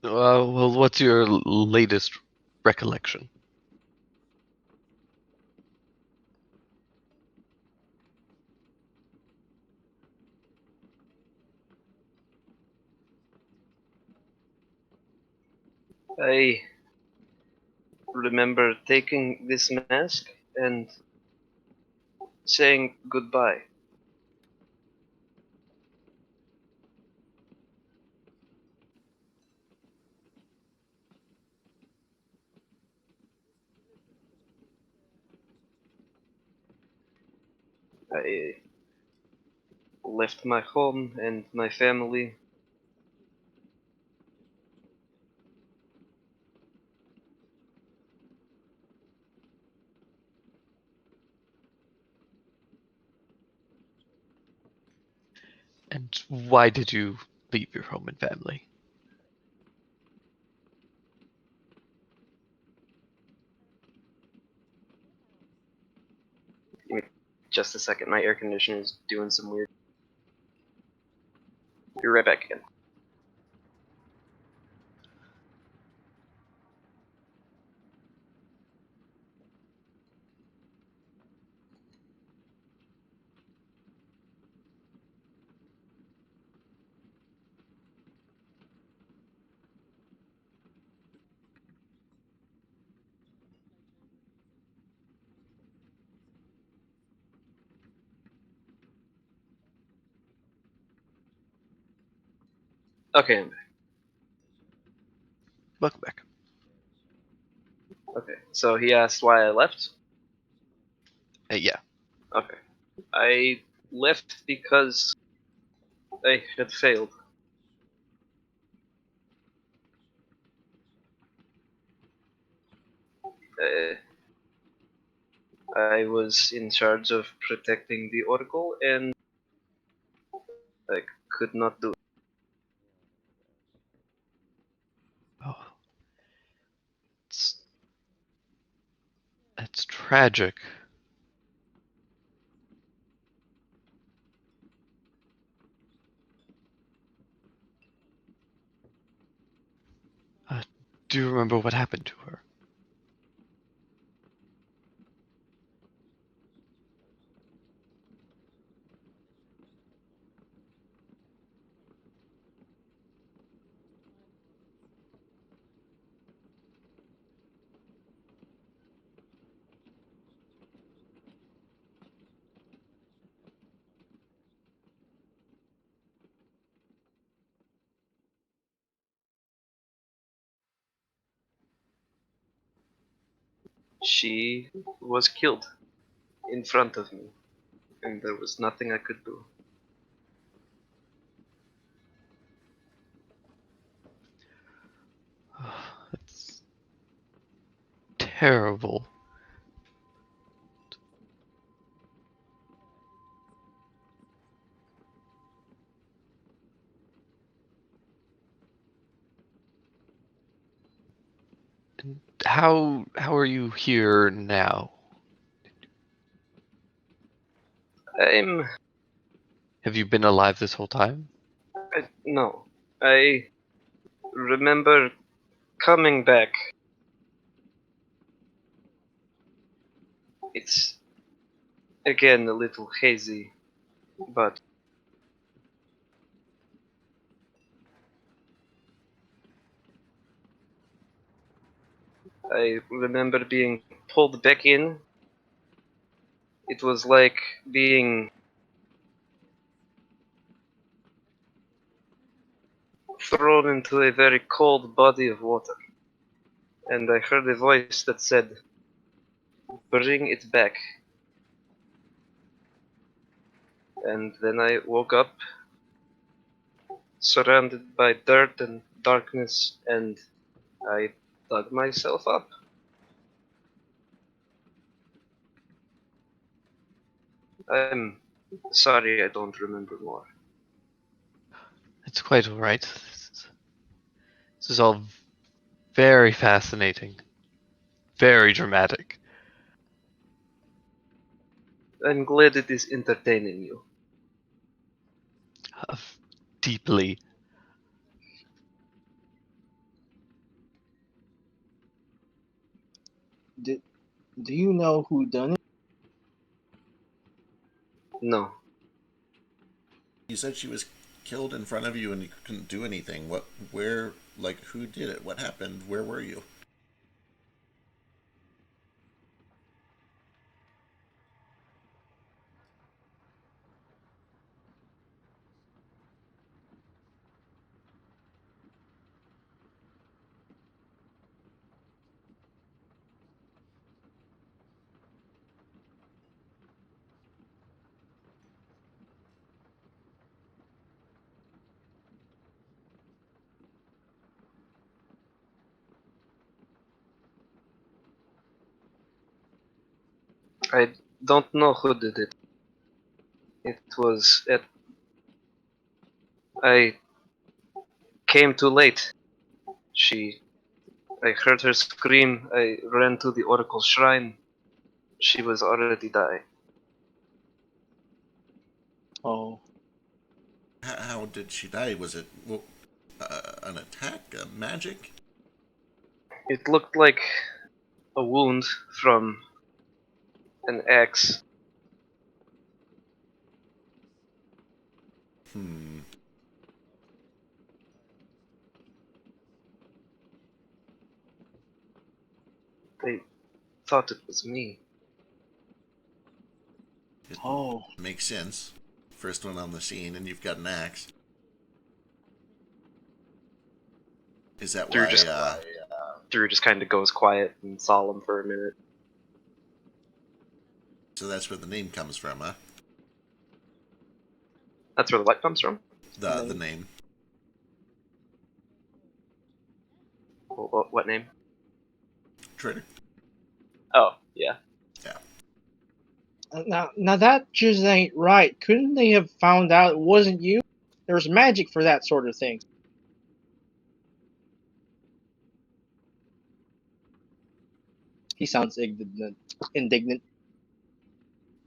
What's your latest recollection? I remember taking this mask and saying goodbye. I left my home and my family. And why did you leave your home and family? Give me just a second, my air conditioner is doing some weird. Be right back again. Okay, I'm back. Welcome back. Okay, so he asked why I left. Yeah. Okay, I left because I had failed. Uh, I was in charge of protecting the Oracle, and I could not do it. Oh, it's that's tragic. Uh, do you remember what happened to her? She was killed in front of me, and there was nothing I could do. That's terrible. And how are you here now? I'm. Have you been alive this whole time? No. I remember coming back. It's again a little hazy, but I remember being pulled back in. It was like being thrown into a very cold body of water. And I heard a voice that said, "Bring it back." And then I woke up, surrounded by dirt and darkness, and I dug myself up. I'm sorry I don't remember more. It's quite alright. This is all very fascinating. Very dramatic. I'm glad it is entertaining you. Uh, Deeply. Do you know who done it? No. You said she was killed in front of you and you couldn't do anything. What? Where? Like, who did it? What happened? Where were you? I don't know who did it. It was at. I came too late. She. I heard her scream. I ran to the Oracle Shrine. She was already dying. Oh, How did she die? Was it an attack? Magic? It looked like a wound from an axe. Hmm. They thought it was me. It oh. makes sense. First one on the scene, and you've got an axe. Is that Drew why? just Drew just kind of goes quiet and solemn for a minute. So that's where the name comes from, huh? That's where the light comes from. The name. What name? Traitor. Oh, yeah. Yeah. Now that just ain't right. Couldn't they have found out it wasn't you? There's magic for that sort of thing. He sounds indignant,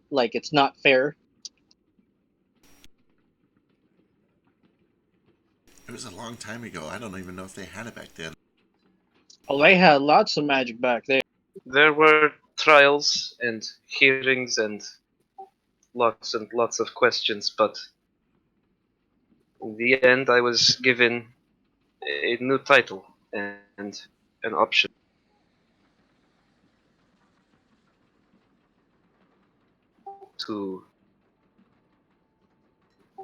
like it's not fair. It was a long time ago. I don't even know if they had it back then. Oh, they had lots of magic back there. There were trials and hearings and lots of questions, but in the end, I was given a new title and an option to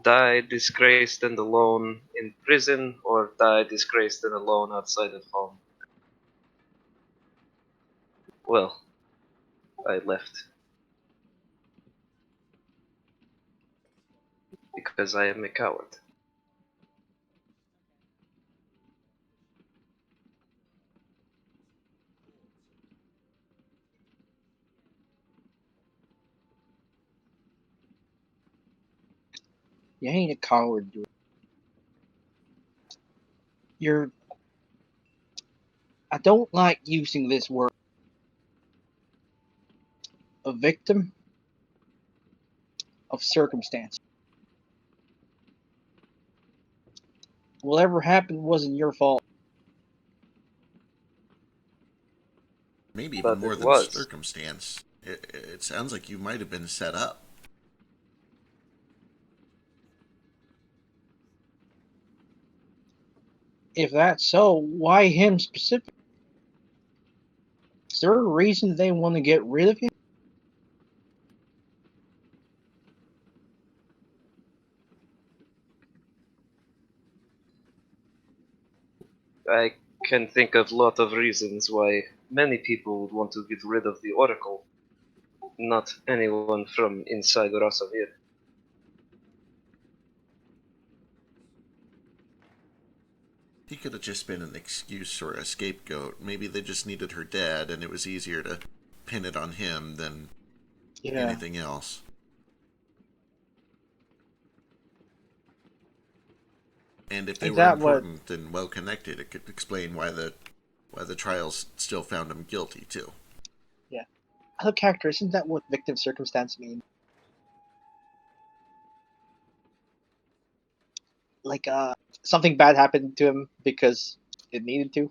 die disgraced and alone in prison or die disgraced and alone outside of home. Well, I left. Because I am a coward. You ain't a coward, dude. You're. I don't like using this word. A victim of circumstance. Whatever happened wasn't your fault. Maybe even But more it than was. circumstance. It sounds like you might have been set up. If that's so, why him specific? Is there a reason they want to get rid of him? I can think of a lot of reasons why many people would want to get rid of the Oracle. Not anyone from inside Rosavir. He could have just been an excuse or a scapegoat. Maybe they just needed her dead, and it was easier to pin it on him than anything else. And if they Is were that what? important and well connected, it could explain why the trials still found him guilty too. Yeah. Other character, isn't that what victim circumstance mean? Like, something bad happened to him because it needed to?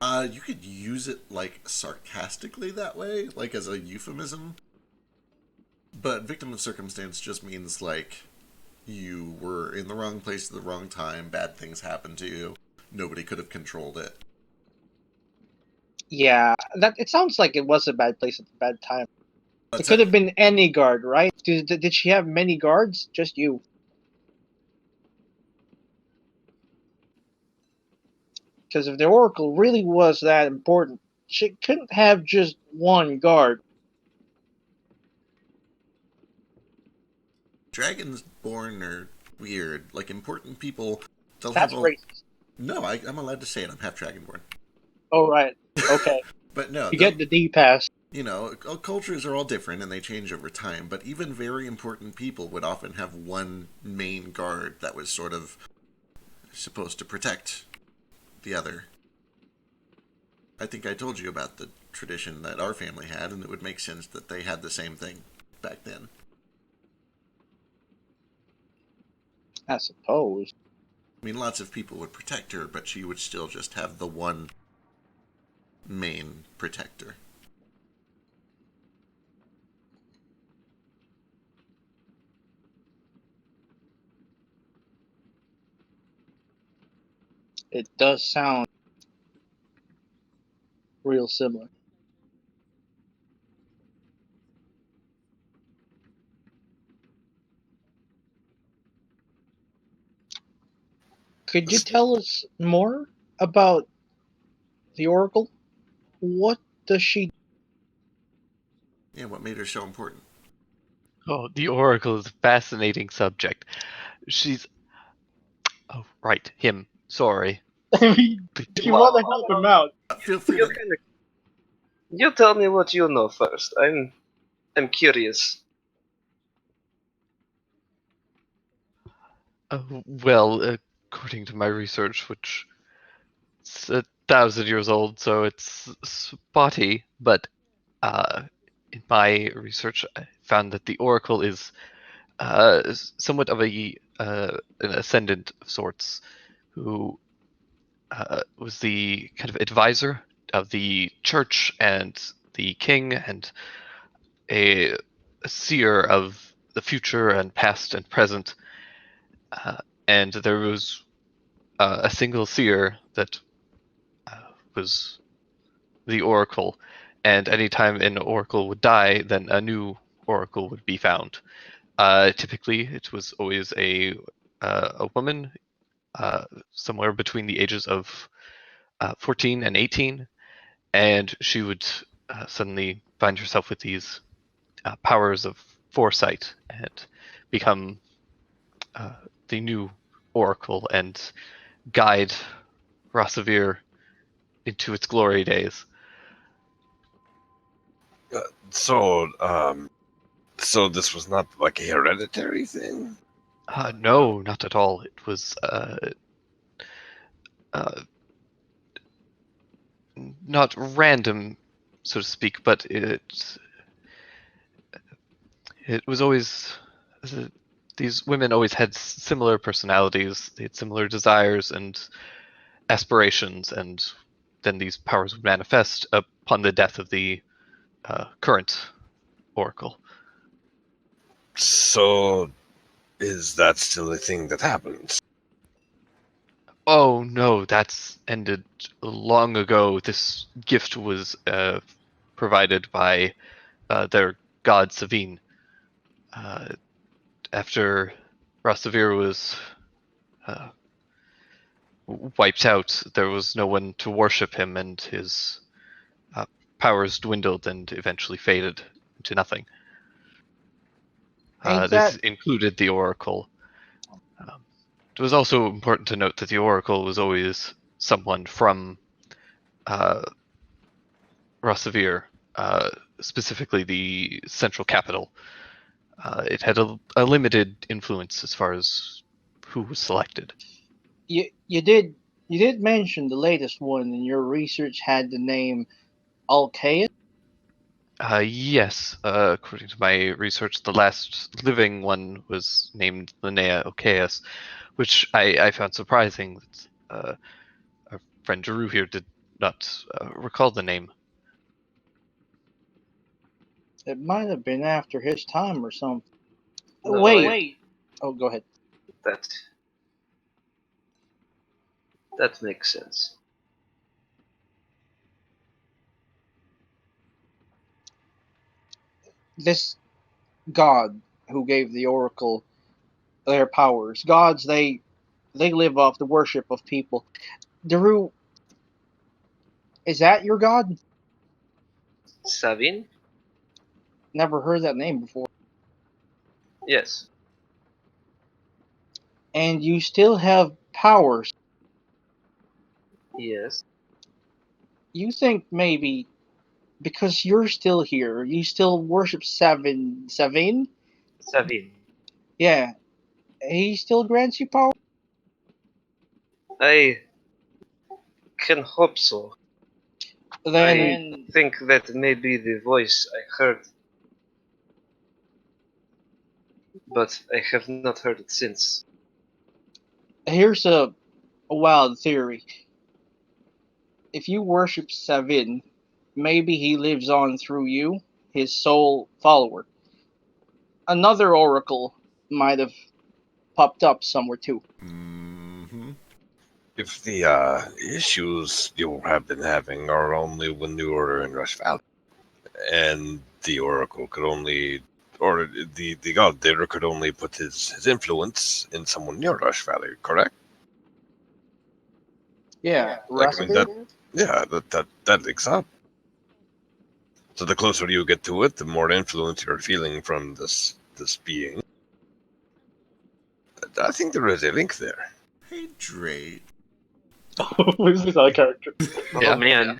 You could use it like sarcastically that way, like as a euphemism. But victim of circumstance just means like you were in the wrong place at the wrong time, bad things happened to you, nobody could have controlled it. Yeah, that it sounds like it was a bad place at a bad time. But It could have been any guard, right? Did she have many guards? Just you. Because if the Oracle really was that important, she couldn't have just one guard. dragons born are weird. Like important people, they'll That's have a. racist. No, I'm allowed to say it. I'm half dragonborn. Oh, right. Okay. But no, You get the D pass. you know, cultures are all different and they change over time, but even very important people would often have one main guard that was sort of supposed to protect the other. I think I told you about the tradition that our family had, and it would make sense that they had the same thing back then. I suppose. I mean, lots of people would protect her, but she would still just have the one main protector. It does sound real similar. Could you tell us more about the Oracle? What does she? Yeah, what made her so important? Oh, the Oracle is a fascinating subject. She's. Oh, right, him. Sorry. I mean, if you want to help him out, Feel free You to. kind of. You tell me what you know first. I'm curious. Well, according to my research, which it's 1,000 years old, so it's spotty, but in my research, I found that the Oracle is somewhat of an ascendant of sorts, who was the kind of advisor of the church and the king, and a, a seer of the future and past and present. Uh, and there was a single seer that was the oracle, and anytime an oracle would die, then a new oracle would be found. Typically, it was always a woman, somewhere between the ages of 14 and 18, and she would suddenly find yourself with these powers of foresight and become the new oracle and guide Rossavir into its glory days. So, so this was not like a hereditary thing? No, not at all. It was uh, not random, so to speak, but it was always these women always had similar personalities. They had similar desires and aspirations, and then these powers would manifest upon the death of the current oracle. So, is that still a thing that happens? Oh no, that's ended long ago. This gift was provided by their god Savine. Uh, after Rasavir was uh, wiped out, there was no one to worship him, and his uh, powers dwindled and eventually faded into nothing. Ain't This that included the Oracle. It was also important to note that the Oracle was always someone from uh, Rasavir, specifically the central capital. It had a limited influence as far as who was selected. you did mention the latest one, and your research had the name Alcaeus? Yes, according to my research, the last living one was named Linnea Ocaeus, which I found surprising that our friend Daru here did not recall the name. It might have been after his time or something. No, Wait. Oh, go ahead. That that makes sense. This god who gave the oracle their powers. Gods, they live off the worship of people. Daru, is that your god? Savin? Never heard that name before. Yes. And you still have powers. Yes. You think maybe because you're still here, you still worship Savin? Savin. Yeah, he still grants you power. I can hope so. Then I think that may be the voice I heard, but I have not heard it since. here's a wild theory. If you worship Savin, maybe he lives on through you, his sole follower. Another oracle might have popped up somewhere too. Mm-hmm. If the issues you have been having are only when you were in Rush Valley, and the Oracle could only, or the god there could only put his influence in someone near Rush Valley, correct? Yeah, Like, I mean, that, Rasavir? yeah, that links up. So the closer you get to it, the more influence you're feeling from this being. I think there is a link there. Hey, Dre. Who's this other character? Oh man.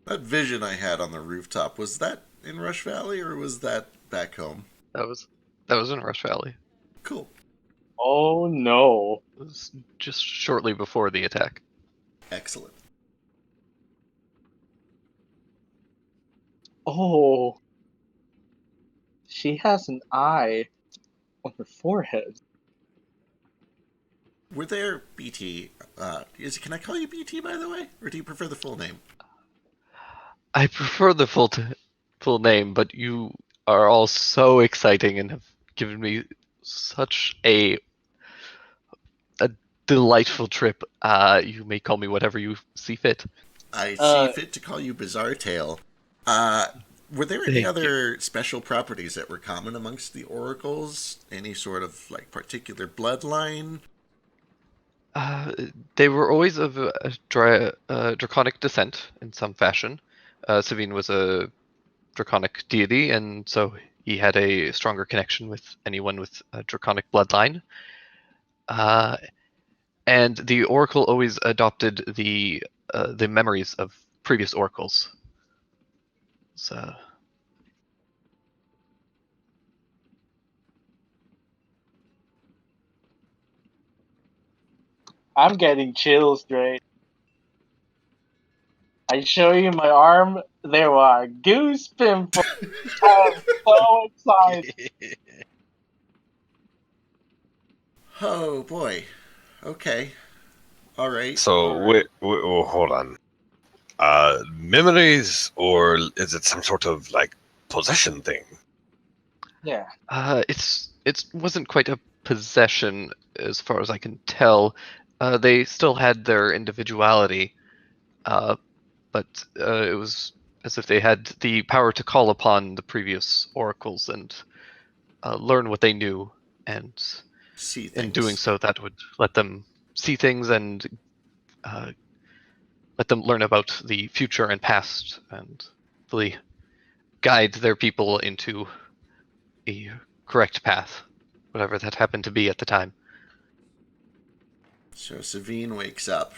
That vision I had on the rooftop, was that in Rush Valley or was that back home? That was in Rush Valley. Cool. Oh no. It was just shortly before the attack. Excellent. Oh. She has an eye on her forehead. Were there BT? Can I call you BT, by the way, or do you prefer the full name? I prefer the full name, but you are all so exciting and have given me such a delightful trip. You may call me whatever you see fit. I see fit to call you Bizarre Tale. Were there any Thank you. other special properties that were common amongst the oracles? Any sort of like particular bloodline? They were always of a draconic descent in some fashion. Savine was a draconic deity, and so he had a stronger connection with anyone with a draconic bloodline. And the oracle always adopted the memories of previous oracles. So I'm getting chills, Dre. I show you my arm. There are goose pimples. I'm so excited. Oh boy. Okay. All right. So wait, oh, hold on. Memories, or is it some sort of like possession thing? Yeah. it wasn't quite a possession as far as I can tell. They still had their individuality, but it was as if they had the power to call upon the previous oracles and learn what they knew, and See in doing things. so, that would let them see things and uh, let them learn about the future and past, and really guide their people into a correct path, whatever that happened to be at the time. So Savine wakes up,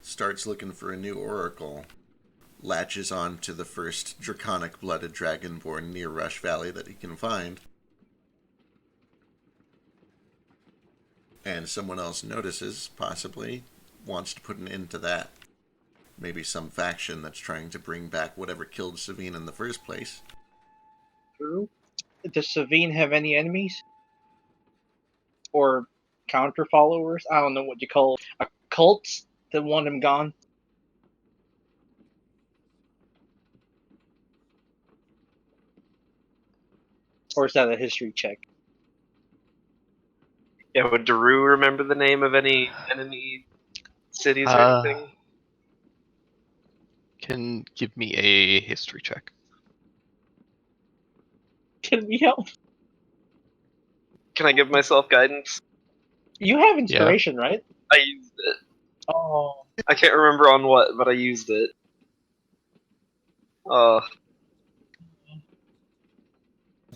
starts looking for a new oracle, latches on to the first draconic-blooded dragonborn near Rush Valley that he can find, and someone else notices, possibly, wants to put an end to that. Maybe some faction that's trying to bring back whatever killed Savine in the first place. True. Does Savine have any enemies? Or counter followers? I don't know what you call it. A cults that want him gone? Or is that a history check? Yeah, would Daru remember the name of any enemy cities or Uh, anything? can give me a history check. Can we help? Can I give myself guidance? You have Yeah. inspiration, right? I used it. Oh. I can't remember on what, but I used it.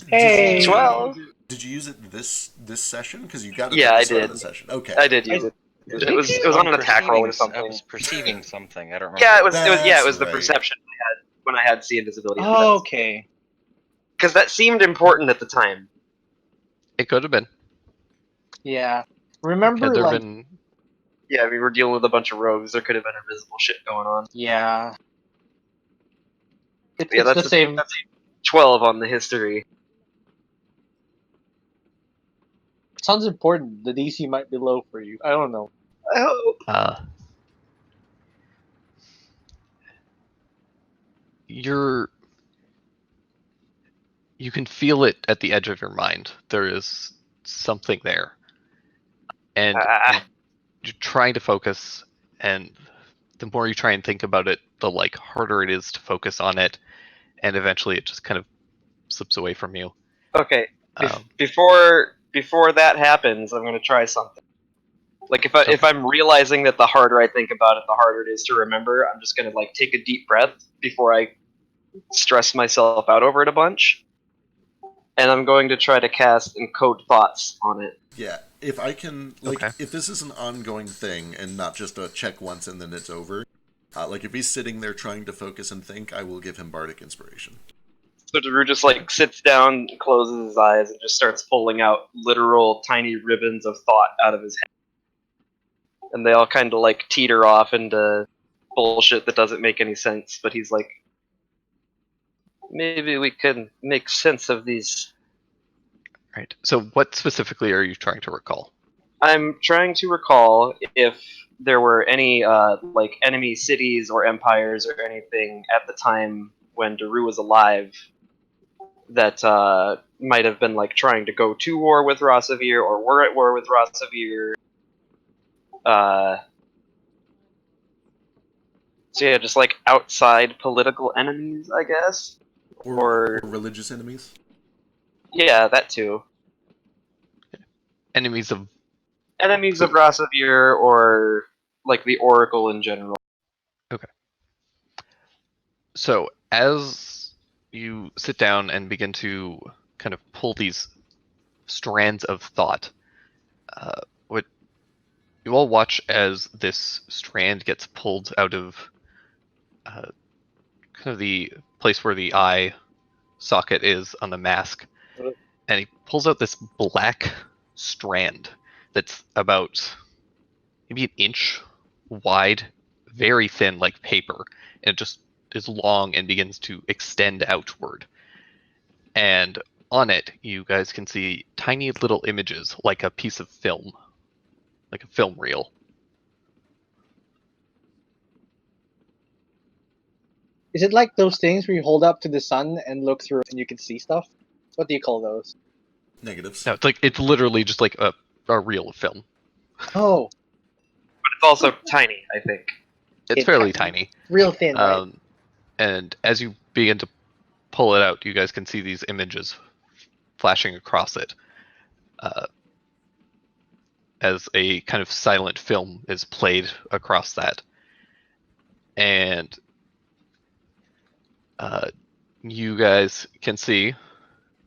Hey! 12? Did you use it this session? Because you got it Yeah, at the I start did. of the session. Okay. I did use it. Did It was you? on an I'm attack roll or I something. was perceiving something. I don't remember. Yeah, it That's was the right. perception I had when I had see invisibility. Oh, okay. Because that seemed important at the time. It could have been. Yeah. Remember, Had there like, been. Yeah, we were dealing with a bunch of rogues. There could have been invisible shit going on. yeah. Yeah, It's the same. That's a 12 on the history. Sounds important. The DC might be low for you. I don't know. I hope. You're. You can feel it at the edge of your mind. There is something there, and you're trying to focus, and the more you try and think about it, the like harder it is to focus on it, and eventually it just kind of slips away from you. Okay, Um, before that happens, I'm gonna try something. Like if I'm realizing that the harder I think about it, the harder it is to remember, I'm just gonna like take a deep breath before I stress myself out over it a bunch, and I'm going to try to cast encode thoughts on it. Yeah. If I can, like, Okay. if this is an ongoing thing and not just a check once and then it's over, like if he's sitting there trying to focus and think, I will give him bardic inspiration. So Daru just like sits down, closes his eyes, and just starts pulling out literal tiny ribbons of thought out of his head, and they all kind of like teeter off into bullshit that doesn't make any sense. But he's like, maybe we can make sense of these. Right. So, what specifically are you trying to recall? I'm trying to recall if there were any like enemy cities or empires or anything at the time when Daru was alive that might have been like trying to go to war with Rossavir or were at war with Rossavir. So yeah, just like outside political enemies, I guess. Or religious enemies? Yeah, that too. Enemies of. Enemies of Rossavir or like the Oracle in general. Okay. So as you sit down and begin to kind of pull these strands of thought, what you all watch as this strand gets pulled out of kind of the place where the eye socket is on the mask, and he pulls out this black strand that's about maybe an inch wide, very thin like paper, and it just is long and begins to extend outward. And on it, you guys can see tiny little images like a piece of film, like a film reel. Is it like those things where you hold up to the sun and look through and you can see stuff? What do you call those? Negatives. No, it's literally just like a reel of film. Oh, But it's also tiny, I think. It's fairly tiny. real thin, right? And as you begin to pull it out, you guys can see these images flashing across it. As a kind of silent film is played across that. And you guys can see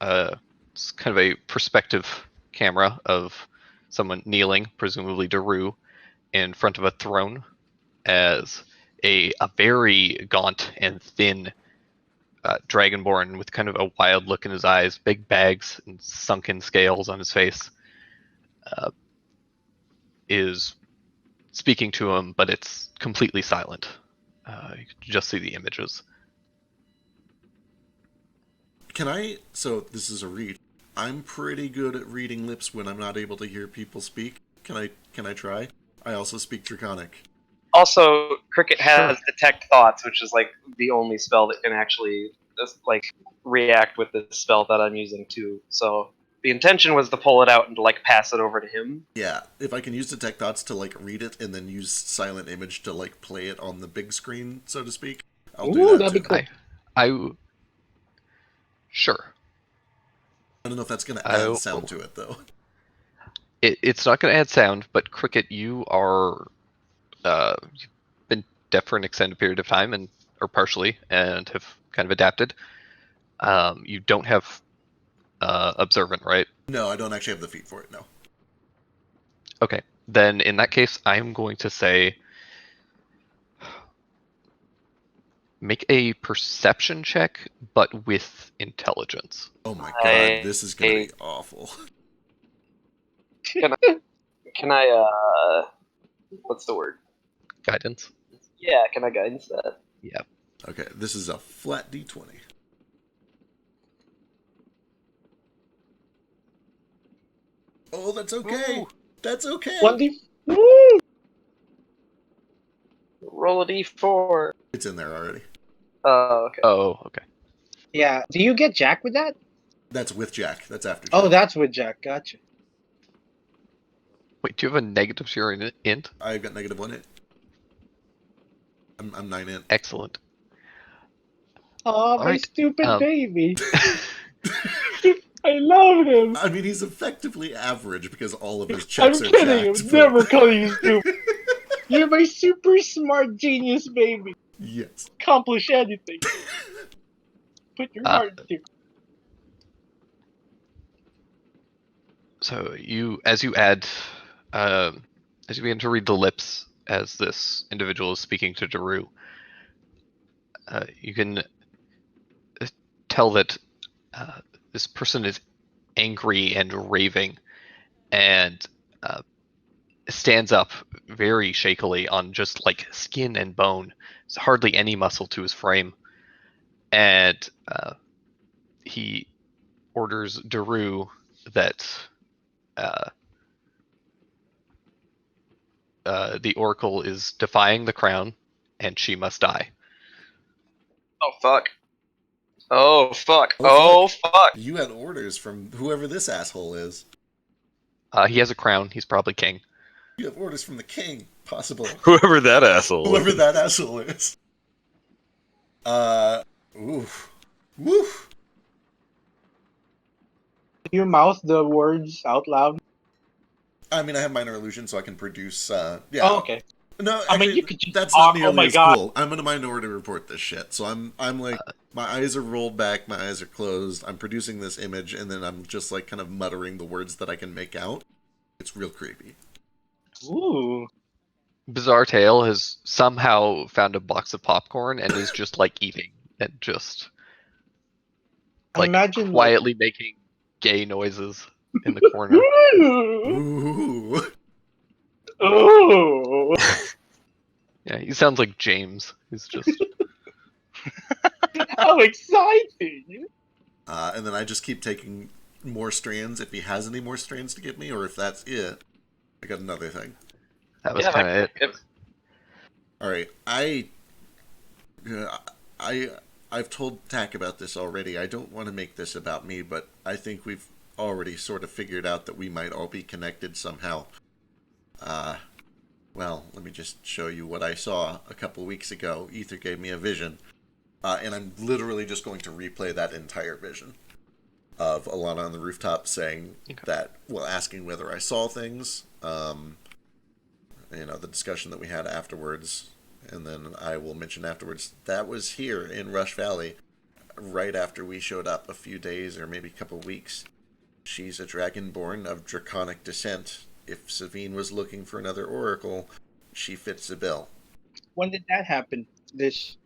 it's kind of a perspective camera of someone kneeling, presumably Daru, in front of a throne as a very gaunt and thin dragonborn with kind of a wild look in his eyes, big bags and sunken scales on his face, is speaking to him, but it's completely silent. You can just see the images. So this is a read. I'm pretty good at reading lips when I'm not able to hear people speak. Can I try? I also speak Draconic. Also, Cricket has Detect Thoughts, which is like the only spell that can actually like react with the spell that I'm using too. So the intention was to pull it out and to like pass it over to him. Yeah, if I can use Detect Thoughts to like read it and then use Silent Image to like play it on the big screen, so to speak, I'll do that that'd be too. cool. Sure. I don't know if that's going to add sound to it though. It's not going to add sound, but Cricket, you are you've been deaf for an extended period of time, or partially, and have kind of adapted. You don't have observant, right? No, I don't actually have the feat for it. No. Okay, then in that case, I'm going to say make a perception check, but with intelligence. Oh my god, this is going to be awful. Can I what's the word? Guidance? Yeah, can I guidance that? Yeah. Okay, this is a flat d20. Oh, that's okay. Ooh. That's okay. 1D. Woo! Roll a d4. It's in there already. Oh, okay. Oh, okay. Yeah. Do you get Jack with that? That's with Jack. That's after Jack. Oh, that's with Jack. Gotcha. Wait, do you have a negative to your int? I've got -1 int. I'm 9 int. Excellent. Oh, my stupid baby. I love him. I mean, he's effectively average because all of his checks are I'm kidding. jacked. I'm never calling you stupid. You're my super smart genius baby. Yes. Accomplish anything. Put your heart into. So as you begin to read the lips as this individual is speaking to Daru, you can tell that this person is angry and raving, and stands up very shakily on just like skin and bone. There's hardly any muscle to his frame, and he orders Daru that the Oracle is defying the crown, and she must die. Oh fuck! Oh fuck! Oh fuck! You had orders from whoever this asshole is. He has a crown. He's probably king. You have orders from the king, possible. Whoever that asshole is. Oof. Woof. You mouth the words out loud? I mean, I have minor illusion, so I can produce, Oh, okay. No, I mean, actually, you could just that's talk. not Oh nearly my as god. cool. I'm in a minority report this shit, so I'm like, my eyes are rolled back, my eyes are closed. I'm producing this image, and then I'm just like kind of muttering the words that I can make out. It's real creepy. Ooh. Bizarre Tale has somehow found a box of popcorn and is just like eating and just like Imagine like. quietly making gay noises in the corner. Ooh. Ooh. Yeah, he sounds like James. He's just How exciting! And then I just keep taking more strands if he has any more strands to give me, or if that's it, I got another thing. that was Yeah, kind of it. All right, I, I've told Tack about this already. I don't want to make this about me, but I think we've already sort of figured out that we might all be connected somehow. Well, let me just show you what I saw a couple weeks ago. Ether gave me a vision, and I'm literally just going to replay that entire vision of Alana on the rooftop saying that, well, asking whether I saw things, the discussion that we had afterwards, and then I will mention afterwards, that was here in Rush Valley, right after we showed up, a few days or maybe a couple weeks. She's a dragonborn of draconic descent. If Savine was looking for another oracle, she fits the bill. When did that happen? This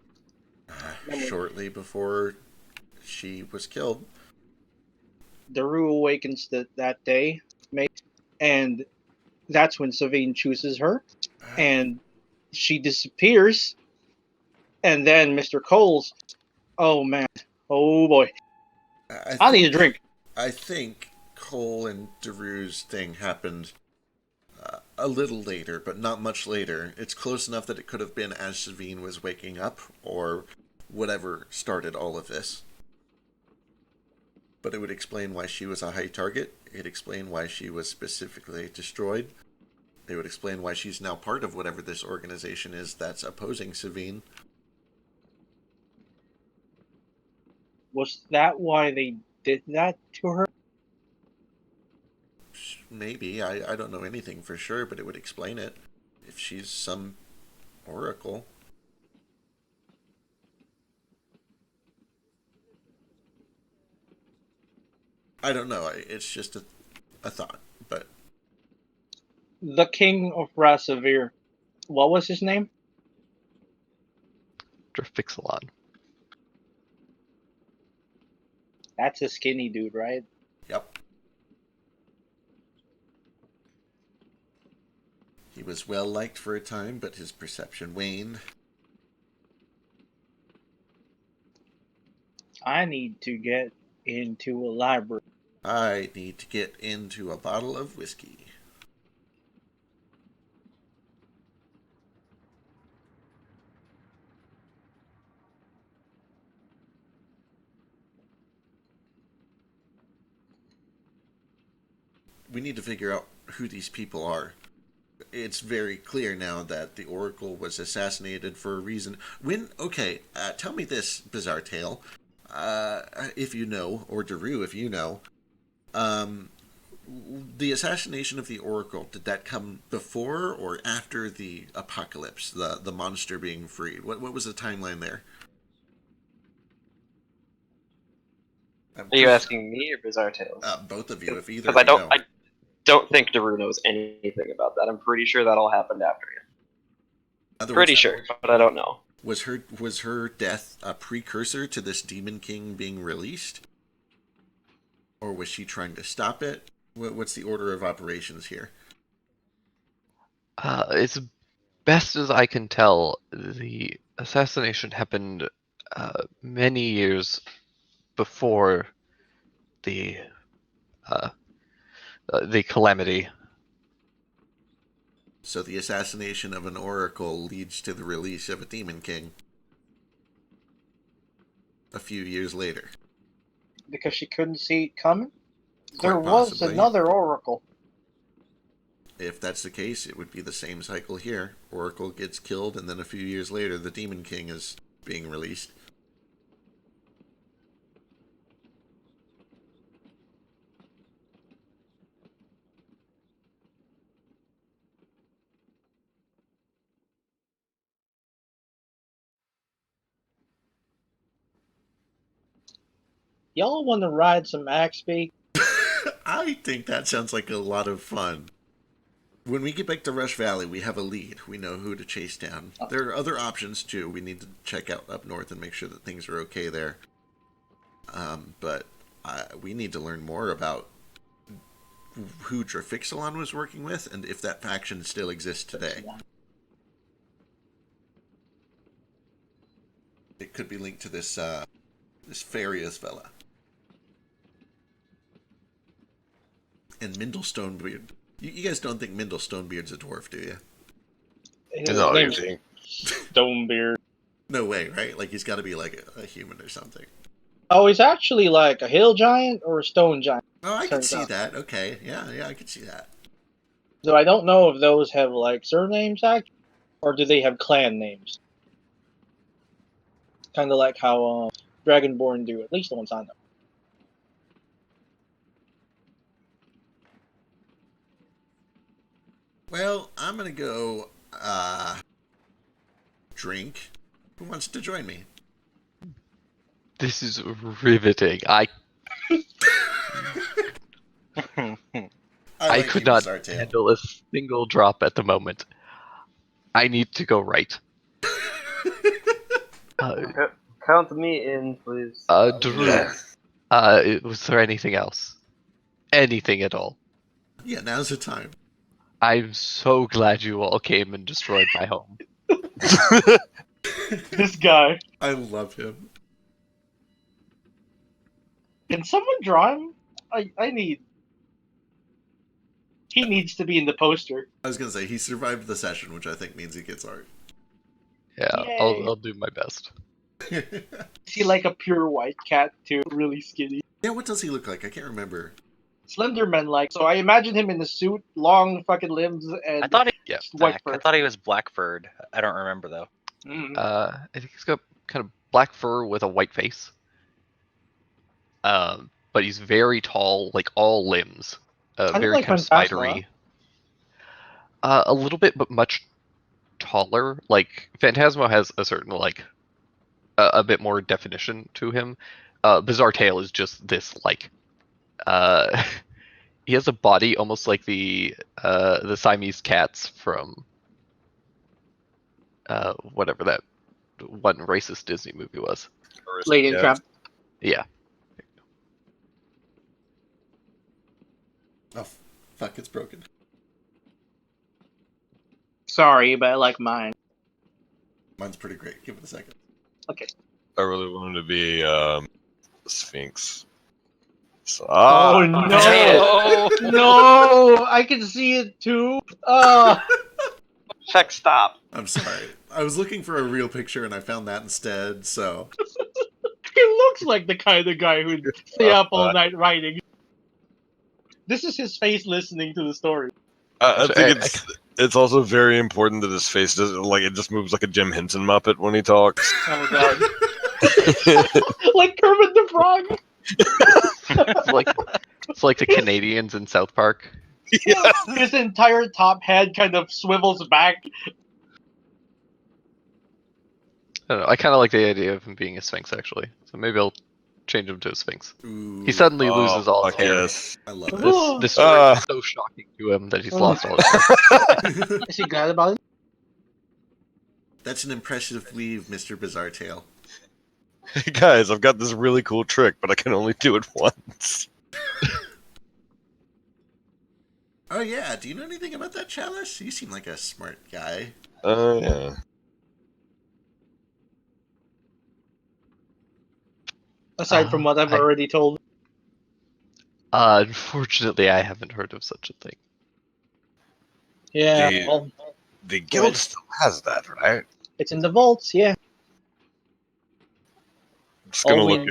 memory. Shortly before she was killed. Daru awakens that day, and that's when Savine chooses her, and she disappears, and then Mr. Cole's. Oh man. Oh boy. I need a drink. I think Cole and Daru's thing happened a little later, but not much later. It's close enough that it could have been as Savine was waking up, or whatever started all of this. But it would explain why she was a high target. It'd explain why she was specifically destroyed. It would explain why she's now part of whatever this organization is that's opposing Savine. Was that why they did that to her? Maybe. I don't know anything for sure, but it would explain it. If she's some oracle. I don't know. It's just a thought, but The king of Rasavir. What was his name? Fixalon. That's a skinny dude, right? yep. He was well liked for a time, but his perception waned. I need to get into a library. I need to get into a bottle of whiskey. We need to figure out who these people are. It's very clear now that the Oracle was assassinated for a reason. Tell me this, Bizarre Tale, if you know, or Daru if you know, the assassination of the Oracle, did that come before or after the apocalypse, the monster being freed? What was the timeline there? Are you asking me or Bizarre Tales? Both of you, if either Because of you know. I don't think Daru knows anything about that. I'm pretty sure that all happened after him. Pretty sure, but I don't know. Was her death a precursor to this Demon King being released? Or was she trying to stop it? What's the order of operations here? As best as I can tell, the assassination happened many years before the calamity. So the assassination of an oracle leads to the release of a Demon King a few years later. Because she couldn't see it coming? There Quite was possibly. another oracle. If that's the case, it would be the same cycle here. Oracle gets killed, and then a few years later, the Demon King is being released. Y'all want to ride some axe bait? I think that sounds like a lot of fun. When we get back to Rush Valley, we have a lead. We know who to chase down. There are other options too. We need to check out up north and make sure that things are okay there. But we need to learn more about who Fixation was working with and if that faction still exists today. It could be linked to this Farius fella. And Mindel Stonebeard. You guys don't think Mindel Stonebeard's a dwarf, do you? His No, you name's think? Stonebeard. No way, right? Like he's got to be like a human or something. Oh, he's actually like a hill giant or a stone giant. Oh, I can Turns see out. that. Okay, yeah, I can see that. So I don't know if those have like surnames, actually, or do they have clan names? Kind of like how Dragonborn do, at least the ones I know. Well, I'm gonna go drink. Who wants to join me? This is riveting. I like could you, not Zartail. handle a single drop at the moment. I need to go right. Count me in, please. Daru, Yeah. was there anything else? Anything at all? Yeah, now's the time. I'm so glad you all came and destroyed my home. This guy. I love him. Can someone draw him? I need. He needs to be in the poster. I was gonna say he survived the session, which I think means he gets art. Yeah, Yay. I'll do my best. Is he like a pure white cat too? Really skinny. Yeah, what does he look like? I can't remember. Slenderman like. So I imagine him in the suit, long fucking limbs, and I thought he Yeah. was white black. fur. I thought he was Blackfurred. I don't remember though. I think he's got kind of black fur with a white face. But he's very tall, like all limbs. Kind of Very like kind of Phantasma. spidery. A little bit, but much taller. Like Phantasmo has a certain like a bit more definition to him. Bizarre Tale is just this like he has a body almost like the Siamese cats from whatever that one racist Disney movie was. Lady and Tramp. Yeah. Oh, fuck, it's broken. Sorry, but I like mine. Mine's pretty great. Give it a second. Okay. I really wanted to be Sphinx. So, Oh no! No! I can see it too. Check stop. I'm sorry. I was looking for a real picture and I found that instead, so. He looks like the kind of guy who'd stay up all night writing. This is his face listening to the story. I think it's also very important that his face doesn't like it just moves like a Jim Henson Muppet when he talks. Oh god. Like Kermit the Frog. It's like the Canadians in South Park. Yeah. His entire top head kind of swivels back. I don't know. I kind of like the idea of him being a Sphinx, actually. So maybe I'll change him to a Sphinx. Ooh, He suddenly loses all his fuck hair. yes. I love it. This story is so shocking to him that he's lost all his hair. Is he glad about it? That's an impressive leave, Mr. Bizarre Tale. Hey guys, I've got this really cool trick, but I can only do it once. Oh yeah, do you know anything about that chalice? You seem like a smart guy. Yeah. Aside from what I've already told. Unfortunately, I haven't heard of such a thing. Yeah, The- well, The guild still has that, right? it's in the vaults, yeah. Just gonna All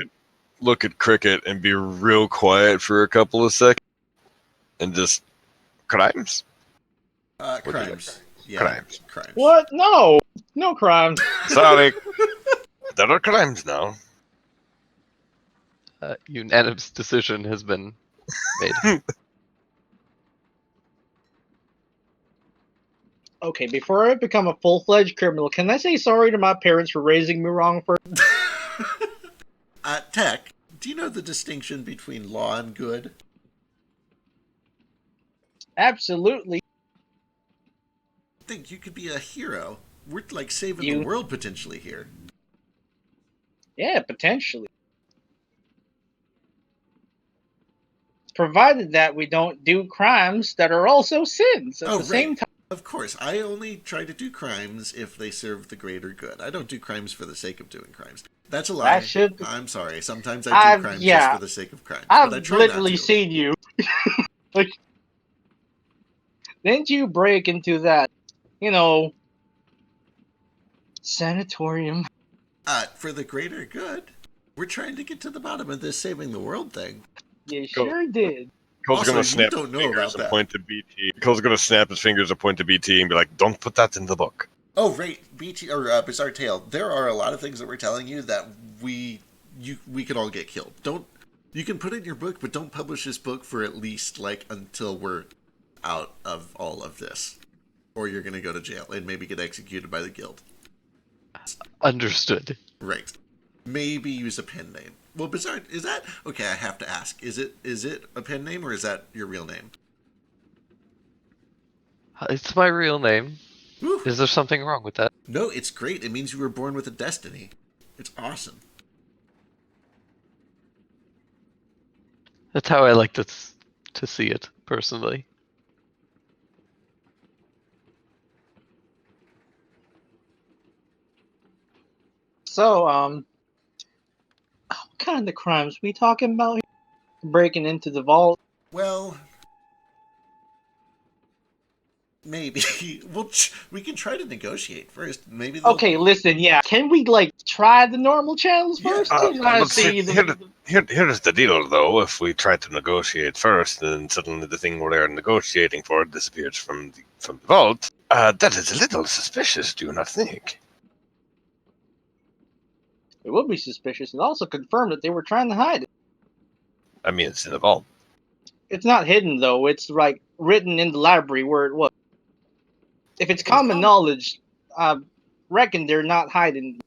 look at Cricket and be real quiet for a couple of seconds, and just crimes. Crimes. Yeah, Crimes. Crimes. What? No! No crimes. Sorry, there are crimes now. Unanimous decision has been made. Okay, before I become a full-fledged criminal, can I say sorry to my parents for raising me wrong first? Tech, Do you know the distinction between law and good? Absolutely. I think you could be a hero. We're like saving You- the world potentially here. Yeah, potentially. Provided that we don't do crimes that are also sins at the same time. Of course, I only try to do crimes if they serve the greater good. I don't do crimes for the sake of doing crimes. That's a lie. That should be. I'm sorry. Sometimes I do crimes just for the sake of crimes, but I I've try literally not to. seen you. Like, didn't you break into that, sanatorium? For the greater good. We're trying to get to the bottom of this saving the world thing. You Go. sure did. Cole's Also, gonna you snap don't his know fingers about and that. point to BT. Cole's gonna snap his fingers and point to BT and be like, "Don't put that in the book." Oh, right, BT or Bizarre Tale. There are a lot of things that we're telling you that we could all get killed. Don't. You can put it in your book, but don't publish this book for at least until we're out of all of this, or you're gonna go to jail and maybe get executed by the guild. Understood. Right. Maybe use a pen name. Well, Bizarre, is that okay? I have to ask. Is it a pen name or is that your real name? It's my real name. Whew. Is there something wrong with that? No, it's great. It means you were born with a destiny. It's awesome. That's how I like to see it personally. So, what kind of crimes we talking about here? Breaking into the vault? Well, maybe we can try to negotiate first. Maybe they'll... Okay, listen, yeah. Can we try the normal channels first? Here's the deal, though. If we try to negotiate first, then suddenly the thing we're negotiating for disappears from the vault. That is a little suspicious, do you not think? It would be suspicious, and also confirm that they were trying to hide it. I mean, it's in the vault. It's not hidden though. It's written in the library where it was. If it's common knowledge, I reckon they're not hiding.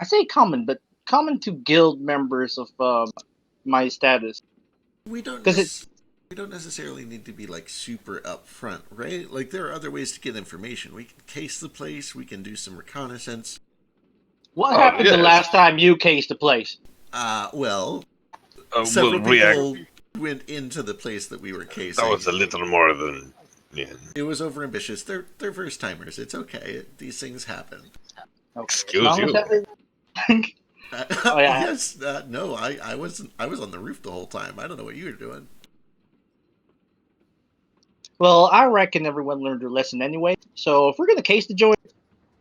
I say common, but common to guild members of my status. We don't necessarily need to be super upfront, right? There are other ways to get information. We can case the place. We can do some reconnaissance. What happened the last time you cased the place? Several people went into the place that we were casing. That was a little more than... Yeah. It was overambitious. They're first timers. It's okay. These things happen. Okay. Excuse you. Oh, yeah. Yes. No, I wasn't. I was on the roof the whole time. I don't know what you were doing. Well, I reckon everyone learned their lesson anyway. So if we're gonna case the joint,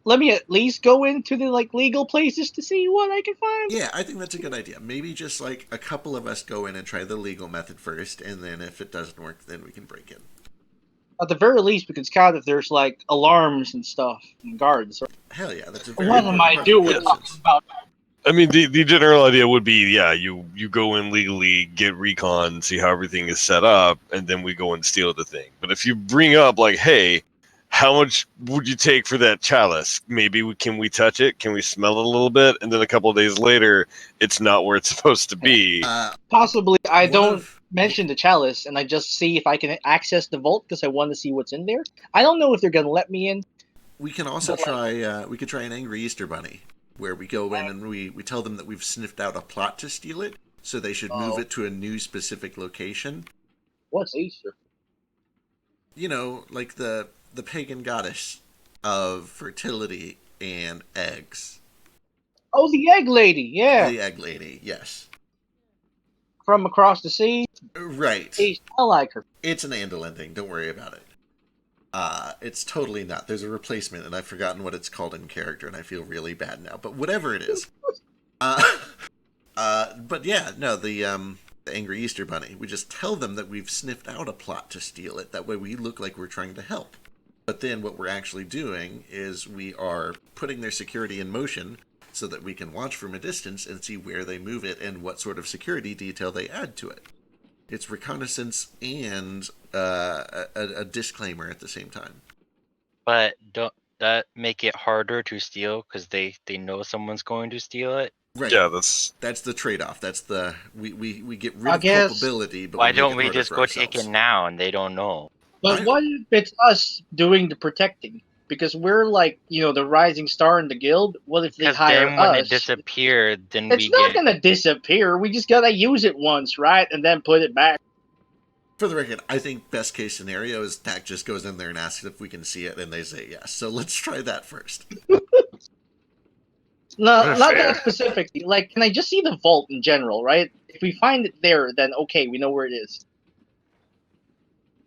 let me at least go into the legal places to see what I can find. Yeah, I think that's a good idea. Maybe just a couple of us go in and try the legal method first, and then if it doesn't work, then we can break in. At the very least, we can scout if there's alarms and stuff and guards. Hell yeah, that's a very What am I doing about? I mean, the general idea would be, you go in legally, get recon, see how everything is set up, and then we go and steal the thing. But if you bring up, hey, how much would you take for that chalice? Maybe can we touch it? Can we smell it a little bit? And then a couple of days later, it's not where it's supposed to be. Possibly, I don't mention the chalice, and I just see if I can access the vault because I want to see what's in there. I don't know if they're going to let me in. We can also try. We could try an angry Easter bunny, where we go in and we tell them that we've sniffed out a plot to steal it, so they should move it to a new specific location. What's Easter? You know, the pagan goddess of fertility and eggs. Oh, the egg lady, yeah. The egg lady, yes. From across the sea? Right. I like her. It's an Andal ending, don't worry about it. It's totally not. There's a replacement, and I've forgotten what it's called in character, and I feel really bad now. But whatever it is. But yeah, no, the Angry Easter Bunny. We just tell them that we've sniffed out a plot to steal it. That way we look like we're trying to help. But then what we're actually doing is we are putting their security in motion so that we can watch from a distance and see where they move it and what sort of security detail they add to it. It's reconnaissance and a disclaimer at the same time. But don't that make it harder to steal because they know someone's going to steal it? Right. Yeah, that's That's the trade-off. That's the we get rid I of guess- culpability, but Why we make don't it we harder just for go ourselves. take it now and they don't know? But what if it's us doing the protecting? Because we're like, the rising star in the guild. What if they Because hire then when it us? disappeared, then It's we not get. gonna disappear. We just gotta use it once, right? And then put it back. For the record, I think best case scenario is Tac just goes in there and asks if we can see it, and they say yes. So let's try that first. No, That's not fair. that specifically. Like, can I just see the vault in general, right? If we find it there, then okay, we know where it is.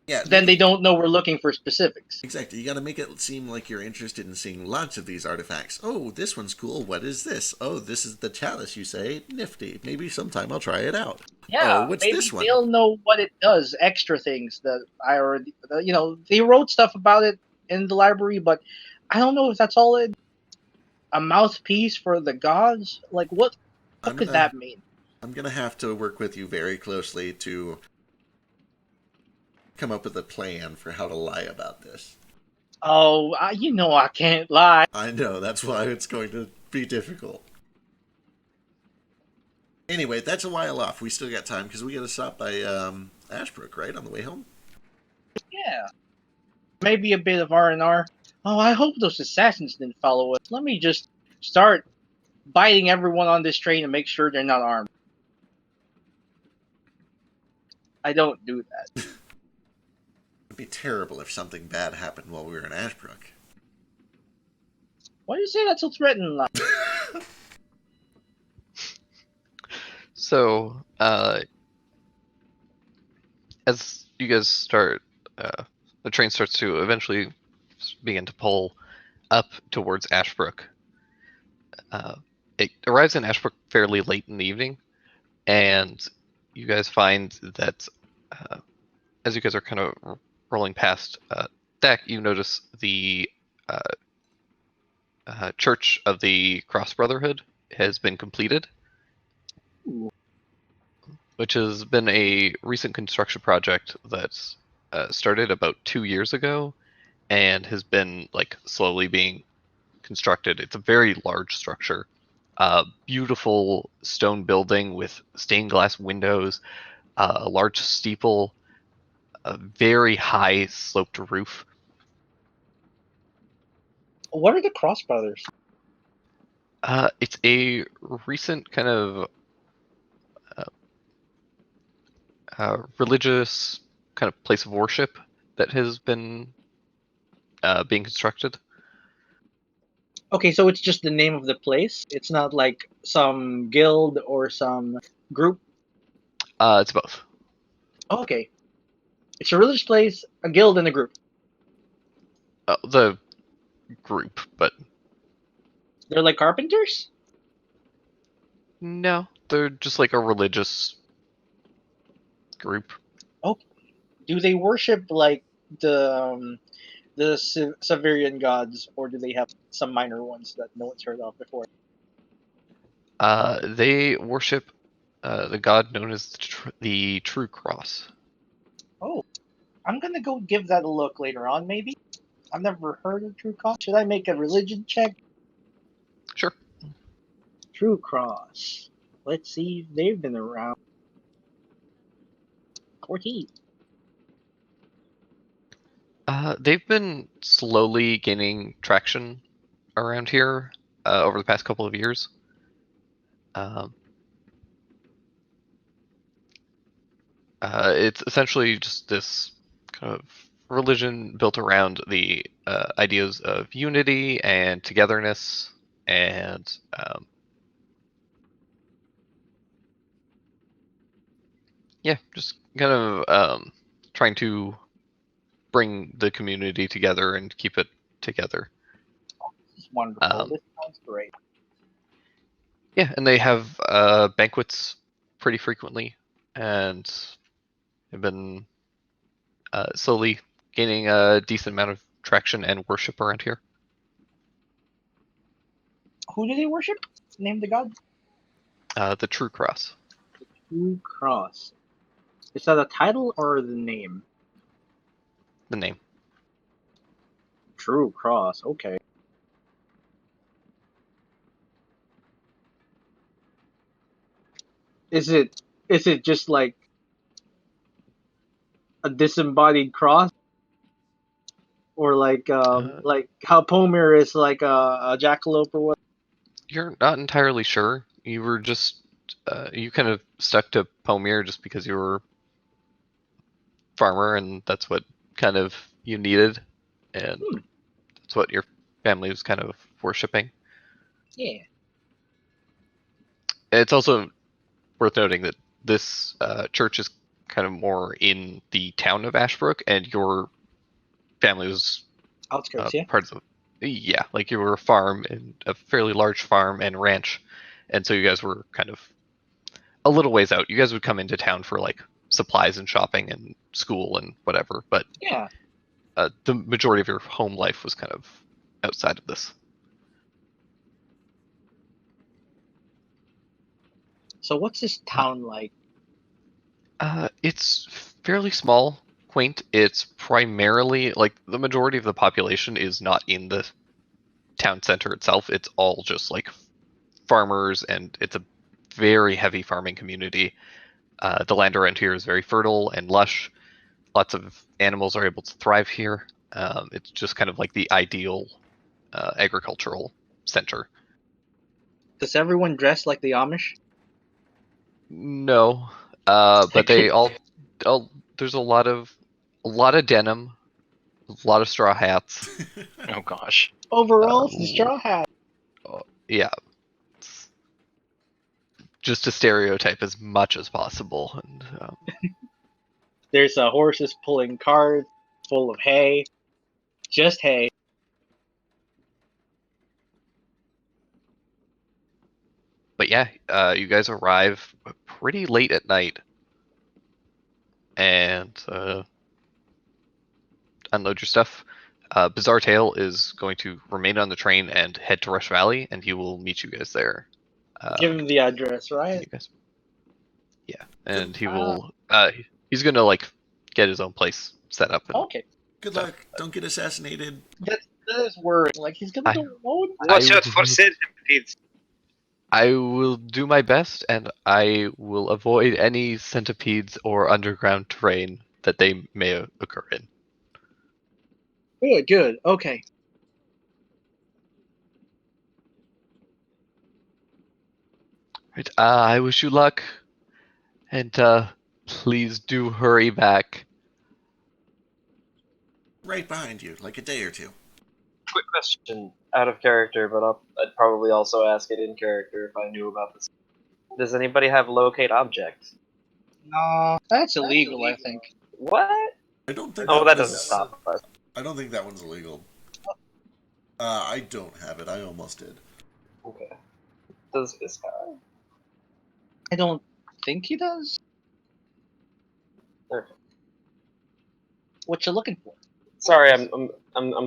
Yeah. Then they don't know we're looking for specifics. Exactly. You got to make it seem like you're interested in seeing lots of these artifacts. Oh, this one's cool. What is this? Oh, this is the chalice, you say? Nifty. Maybe sometime I'll try it out. Yeah, Oh, what's maybe this one? they'll know what it does. Extra things that I already, they wrote stuff about it in the library, but I don't know if that's all it. A mouthpiece for the gods? Like, what could that mean? I'm going to have to work with you very closely to come up with a plan for how to lie about this. Oh, I can't lie. I know, that's why it's going to be difficult. Anyway, that's a while off. We still got time because we got to stop by Ashbrook, right, on the way home? Yeah. Maybe a bit of R&R. Oh, I hope those assassins didn't follow us. Let me just start biting everyone on this train and make sure they're not armed. I don't do that. It'd be terrible if something bad happened while we were in Ashbrook. Why do you say that so threatening? Like? So, as you guys start, the train starts to eventually begin to pull up towards Ashbrook. It arrives in Ashbrook fairly late in the evening, and you guys find that as you guys are kind of rolling past Dak, you notice the Church of the Cross Brotherhood has been completed. Ooh. Which has been a recent construction project that's started about 2 years ago and has been like slowly being constructed. It's a very large structure, beautiful stone building with stained glass windows, a large steeple, a very high sloped roof. What are the Cross Brothers? It's a recent kind of religious kind of place of worship that has been being constructed. Okay, so it's just the name of the place. It's not like some guild or some group. It's both. Okay, it's a religious place, a guild, and a group. The group, but They're like carpenters. no, they're just like a religious group. Do they worship like the Severian gods, or do they have some minor ones that no one's heard of before? They worship the god known as the True Cross. Oh, I'm gonna go give that a look later on, maybe. I've never heard of True Cross. Should I make a religion check? Sure. True Cross. Let's see if they've been around. 14. They've been slowly gaining traction around here over the past couple of years. It's essentially just this kind of religion built around the ideas of unity and togetherness, and yeah, just kind of trying to bring the community together and keep it together. This is wonderful. Um, This sounds great. Yeah, and they have banquets pretty frequently, and have been slowly gaining a decent amount of traction and worship around here. Who do they worship? Name the god? The True Cross. True Cross. Is that a title or the name? The name. True Cross. Okay. Is it just like a disembodied cross, or like how Pomir is like a jackalope or what? You're not entirely sure. You were just you kind of stuck to Pomir just because you were farmer and that's what kind of you needed, and that's what your family was kind of worshipping. Yeah. It's also worth noting that this church is kind of more in the town of Ashbrook, and your family was Outskirts, yeah. part of the like you were a farm and a fairly large farm and ranch, and so you guys were kind of a little ways out. You guys would come into town for like supplies and shopping and school and whatever, but Yeah. the majority of your home life was kind of outside of this. So what's this town like? It's fairly small, quaint. It's primarily like the majority of the population is not in the town center itself. It's all just like farmers, and it's a very heavy farming community. The land around here is very fertile and lush. Lots of animals are able to thrive here. It's just kind of like the ideal agricultural center. Does everyone dress like the Amish? No, but they all there's a lot of denim, a lot of straw hats. Oh gosh. Overalls and straw hat. Yeah, it's just to stereotype as much as possible. And There's horses pulling carts full of hay. Just hay. but yeah, you guys arrive pretty late at night, and unload your stuff. Bizarre Tale is going to remain on the train and head to Rush Valley, and he will meet you guys there. Give him the address, right? You guys, yeah, and he will. He's gonna like get his own place set up. And Okay. Good luck. Don't get assassinated. That is worrying. Like he's gonna go alone. Watch out for centipedes. I will do my best, and I will avoid any centipedes or underground terrain that they may occur in. Good. Okay. Right. I wish you luck, and please do hurry back. Right behind you, like a day or two. Quick question, out of character, but I'd probably also ask it in character if I knew about this. Does anybody have locate object? No, that's illegal. I think. What? I don't think. Oh, that doesn't stop us. I don't think that one's illegal. I don't have it. I almost did. Okay. Does this guy? I don't think he does. Okay. What you looking for? Sorry, I'm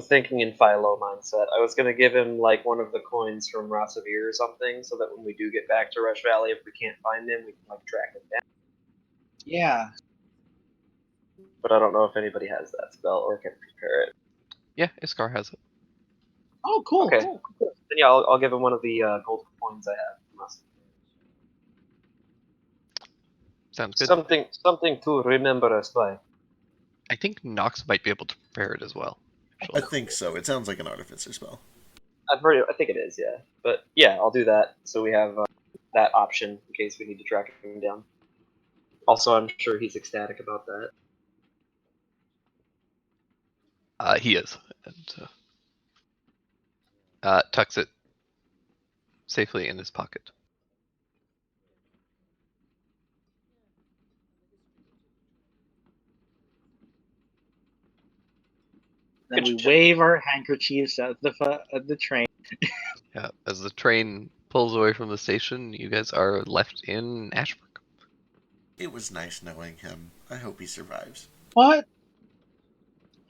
thinking in Philo mindset. I was gonna give him like one of the coins from Rossavir or something, so that when we do get back to Rush Valley, if we can't find him, we can like track him down. Yeah. But I don't know if anybody has that spell or can prepare it. Yeah, Iskar has it. Oh, cool. Okay. Cool. Then yeah, I'll give him one of the gold coins I have from Rossavir. Sounds good. Something to remember us by. I think Nox might be able to prepare it as well. I think so. It sounds like an artificer spell. I've heard it. I think it is, yeah. But yeah, I'll do that. So we have that option in case we need to track him down. Also, I'm sure he's ecstatic about that. He is, and tucks it safely in his pocket. Then we Good wave our handkerchiefs at the train. Yeah, as the train pulls away from the station, you guys are left in Ashbrook. It was nice knowing him. I hope he survives. What?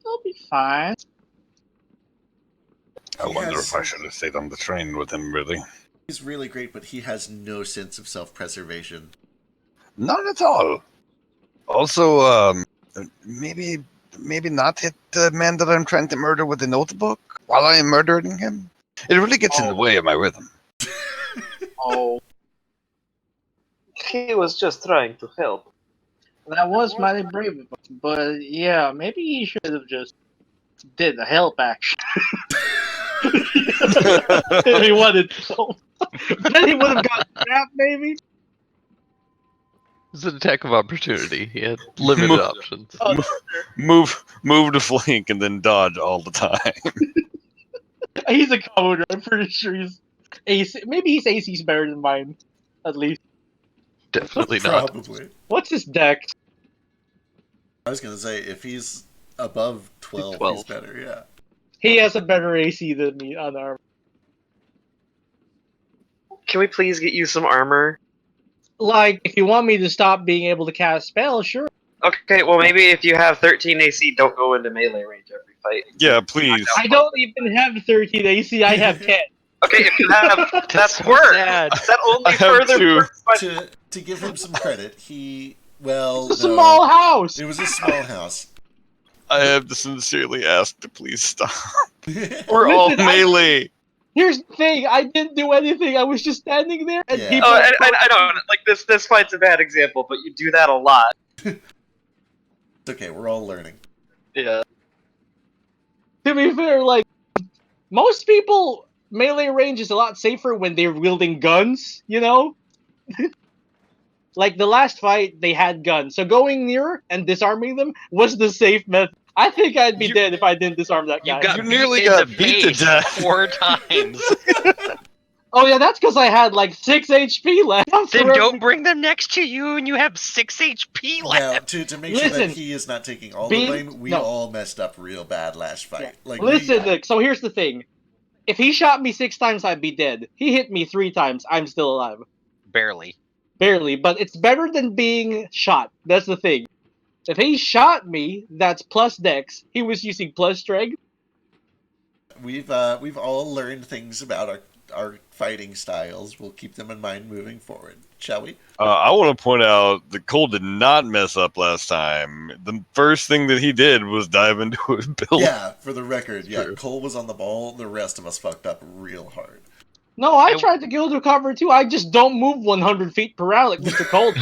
He'll be fine. I He wonder has- if I should have stayed on the train with him, really. He's really great, but he has no sense of self-preservation. Not at all. Also, maybe not hit the man that I'm trying to murder with a notebook while I am murdering him. It really gets in the way of my rhythm. Oh. He was just trying to help. That was mighty brave of him, but yeah, maybe he should have just did the help action if he wanted to. Then he would have got trapped, maybe. It's an attack of opportunity. He had limited options. Oh, Move to flank and then dodge all the time. he's a coder. I'm pretty sure he's AC. Maybe his AC's better than mine, at least. Definitely not. Probably. What's his dex? I was gonna say if he's above 12, 12. he's better. Yeah. He has a better AC than me on armor. Can we please get you some armor? Like, if you want me to stop being able to cast spells, sure. Okay, well maybe if you have 13 AC, don't go into melee range every fight. Yeah, please. I don't even have 13 AC. I have 10. Okay, if you have, that's so worse. sad. That only I have further two. hurts my To give him some credit, It's a no, small house. It was a small house. I have to sincerely ask to please stop. We're all Listen, Melee. Here's the thing. I didn't do anything. I was just standing there, and Yeah. people. Oh, I don't like this. This fight's a bad example, but you do that a lot. It's okay, we're all learning. Yeah. To be fair, like most people, melee range is a lot safer when they're wielding guns. You know. Like the last fight, they had guns, so going near and disarming them was the safe method. I think I'd be dead if I didn't disarm that guy. You got You nearly beat in got the beat to face death. 4 times. Oh yeah, that's because I had like 6 HP left. Then don't bring them next to you and you have 6 HP left. Now, to make sure that Listen, he is not taking all the blame, we all messed up real bad last fight. Yeah. Like, Listen, Nick, so here's the thing. If he shot me 6 times, I'd be dead. He hit me 3 times, I'm still alive. Barely. Barely, but it's better than being shot. That's the thing. If he shot me, that's plus dex. He was using plus strength. we've all learned things about our fighting styles. We'll keep them in mind moving forward, shall we? I want to point out that Cole did not mess up last time. The first thing that he did was dive into his build. Yeah, for the record, yeah, True. Cole was on the ball. The rest of us fucked up real hard. No, I tried to go to cover too. I just don't move 100 feet per round like Mr. Cold.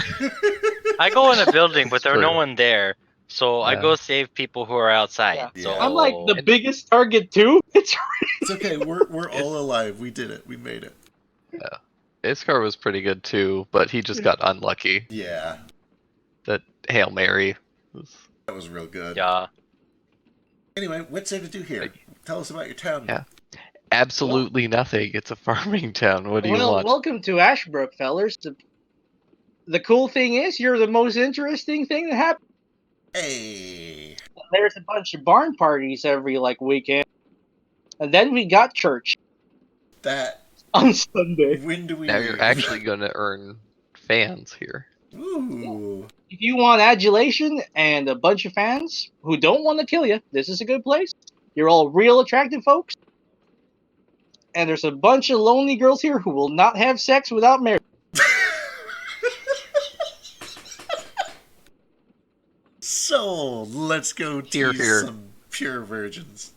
I go in a building, but there's no True. one there. So I Yeah. go save people who are outside. Yeah. So I'm like the biggest target too. It's It's okay. We're all alive. We did it. We made it. Iskar was pretty good too, but he just got unlucky. Yeah, That Hail Mary was. that was real good. yeah. Anyway, what's there to do here? Tell us about your town. Yeah. Absolutely nothing. It's a farming town. What do you well, want? welcome to Ashbrook, fellers. The cool thing is, you're the most interesting thing that happened. Hey. There's a bunch of barn parties every like weekend, and then we got church That. on Sunday. When do we? Now leave? you're actually going to earn fans here. Ooh. If you want adulation and a bunch of fans who don't want to kill you, this is a good place. You're all real attractive folks, and there's a bunch of lonely girls here who will not have sex without marriage. So let's go Here, tease here. some pure virgins.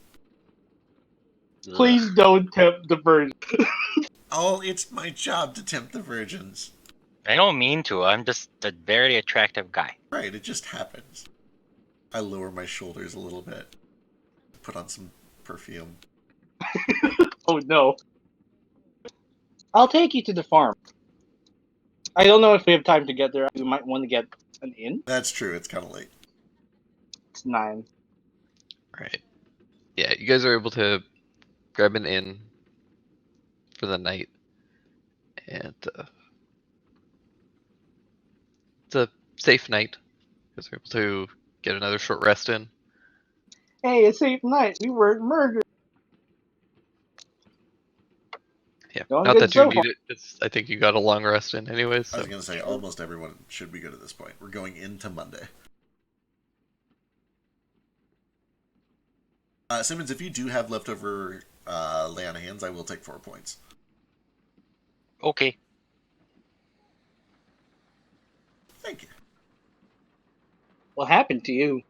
Please don't tempt the virgin. Oh, it's my job to tempt the virgins. I don't mean to. I'm just a very attractive guy. Right, it just happens. I lower my shoulders a little bit. Put on some perfume. Oh no. I'll take you to the farm. I don't know if we have time to get there. We might want to get an inn. That's true, it's kind of late. It's 9. Right. Yeah, you guys are able to grab an inn for the night. And it's a safe night. You guys are able to get another short rest in. Hey, a safe night. We weren't murdered. Yeah, Going not good that you so need it. I think you got a long rest in anyways. I was So. going to say, almost everyone should be good at this point. We're going into Monday. Simmons, if you do have leftover lay on hands, I will take 4 points. Okay. Thank you. What happened to you?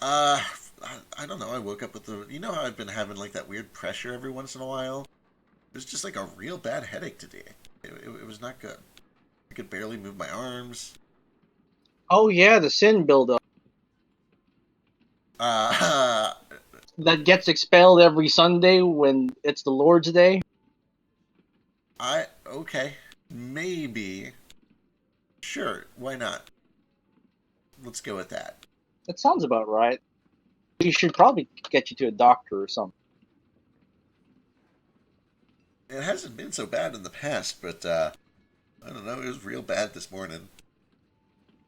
I don't know. I woke up with the... You know how I've been having like that weird pressure every once in a while? It was just like a real bad headache today. It was not good. could barely move my arms. Oh yeah, the sin buildup Uh, that gets expelled every Sunday when it's the Lord's Day. okay, maybe. Sure, why not? Let's go with that. That sounds about right. We should probably get you to a doctor or something. It hasn't been so bad in the past, but I don't know, it was real bad this morning.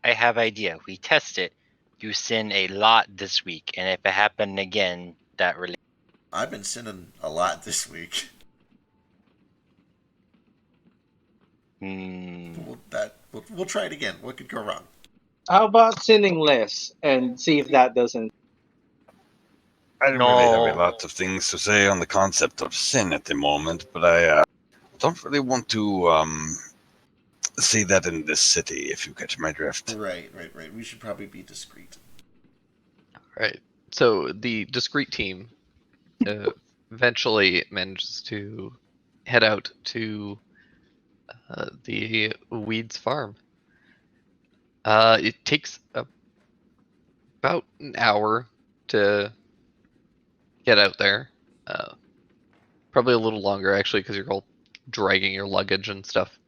I have idea. We test it. You sin a lot this week, and if it happened again, that really. I've been sinning a lot this week. We'll try it again. What could go wrong? How about sinning less and see if that doesn't? I don't really have a lot of things to say on the concept of sin at the moment, but I don't really want to see that in this city, if you catch my drift. Right. We should probably be discreet. Right. So the discreet team eventually manages to head out to the Weeds farm. It takes about an hour to get out there. Probably a little longer, actually, because you're all dragging your luggage and stuff.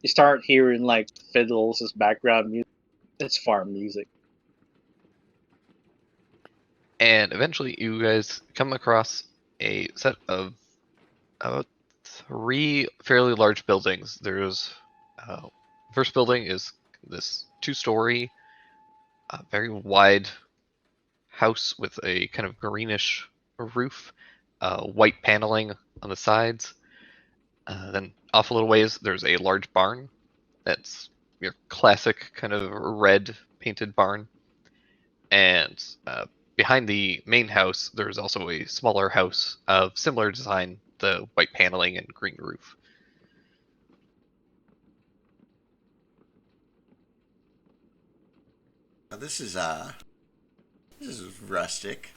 You start hearing like fiddles as background music. It's farm music. And eventually, you guys come across a set of about 3 fairly large buildings. There's first building is this 2-story, very wide house with a kind of greenish roof, white paneling on the sides. Then off a little ways, there's a large barn. That's your classic kind of red painted barn. And behind the main house, there's also a smaller house of similar design, the white paneling and green roof. Now, this is rustic.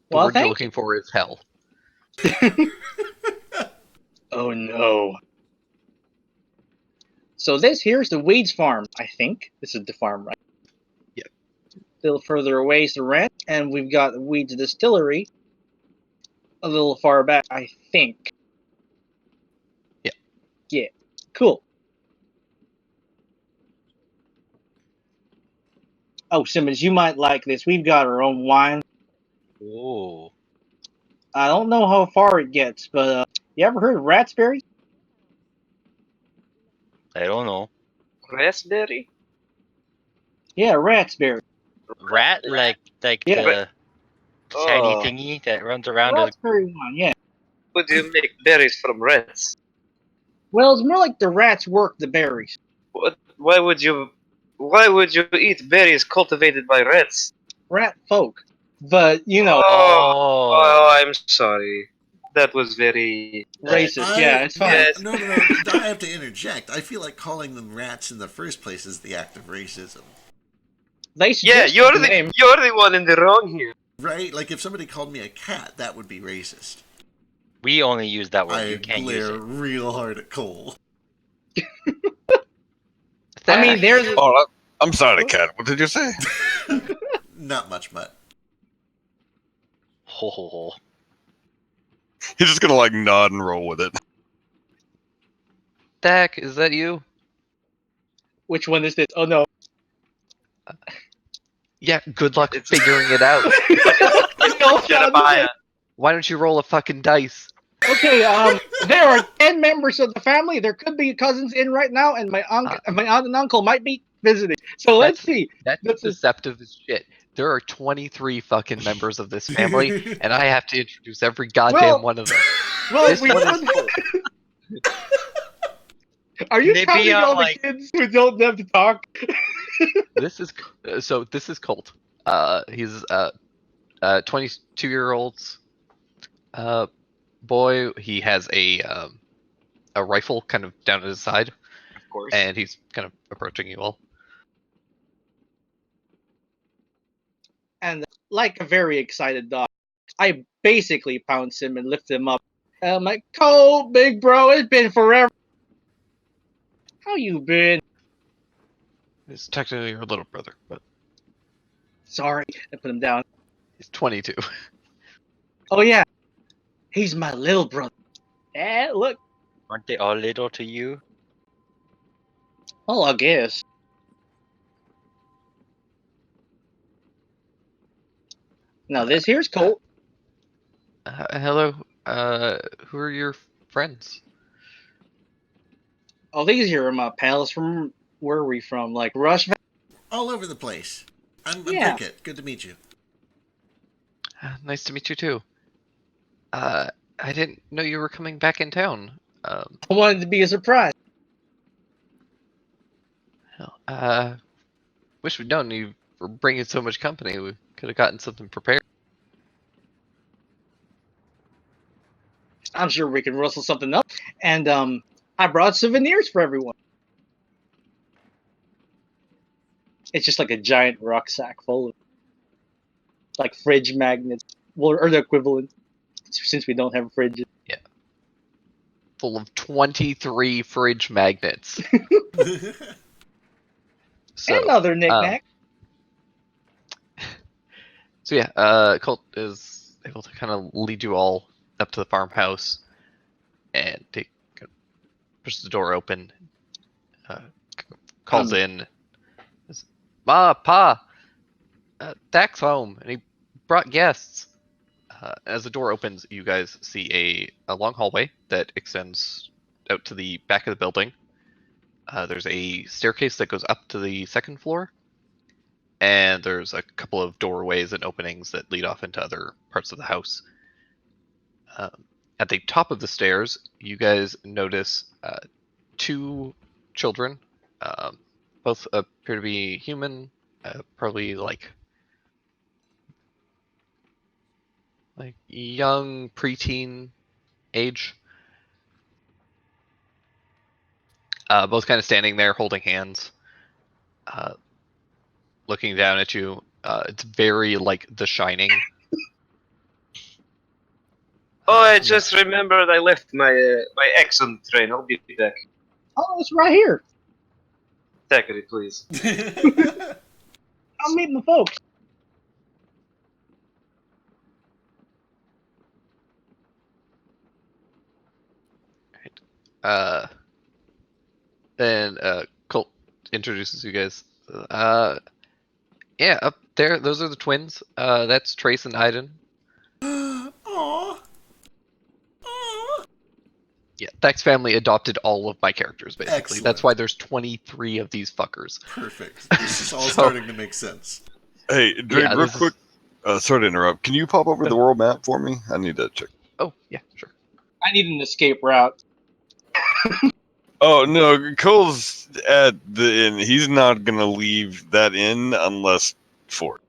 The Well, word you're thank looking for is hell. Oh no. So this here's the Weeds farm, I think. This is the farm, right? Yep. A little further away is the ranch, and we've got the Weeds distillery a little far back, I think. Yeah. Yeah. Cool. Oh, Simmons, you might like this. We've got our own wine. Oh. I don't know how far it gets, but you ever heard of raspberry? I don't know. Raspberry? Yeah, raspberry. Rat like Yeah. the shiny Oh. thingy that runs around. Raspberry wine, yeah. Would you make berries from rats? Well, it's more like the rats work the berries. What? Why would you eat berries cultivated by rats? Rat folk. But, you know, Oh, I'm sorry. That was very racist. Yeah, it's fine. Yes. No. I have to interject. I feel like calling them rats in the first place is the act of racism. They Yeah, suggested you're the the name. one in the wrong here. Right? Like if somebody called me a cat, that would be racist. We only use that word. I You can't use glare it. real hard at Cole. I mean, there's Oh, I'm sorry, Cat. What did you say? Not much, but Ho ho ho. He's just gonna like nod and roll with it. Dak, is that you? which one is this? Oh no. Yeah, good luck It's- figuring it out. Jeremiah. Why don't you roll a fucking dice? Okay, there are 10 members of the family. There could be cousins in right now, and my aunt and uncle might be visiting. So let's see. That's This is- deceptive as shit. There are 23 fucking members of this family, and I have to introduce every goddamn one of them. Well, This we one should. Are you Maybe counting I'm all the like- kids who don't have to talk? This is this is Colt. He's 22-year-old boy. He has a rifle kind of down at his side, Of course. and he's kind of approaching you all. And like a very excited dog, I basically pounce him and lift him up. And I'm like, Cole, big bro, it's been forever. How you been? He's technically your little brother, but Sorry. I put him down. he's 22. Oh, yeah. He's my little brother. Eh, look. Aren't they all little to you? Well, I guess. Now, this here's Colt. Hello. Who are your friends? Oh, these here are my pals from, where are we from? Like, Rush? All over the place. I'm Yeah. Cricket. Good to meet you. Nice to meet you too. I didn't know you were coming back in town. I wanted to be a surprise. Wish we'd known you were bringing so much company. We could have gotten something prepared. I'm sure we can rustle something up. And, I brought souvenirs for everyone. It's just like a giant rucksack full of, like, fridge magnets. Well, or the equivalent, since we don't have fridges. Full of 23 fridge magnets. So, And other knickknack. So yeah, Colt is able to kind of lead you all up to the farmhouse, and he kind of pushes the door open, calls in, says, "Ma, Pa, Dak's home, and he brought guests." As the door opens, you guys see a long hallway that extends out to the back of the building. There's a staircase that goes up to the second floor, and there's a couple of doorways and openings that lead off into other parts of the house. At the top of the stairs, you guys notice two children. Both appear to be human, probably like young preteen age. Both kind of standing there holding hands, looking down at you. It's very like The Shining. Oh, I just remembered I left my my X on the train. I'll be back. Oh, it's right here. Thacharay, please. I'll meet my folks. Then Colt introduces you guys. Yeah, up there, those are the twins. That's Trace and Aiden. Aww. Aww. Yeah, Thak's family adopted all of my characters, basically. Excellent. That's why there's 23 of these fuckers. Perfect. This is all starting to make sense. Hey, Drake, Yeah, real this is- quick. Sorry to interrupt. Can you pop over the world map for me? I need to check. Oh, yeah, sure. I need an escape route. Oh no, Cole's at the inn. He's not gonna leave that inn unless for.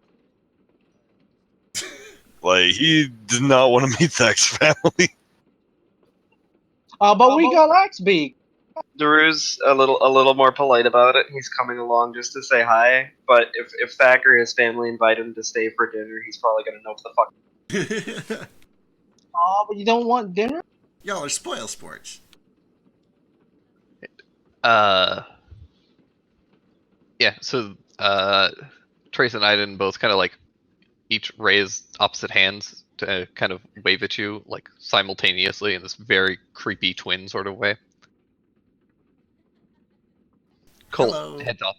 Like he does not want to meet Thak's family. But we got Axbeak. Daru's a little more polite about it. He's coming along just to say hi. But if Thacker and his family invite him to stay for dinner, he's probably gonna know what the fuck. But you don't want dinner? Y'all are spoil sports. Yeah, so Trace and Aiden both kind of like each raise opposite hands to kind of wave at you like simultaneously in this very creepy twin sort of way. Colt Hello. heads off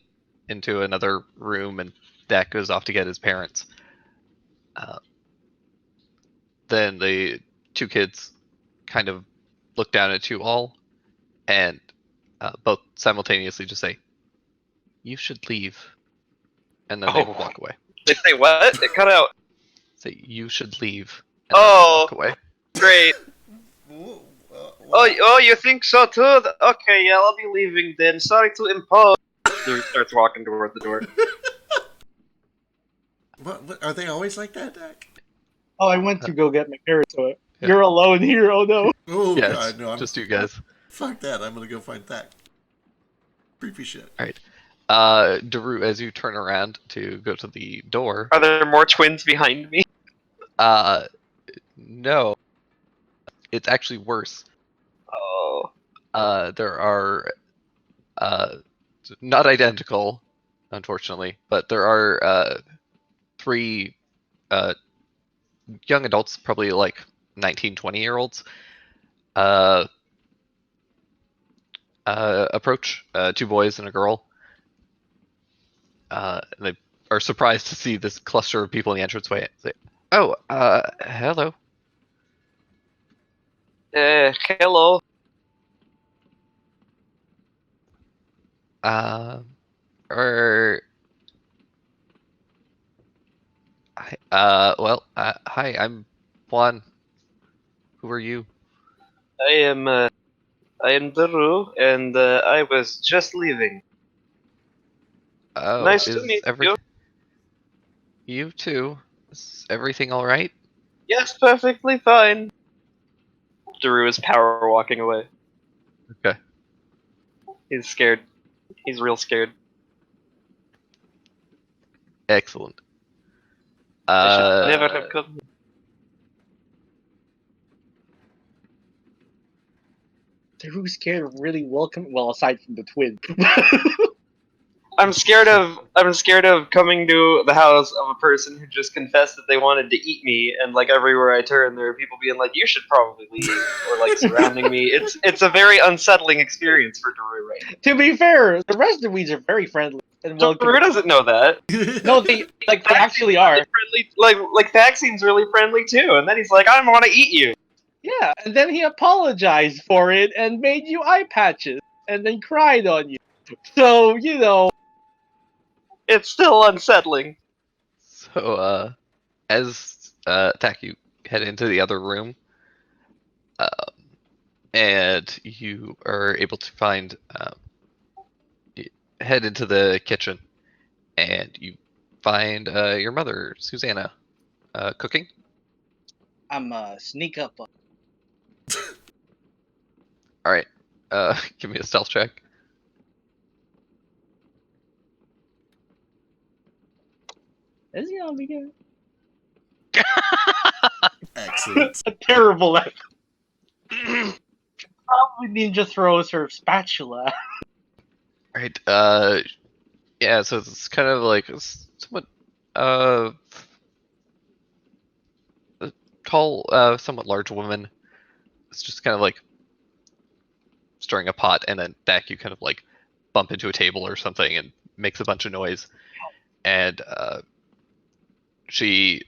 into another room, and Dak goes off to get his parents. Then the two kids kind of look down at you all, and both simultaneously just say, "You should leave," and then they Oh. walk away. They say what? It cut out. Say, "You should leave," and then Oh. they walk away. Great. Oh, you think so too? Okay, yeah, I'll be leaving then. Sorry to impose. Daru starts walking toward the door. What, are they always like that, Dak? Oh, I went to go get my parents. So Yeah. You're alone here. Oh no. Oh Yeah, god, no! I'm just you guys. Fuck that! I'm gonna go find Thak. Creepy shit. Daru, as you turn around to go to the door, Are there more twins behind me? No, it's actually worse. Oh. There are not identical, unfortunately, but there are three young adults, probably like 19, 20-year-olds, approach two boys and a girl. They are surprised to see this cluster of people in the entranceway. Say, "Oh, hello." Hello. Or hi, I'm Juan. Who are you? I am Daru, and I was just leaving. Oh, Nice to is meet you. you too? Is everything all right? Yes, perfectly fine. Daru is power walking away. Okay, He's scared. He's real scared. excellent. I should never have come. Who's scared of really welcome? Well, aside from the twin. I'm scared of coming to the house of a person who just confessed that they wanted to eat me, and like everywhere I turn, there are people being like, "You should probably leave," or like surrounding me. It's a very unsettling experience for Daru right now. To be fair, the rest of the weeds are very friendly and welcoming. Daru doesn't know that. No, they actually are. Friendly, like Thax seems really friendly too, and then he's like, "I want to eat you." Yeah, and then he apologized for it and made you eye patches and then cried on you. So, you know. It's still unsettling. So, as Tack, you head into the other room, and you are able to find head into the kitchen, and you find your mother, Susanna, cooking. I'm sneak up on. All right, give me a stealth check. Is he on again? Excellent. A terrible effort. Probably ninja throws her spatula. Right. Yeah. So it's kind of like somewhat uh tall, somewhat large woman. It's just kind of like stirring a pot, and then Dak, you kind of like bump into a table or something, and makes a bunch of noise, and she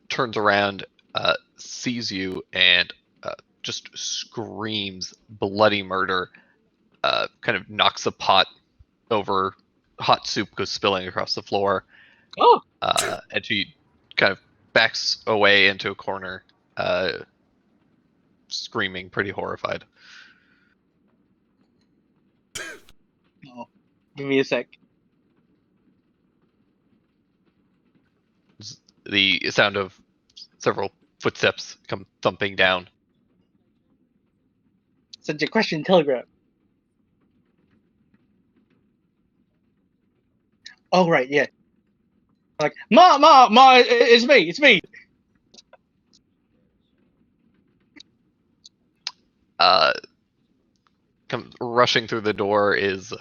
turns around, sees you, and just screams bloody murder. Kind of knocks the pot over. Hot soup goes spilling across the floor. Oh, And she kind of backs away into a corner, screaming, pretty horrified. no. Give me a sec. The sound of several footsteps come thumping down. Send your question telegram. Oh, right, yeah. Like, Ma, it's me. Uh, come rushing through the door is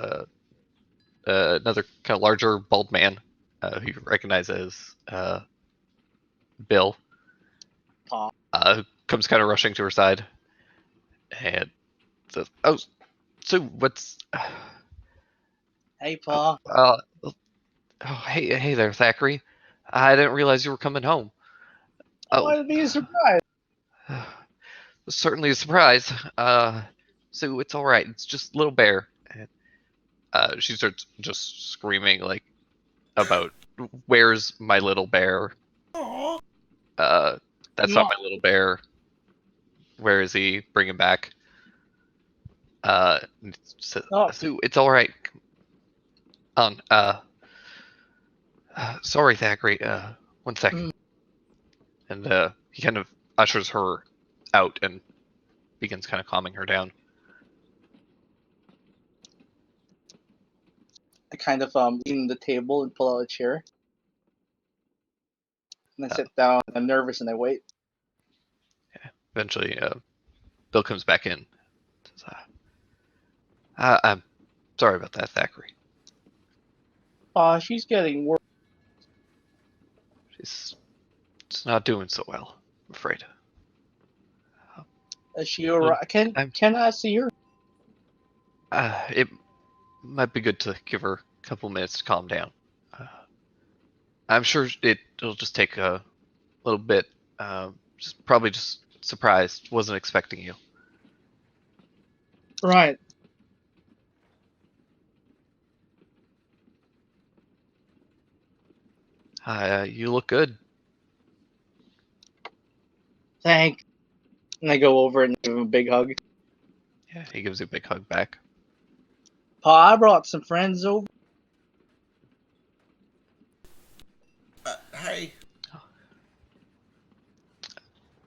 another kind of larger, bald man who you recognize as Bill. Aw. Who comes kind of rushing to her side and says, "Oh, so what's? Hey, Pa. Oh, hey there, Thackeray. I didn't realize you were coming home. I Oh, want to be a surprise. certainly a surprise. So it's all right. It's just little bear." And, she starts just screaming like about, "Where's my little bear? Aw. That's not Ma. my little bear. Where is he? Bring him back." So, Oh, it's all right. On. Sorry, Thackeray. One second. Mm. And he kind of ushers her out and begins kind of calming her down. I kind of lean on the table and pull out a chair. And I sit down. I'm nervous and I wait. Eventually, Bill comes back in. Says, I'm sorry about that, Thacharay. She's getting worse. She's not doing so well, I'm afraid. Is she alright? I'm- Can I see her? It might be good to give her a couple minutes to calm down. I'm sure it'll just take a little bit. Probably just surprised. Wasn't expecting you. Right. You look good. Thanks. And I go over and give him a big hug. Yeah, he gives you a big hug back. Pa, I brought some friends over. Hi.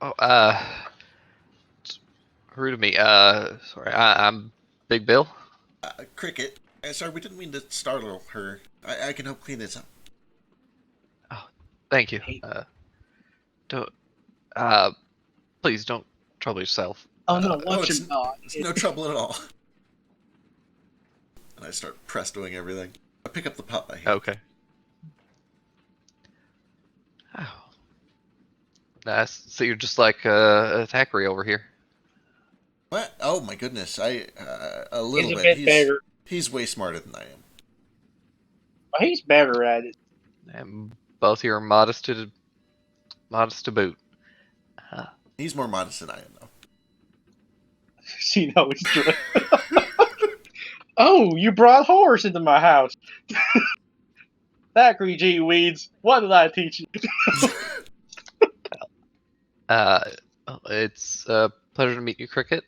Oh, rude of me. Sorry, I'm Big Bill. Cricket. Sorry, we didn't mean to startle her. I can help clean this up. Thank you. Hey. Don't. Please don't trouble yourself. Oh no, watch it's, him. it's no trouble at all. And I start prestoing everything. I pick up the pot by hand. Okay. Oh. Nice. So you're just like a Thacharay over here. What? Oh my goodness! A little He's a bit. bit better. He's way smarter than I am. Well, he's better at it. And both of you are modest to boot. He's more modest than I am, though. She knows. Oh, you brought horse into my house. Thackeray G. Weeds. What did I teach you? It's a pleasure to meet you, Cricket.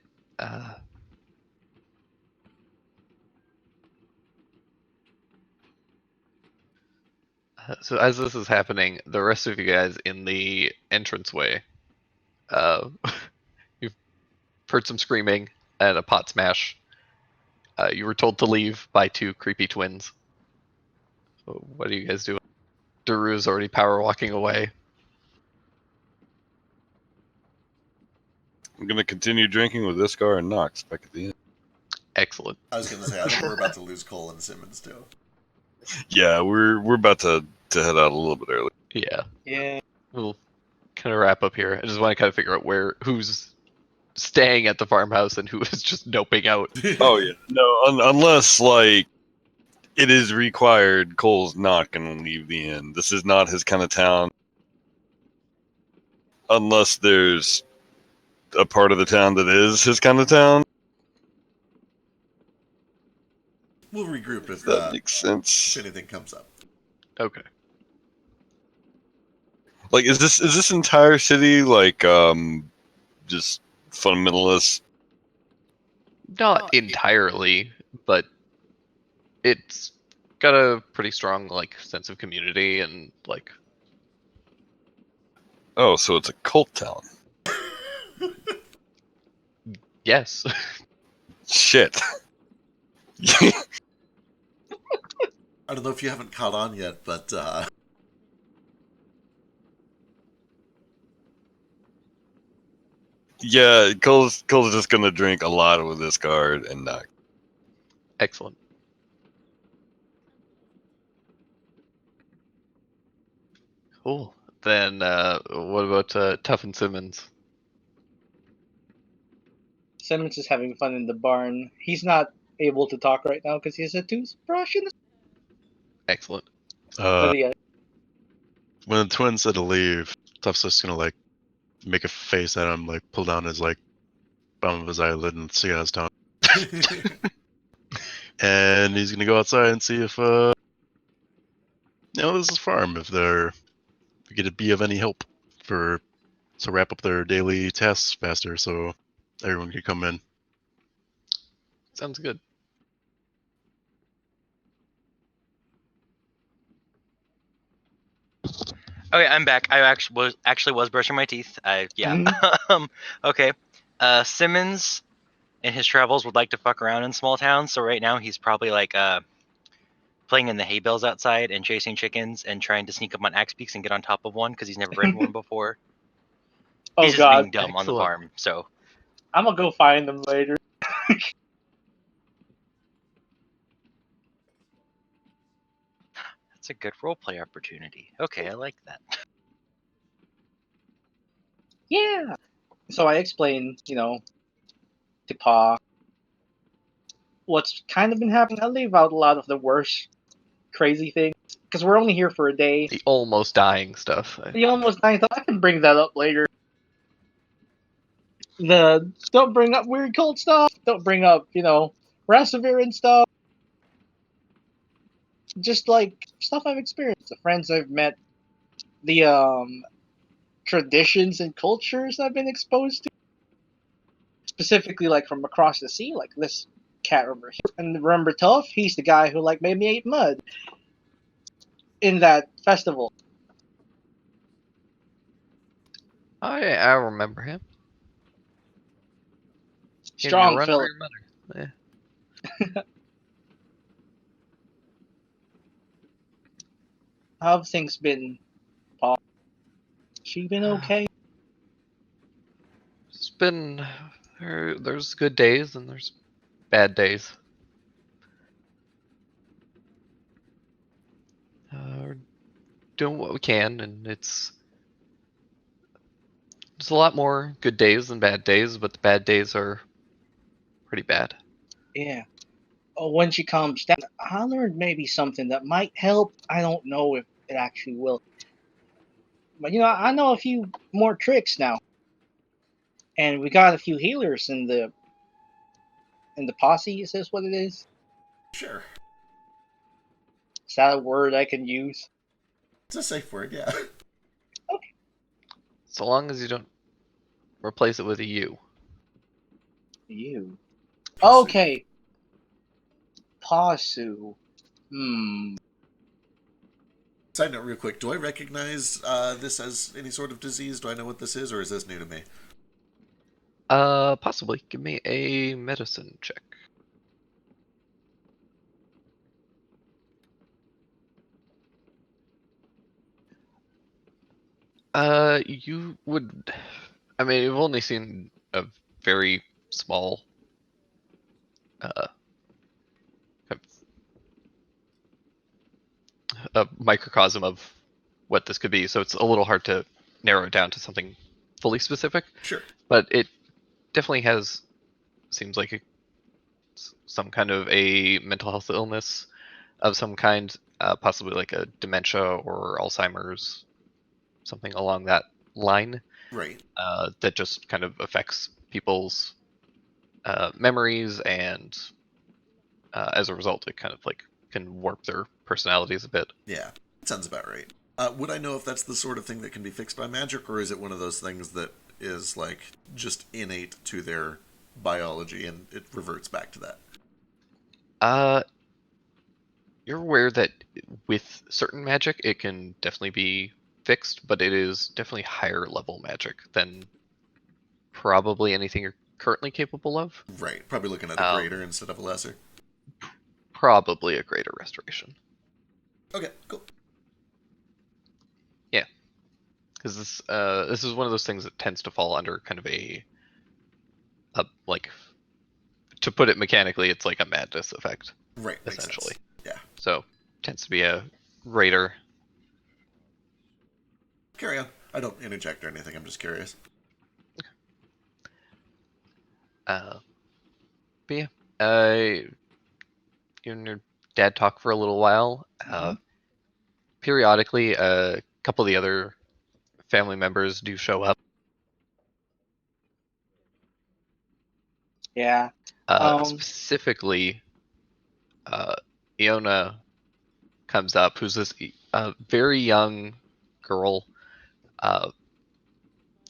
So as this is happening, the rest of you guys in the entranceway, you've heard some screaming and a pot smash. You were told to leave by two creepy twins. So what are you guys doing? Daru's already power walking away. I'm gonna continue drinking with Iskar and Nox back at the end. Excellent. I was gonna say, I think we're about to lose Cole and Simmons too. Yeah, we're about to head out a little bit early. Yeah. Yeah. We'll kind of wrap up here. I just want to kind of figure out who's staying at the farmhouse and who is just noping out. Oh yeah, no, unless like it is required, Cole's not gonna leave the inn. This is not his kind of town. Unless there's a part of the town that is his kind of town. We'll regroup if That makes sense. anything comes up. Okay. Like, is this entire city like just fundamentalist? Not entirely, but it's got a pretty strong like sense of community and like. Oh, so it's a cult town. Yes. Shit. I don't know if you haven't caught on yet, but Yeah, Cole's just gonna drink a lot with this card and not. Excellent. Cool. Then what about Tough and Simmons? Simmons is having fun in the barn. He's not able to talk right now because he has a toothbrush in his. Excellent. But yeah, When the twins said to leave, Tuff's just gonna like make a face at him, like pull down his like bottom of his eyelid and see on his tongue, and he's gonna go outside and see if this is farm if we get to be of any help to wrap up their daily tasks faster, so everyone can come in. Sounds good. Okay, I'm back. I actually was brushing my teeth. Yeah. Okay. Simmons in his travels would like to fuck around in small towns, so right now he's probably like playing in the hay bales outside and chasing chickens and trying to sneak up on axe peaks and get on top of one because he's never ridden one before. Oh He's just god, being dumb on the Excellent. farm. So I'm gonna go find them later. that's a good roleplay opportunity. Okay, I like that. Yeah. So I explained, to Pa what's kind of been happening. I leave out a lot of the worst, crazy things because we're only here for a day. The almost dying stuff. The almost dying stuff. I can bring that up later. The don't bring up weird cult stuff. Don't bring up, perseverance stuff. Just like stuff I've experienced, the friends I've met, the traditions and cultures I've been exposed to. Specifically, like from across the sea, like this cat over here. And remember Tough? He's the guy who made me eat mud in that festival. Oh yeah, I remember him. Gave you a Strong run for Philip. your money. Yeah. How have things been, Paul? She been okay? It's been there's good days and there's bad days. We're doing what we can, and it's there's a lot more good days than bad days, but the bad days are pretty bad. Yeah. Oh, when she comes down, I learned maybe something that might help. I don't know if it actually will. But I know a few more tricks now. And we got a few healers in the posse, is this what it is? Sure. Is that a word I can use? It's a safe word, yeah. So long as you don't replace it with a U. You. Okay. Pasu. Side note, real quick, do I recognize this as any sort of disease? Do I know what this is, or is this new to me? Possibly. Give me a medicine check. You would. I mean, you've only seen a very small, kind of a microcosm of what this could be, so it's a little hard to narrow it down to something fully specific. Sure. But it definitely seems like some kind of a mental health illness of some kind, possibly like a dementia or Alzheimer's, something along that line. Right. That just kind of affects people's memories, and as a result, it kind of can warp their personalities a bit. Yeah, that sounds about right. Would I know if that's the sort of thing that can be fixed by magic, or is it one of those things that is just innate to their biology and it reverts back to that? You're aware that with certain magic, it can definitely be fixed, but it is definitely higher level magic than probably anything you're currently capable of. Right. Probably looking at a greater instead of a lesser. Probably a greater restoration. Okay, cool. Yeah, because this is one of those things that tends to fall under kind of a to put it mechanically, it's like a madness effect. Right. Essentially. Yeah. So tends to be a greater. Carry on. I don't interject or anything. I'm just curious. But yeah, you and your dad talk for a little while. Periodically, a couple of the other family members do show up. Yeah. Specifically, Iona comes up, who's this very young girl,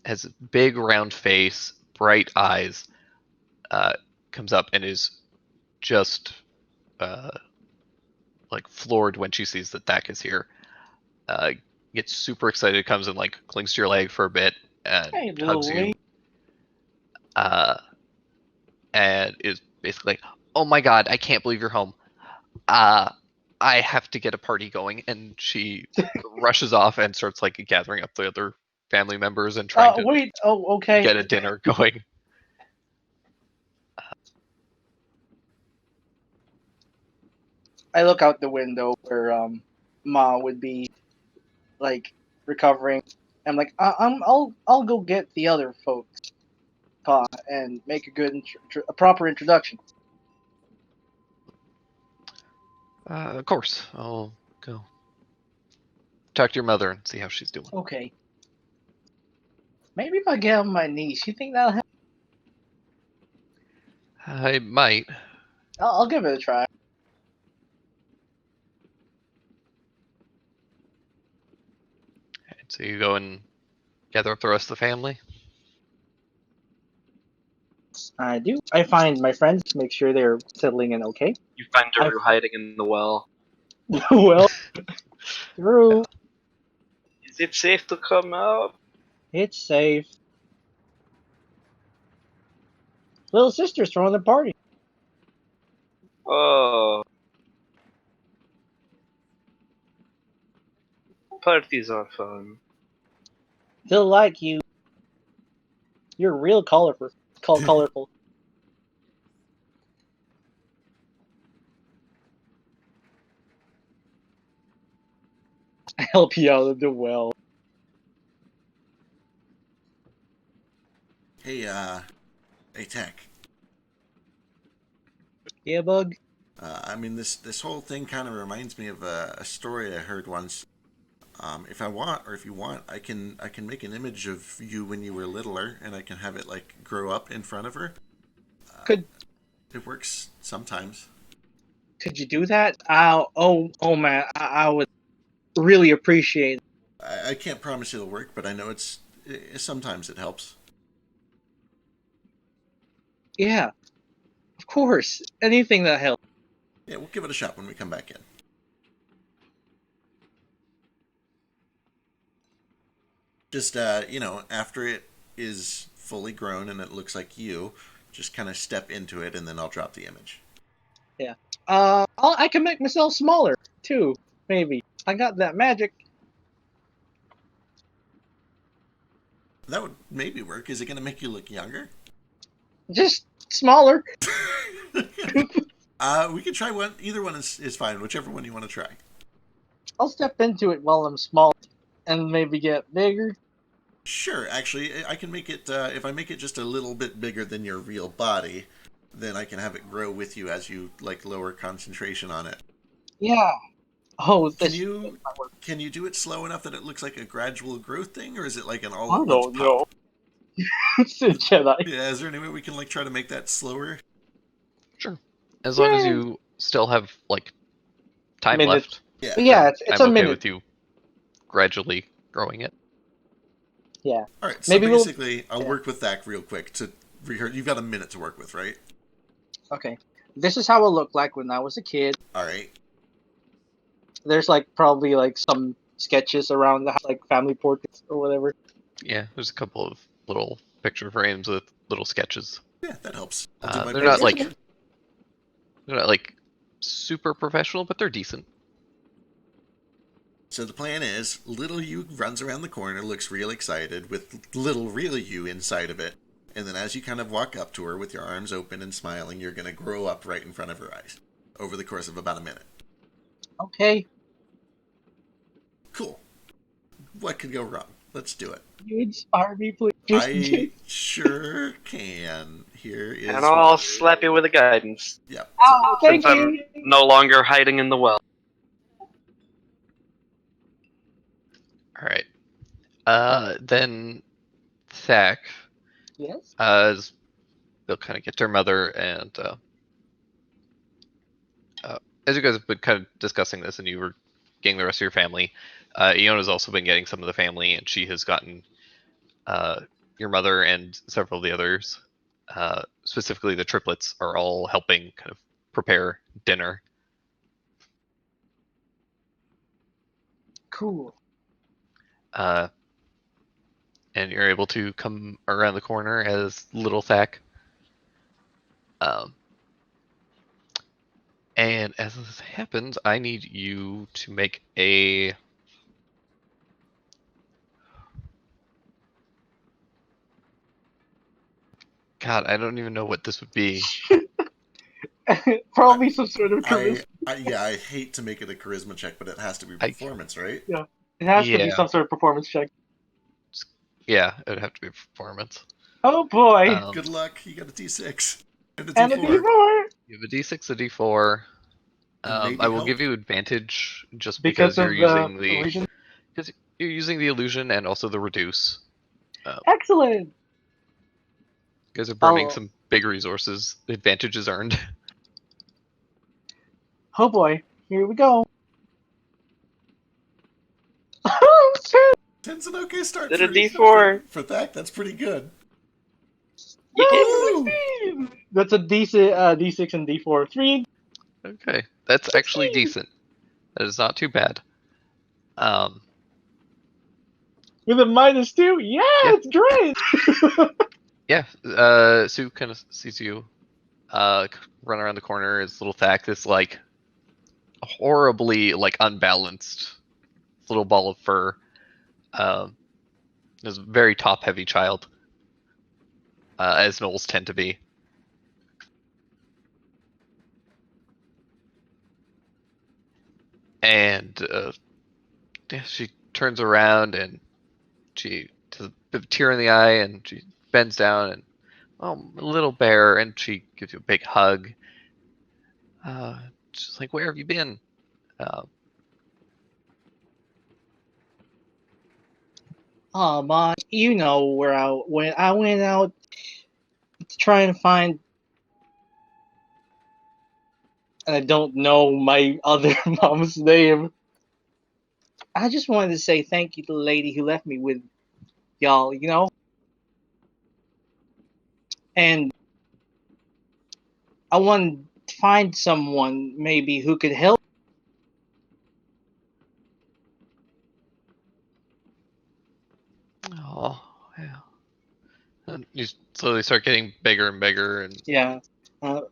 has a big round face, bright eyes, comes up and is just floored when she sees that Dak is here. Gets super excited, comes and clings to your leg for a bit and Hey, hugs you. And is basically like, "Oh my god, I can't believe you're home. I have to get a party going, and she rushes off and starts like gathering up the other family members and trying to Wait. Oh, okay. get a dinner going. I look out the window where Ma would be like recovering. I'm like, I'll go get the other folks, Pa, and make a good a proper introduction. Of course, I'll go talk to your mother and see how she's doing. Okay. Maybe if I get on my niece, you think that'll help? I might. I'll give it a try. So you go and gather up the rest of the family. I do. I find my friends, make sure they're settling in okay. You find Daru hiding in the well. Well, Drew, Is it safe to come out? it's safe. Little sister's throwing a party. Oh. Parties are fun. They'll like you. You're real colorful. Colorful. I help you out of the well. Hey, Tech. Yeah, bug. I mean, this whole thing kind of reminds me of a story I heard once. If I want, or if you want, I can make an image of you when you were littler, and I can have it like grow up in front of her. Could It works sometimes. Could you do that? Oh man, I would really appreciate it. I can't promise it'll work, but I know sometimes it helps. Yeah, of course. Anything that helps. Yeah, we'll give it a shot when we come back in. Just after it is fully grown and it looks like you, just kind of step into it, and then I'll drop the image. Yeah. I can make myself smaller too. Maybe I got that magic. That would maybe work. Is it going to make you look younger? Just smaller. We can try one. Either one is fine. Whichever one you want to try. I'll step into it while I'm small, and maybe get bigger. Sure. Actually, I can make it. If I make it just a little bit bigger than your real body, then I can have it grow with you as you like lower concentration on it. Yeah. Oh, Can you do it slow enough that it looks like a gradual growth thing, or is it like an all I at once don't pop? know. It's a Jedi. Yeah. Is there any way we can like try to make that slower? Sure. As long as you still have like time Minutes. left. Yeah. Yeah, it's I'm a okay minute. with you gradually growing it. Yeah. All right. So Maybe basically, I'll work with Thack real quick to rehearse. You've got a minute to work with, right? Okay. This is how it looked like when I was a kid. All right. There's like probably like some sketches around the house, like family portraits or whatever. Yeah, there's a couple of little picture frames with little sketches. Yeah, that helps. I'll do my They're best. not like super professional, but they're decent. So the plan is, little you runs around the corner, looks real excited, with little real you inside of it. And then as you kind of walk up to her with your arms open and smiling, you're going to grow up right in front of her eyes over the course of about a minute. Okay. Cool. What could go wrong? Let's do it. You inspire me, please. I sure can. Here is... And I'll slap you with a guidance. Yep. Oh, thank Since you. I'm no longer hiding in the well. All right. Then Thack, Yes. they'll kind of get to her mother, and as you guys have been kind of discussing this, and you were getting the rest of your family, Iona's also been getting some of the family, and she has gotten your mother and several of the others, specifically the triplets, are all helping kind of prepare dinner. Cool. And you're able to come around the corner as little Thack. And as this happens, I need you to make a. God, I don't even know what this would be. Probably some sort of charisma. I hate to make it a charisma check, but it has to be I- performance, right? Yeah, it has to be Yeah. some sort of performance check. Yeah, it would have to be performance. Oh boy, Good luck. You got a D6 and a and a D4. D4 You have a D6, a D4. And maybe I will help. give you advantage just because because you're of the using the illusion. because you're using the illusion and also the reduce. Excellent. You guys are burning Oh, some big resources. The advantage is earned. oh boy, here we go. Oh shit! 10's an okay start Did a for D4. for Thak. That's pretty good. You gave Woo! 16! That's a D6 and D4. 3. Okay, that's 16. actually decent. That is not too bad. With a -2. Yeah, Yeah. it's great. Yeah. Sue kind of sees you run around the corner. His little Thack, this like horribly like unbalanced little ball of fur. Is a very top heavy child, as gnolls tend to be. And yeah, she turns around and she does a bit of tear in the eye and she bends down and, oh, little bear, and she gives you a big hug. She's like, where have you been? Oh, man, you know where I went. I went out to try and find, and I don't know my other mom's name. I just wanted to say thank you to the lady who left me with y'all, you know? And I wanted to find someone maybe who could help. Oh, yeah. And you slowly start getting bigger and bigger, and Yeah. Uh,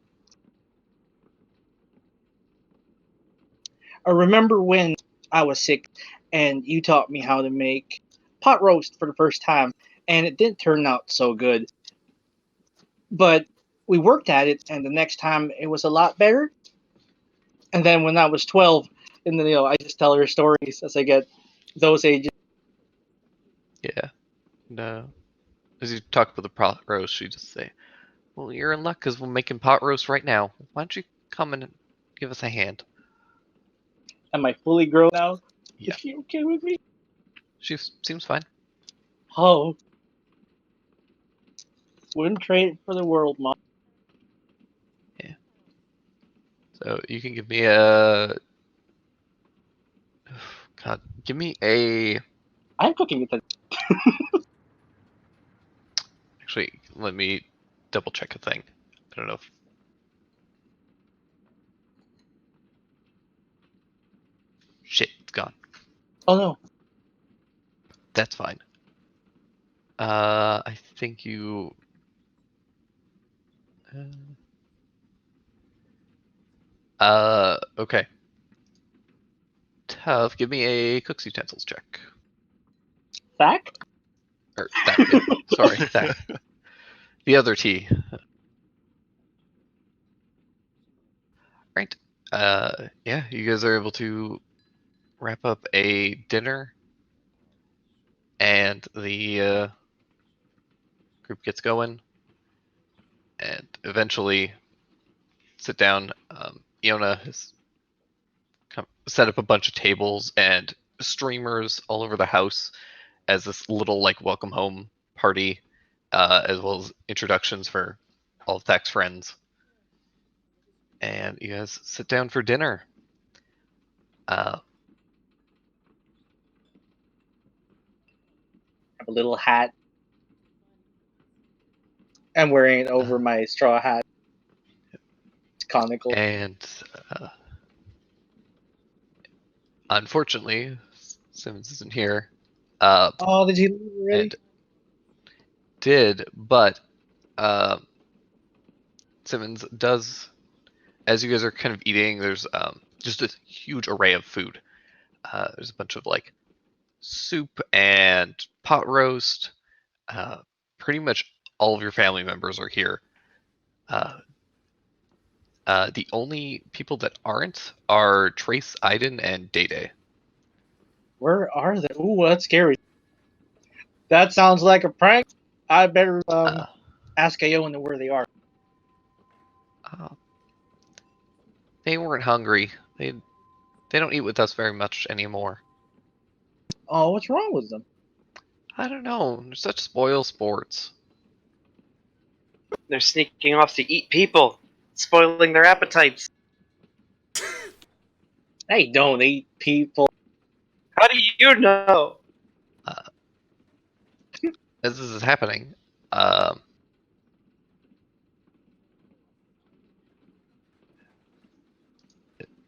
I remember when I was sick and you taught me how to make pot roast for the first time, and it didn't turn out so good. But we worked at it, and the next time it was a lot better. And then when I was 12, and then I just tell her stories as I get those ages. yeah. No. As you talk about the pot roast, you just say, well, you're in luck because we're making pot roast right now. Why don't you come and give us a hand? Am I fully grown now? Yeah. Is she okay with me? She seems fine. Oh, wouldn't trade it for the world, Mom. So you can give me a. God, give me a. I'm cooking it. Actually, let me double check a thing. I don't know if. Shit, it's gone. Oh no. That's fine. I think you. Okay. Tough. Give me a cooks utensils check. Back? Or that. Yeah. Sorry, that. The other T. Right. Yeah, you guys are able to wrap up a dinner, and the group gets going, and eventually sit down. Iona has set up a bunch of tables and streamers all over the house as this little like welcome home party, as well as introductions for all of Thak's friends. And you guys sit down for dinner. Uh, Have a little hat. I'm wearing it over my straw hat. It's conical. and uh, unfortunately, Simmons isn't here. Oh, did he leave already? And did, but uh, Simmons does as you guys are kind of eating, there's just a huge array of food. There's a bunch of like soup and pot roast. Pretty much all of your family members are here. The only people that aren't are Trace, Aiden, and Day. Where are they? Ooh, that's scary. That sounds like a prank. I better ask Iona where they are. They weren't hungry. They don't eat with us very much anymore. Oh, what's wrong with them? I don't know. They're such spoil sports. They're sneaking off to eat people, spoiling their appetites. They don't eat people. How do you know? As this is happening,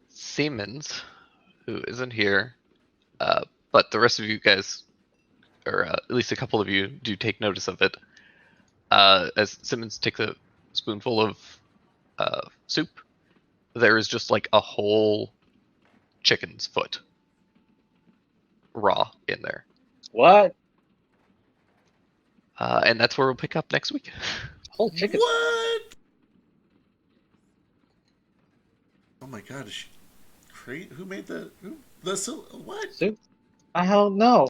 Siemens, who isn't here, but the rest of you guys, or at least a couple of you, do take notice of it. As Simmons takes a spoonful of soup, there is just like a whole chicken's foot raw in there. What? And that's where we'll pick up next week. Whole chicken. What? Oh my god, is she great? Who made the what? Soup? I don't know.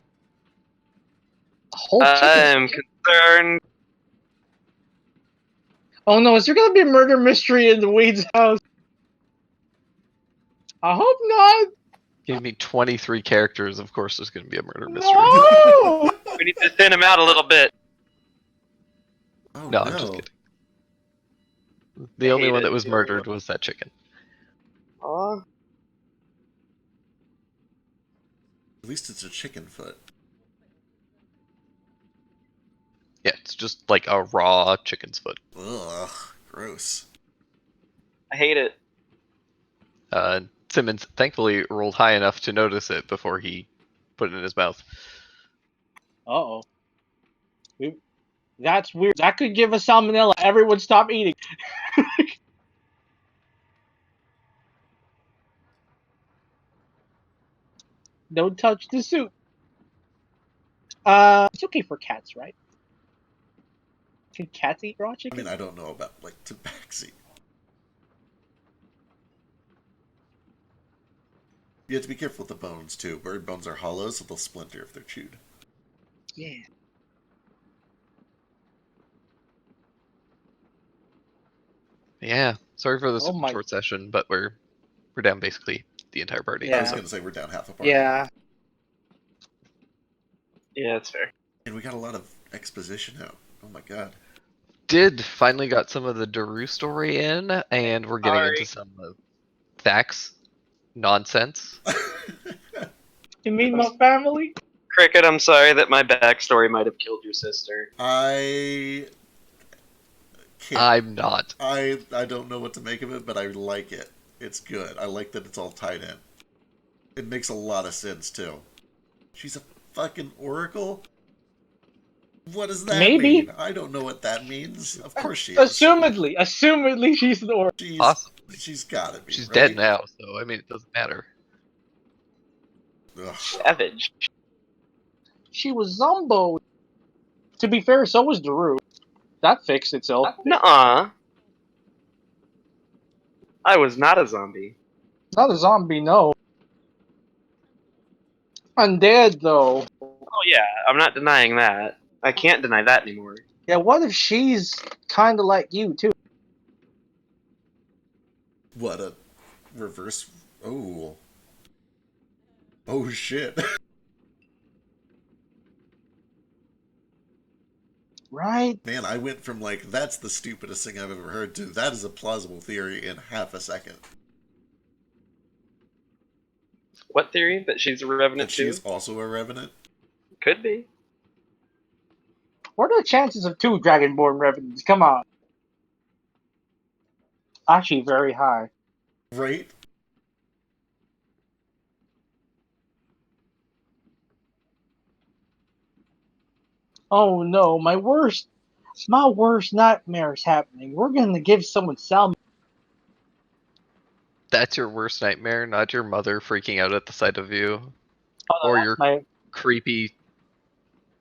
A whole chicken. I'm concerned. Oh no, is there gonna be a murder mystery in the Weed's house? I hope not. Give me 23 characters, of course there's going to be a murder mystery. No! We need to thin him out a little bit. Oh, No, I'm just kidding. The only one that was murdered was that chicken. Aw. At least it's a chicken foot. Yeah, it's just like a raw chicken's foot. Ugh, gross. I hate it. Simmons thankfully rolled high enough to notice it before he put it in his mouth. Uh-oh. That's weird. That could give us salmonella. Everyone stop eating. Don't touch the soup. It's okay for cats, right? Can cats eat raw I chicken? mean, I don't know about, like, tabaxi. You have to be careful with the bones, too. Bird bones are hollow, so they'll splinter if they're chewed. Yeah. Yeah, sorry for this Oh my- short session, but we're down basically the entire party. Yeah. I was going to say we're down half a party. Yeah. Yeah, that's fair. And we got a lot of exposition out. Oh my god. Did finally got some of the Daru story in, and we're getting Sorry. into some of Thax nonsense. You mean my family? Cricket, I'm sorry that my backstory might have killed your sister. I can't. I'm not. I don't know what to make of it, but I like it. It's good. I like that it's all tied in. It makes a lot of sense, too. She's a fucking oracle? What does that Maybe. mean? I don't know what that means. Of course she is. Assumedly, she's the oracle. Possibly. She's gotta be, She's right? dead now, so I mean it doesn't matter. Ugh. Savage. She was Zombo. To be fair, so was Daru. That fixed itself. Nuh-uh. I was not a zombie. Not a zombie, no. Undead, though. Oh yeah, I'm not denying that. I can't deny that anymore. Yeah, what if she's kind of like you, too? What a reverse... Oh. Oh, shit. Right? Man, I went from, like, that's the stupidest thing I've ever heard to that is a plausible theory in half a second. What theory? That she's a revenant That too? she's also a revenant? Could be. What are the chances of 2 Dragonborn revenants? Come on. Actually, very high. Right? Oh no, my worst nightmare is happening. We're gonna give someone salmon. That's your worst nightmare, not your mother freaking out at the sight of you, Oh, no, or that's your my creepy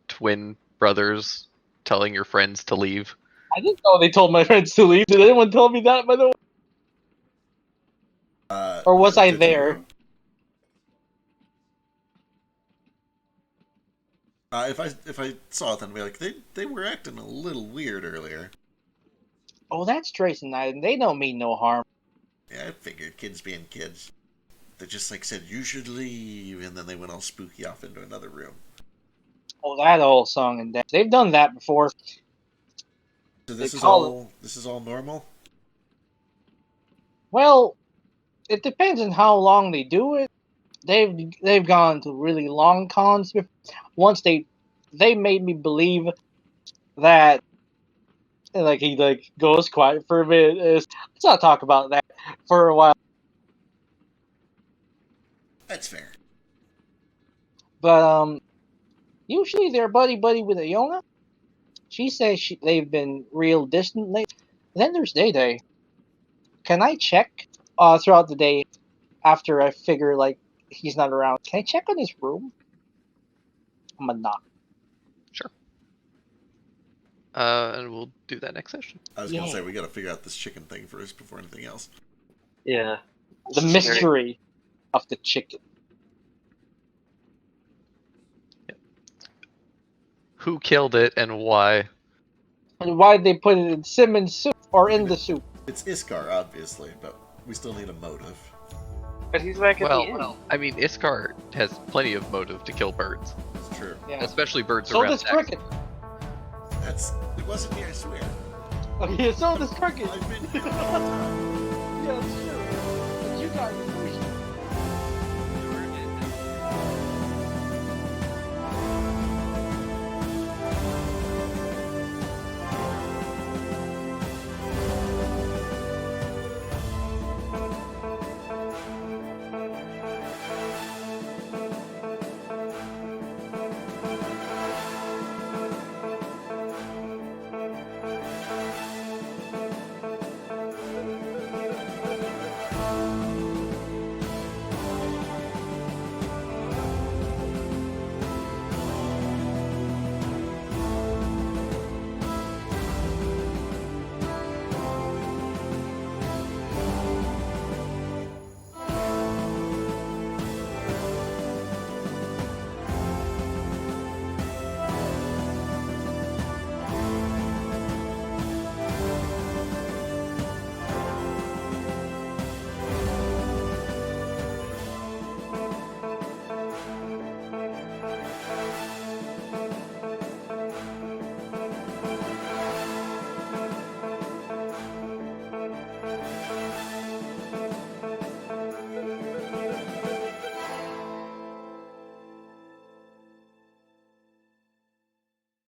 twin brothers telling your friends to leave. I didn't know they told my friends to leave. Did anyone tell me that, by the way? Or was I did there? you? If I saw it, then I'd be like, they were acting a little weird earlier. Oh, that's Trace and I, and they don't mean no harm. Yeah, I figured kids being kids. They just like said you should leave, and then they went all spooky off into another room. Oh, that old song and dance. They've done that before. So They call this is all normal. Well, it depends on how long they do it. They've gone to really long cons. Once they made me believe that, like, he like goes quiet for a minute. Let's not talk about that for a while. That's fair. But usually they're buddy with Iona. She says they've been real distant lately. Then there's Day Day. Can I check throughout the day after I figure like he's not around? Can I check on his room? I'm gonna knock. Sure. And we'll do that next session. I was gonna say we gotta figure out this chicken thing first before anything else. Yeah. The mystery of the chicken. Who killed it and why? And why they put it in Simmons' soup or in the soup? It's Iskar, obviously, but we still need a motive. But he's back at the end. Well, I mean, Iskar has plenty of motive to kill birds, It's true. Yeah. especially birds So around. does Cricket. It wasn't me, I swear. Okay, so does Cricket. I've been here all the time. Yeah.